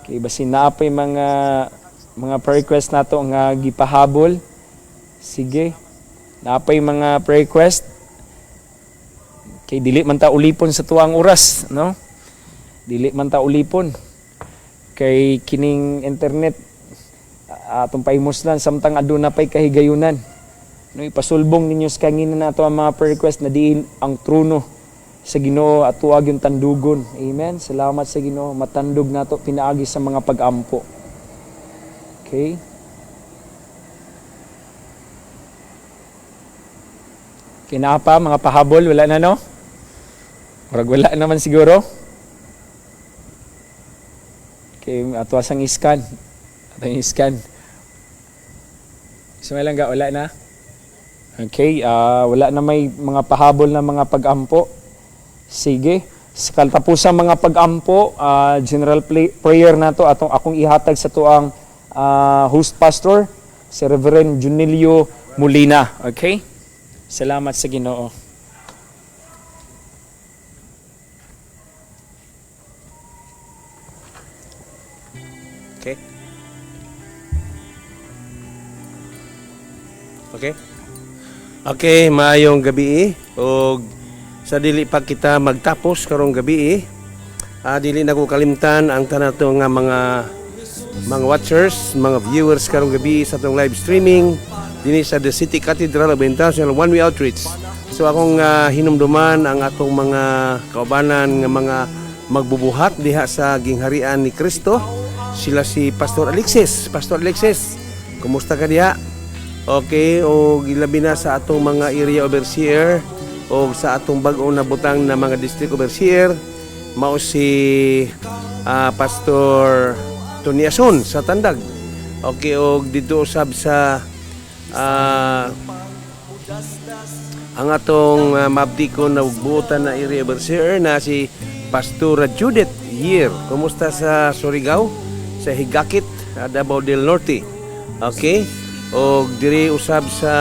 okay basin na pa mga prayer request nato nga gipahabol sige napay mga prayer request kay dili man ta ulipon sa tuang oras no dili man ta ulipon kay kining internet atong paimuslan samtang aduna pay kahigayunan. No, ipasulbong ninyo sa kangina nato ang mga prayer request na diin ang trono sa Ginoo at tuwag yung tandugon. Amen. Salamat sa Ginoo, matandog nato pinaagi sa mga pag-ampo. Okay? Kinapa, mga pahabol, wala na no? Murag wala naman siguro. Okay, ato asang iskan. Ato yung iskan. Lang ga, wala na? Okay, wala na may mga pahabol na mga pag-ampo. Sige. Sa katapusang mga pag-ampo, general prayer na to atong akong ihatag sa tuang host pastor, si Reverend Junilio Molina. Okay? Salamat sa Ginoo. Okay. Okay. Okay, maayong gabi o sa dili pa kita magtapos karong gabi dili na ko kalimtan ang tanato nga mga watchers, mga viewers karong gabi sa atong live streaming dinhi sa The City Cathedral of International One Way Outreach. So akong hinumduman ang atong mga kaubanan nga mga magbubuhat diha sa gingharian ni Kristo. Sila si Pastor Alexis. Pastor Alexis, kumusta ka diha? Okay, o ilabi na sa atong mga area overseer o sa atong bag-o na butang na mga district overseer, mao si Pastor Toniason sa Tandag. Okay, o dito usab sa ang atong mabdikon na buutan na area overseer na si Pastor Judith Year. Kumusta sa Surigao? Sa Higakit, Davao del Norte. Okay? O diri usab sa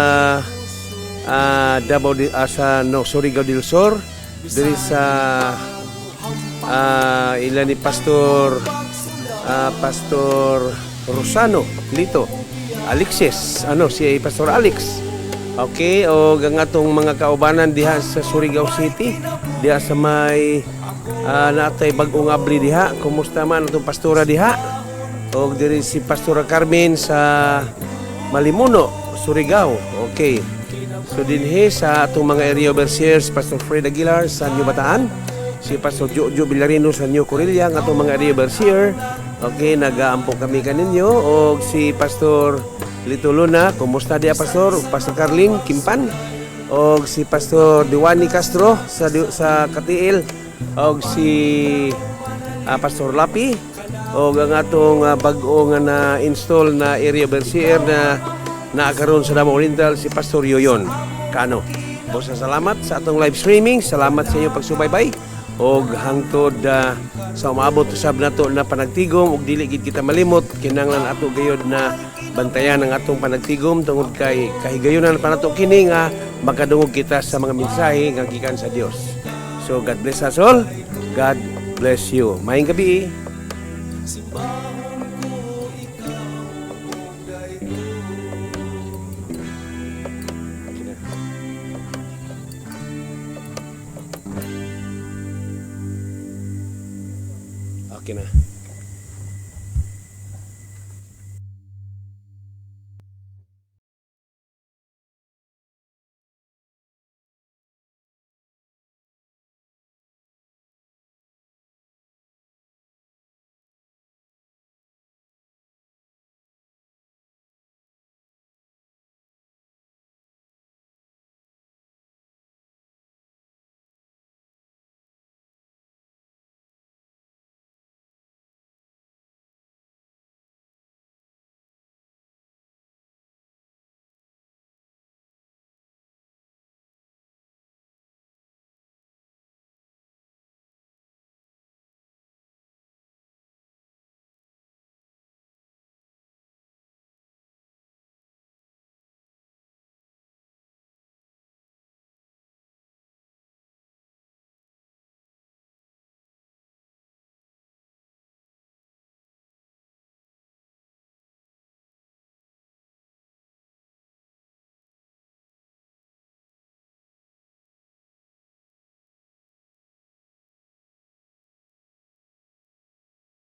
Surigao del Sur, diri sa ilan ni Pastor Rosano Lito Alexis, si Pastor Alex. Okay, o ang atong mga kaubanan diha sa Surigao City, diha sa may natay bag-ong abli diha. Kumusta man atong pastora diha? O diri si Pastora Carmen sa Malimuno, Surigao. Okay. So dinhi sa atong mga area overseers, Pastor Fred Aguilar sa New Bataan, si Pastor Jojo Villarino sa New Corilla, ang atong mga area overseer. Okay, nagaampo kami kaninyo. O si Pastor Lito Luna, kumusta dia Pastor? Pastor Carling Kimpan. O si Pastor Diwani Castro sa Katiil. O si Pastor Lapi. O ang atong bag-o nga na-install na area overseer na naakaroon sa Davao Oriental, si Pastor Yoyon Kano. Bosa salamat sa atong live streaming. Salamat sa inyong pagsubaybay. O hangtod sa umabot usab nato na panagtigom ug dili gid kita malimot, kinahanglan ato gayud na bantayan ang atong panagtigom tungod kay kahigayonan pa nato kini nga makadungog kita sa mga mensahe nga gikan sa Dios. So God bless us all. God bless you. Maayong gabi. Okay na.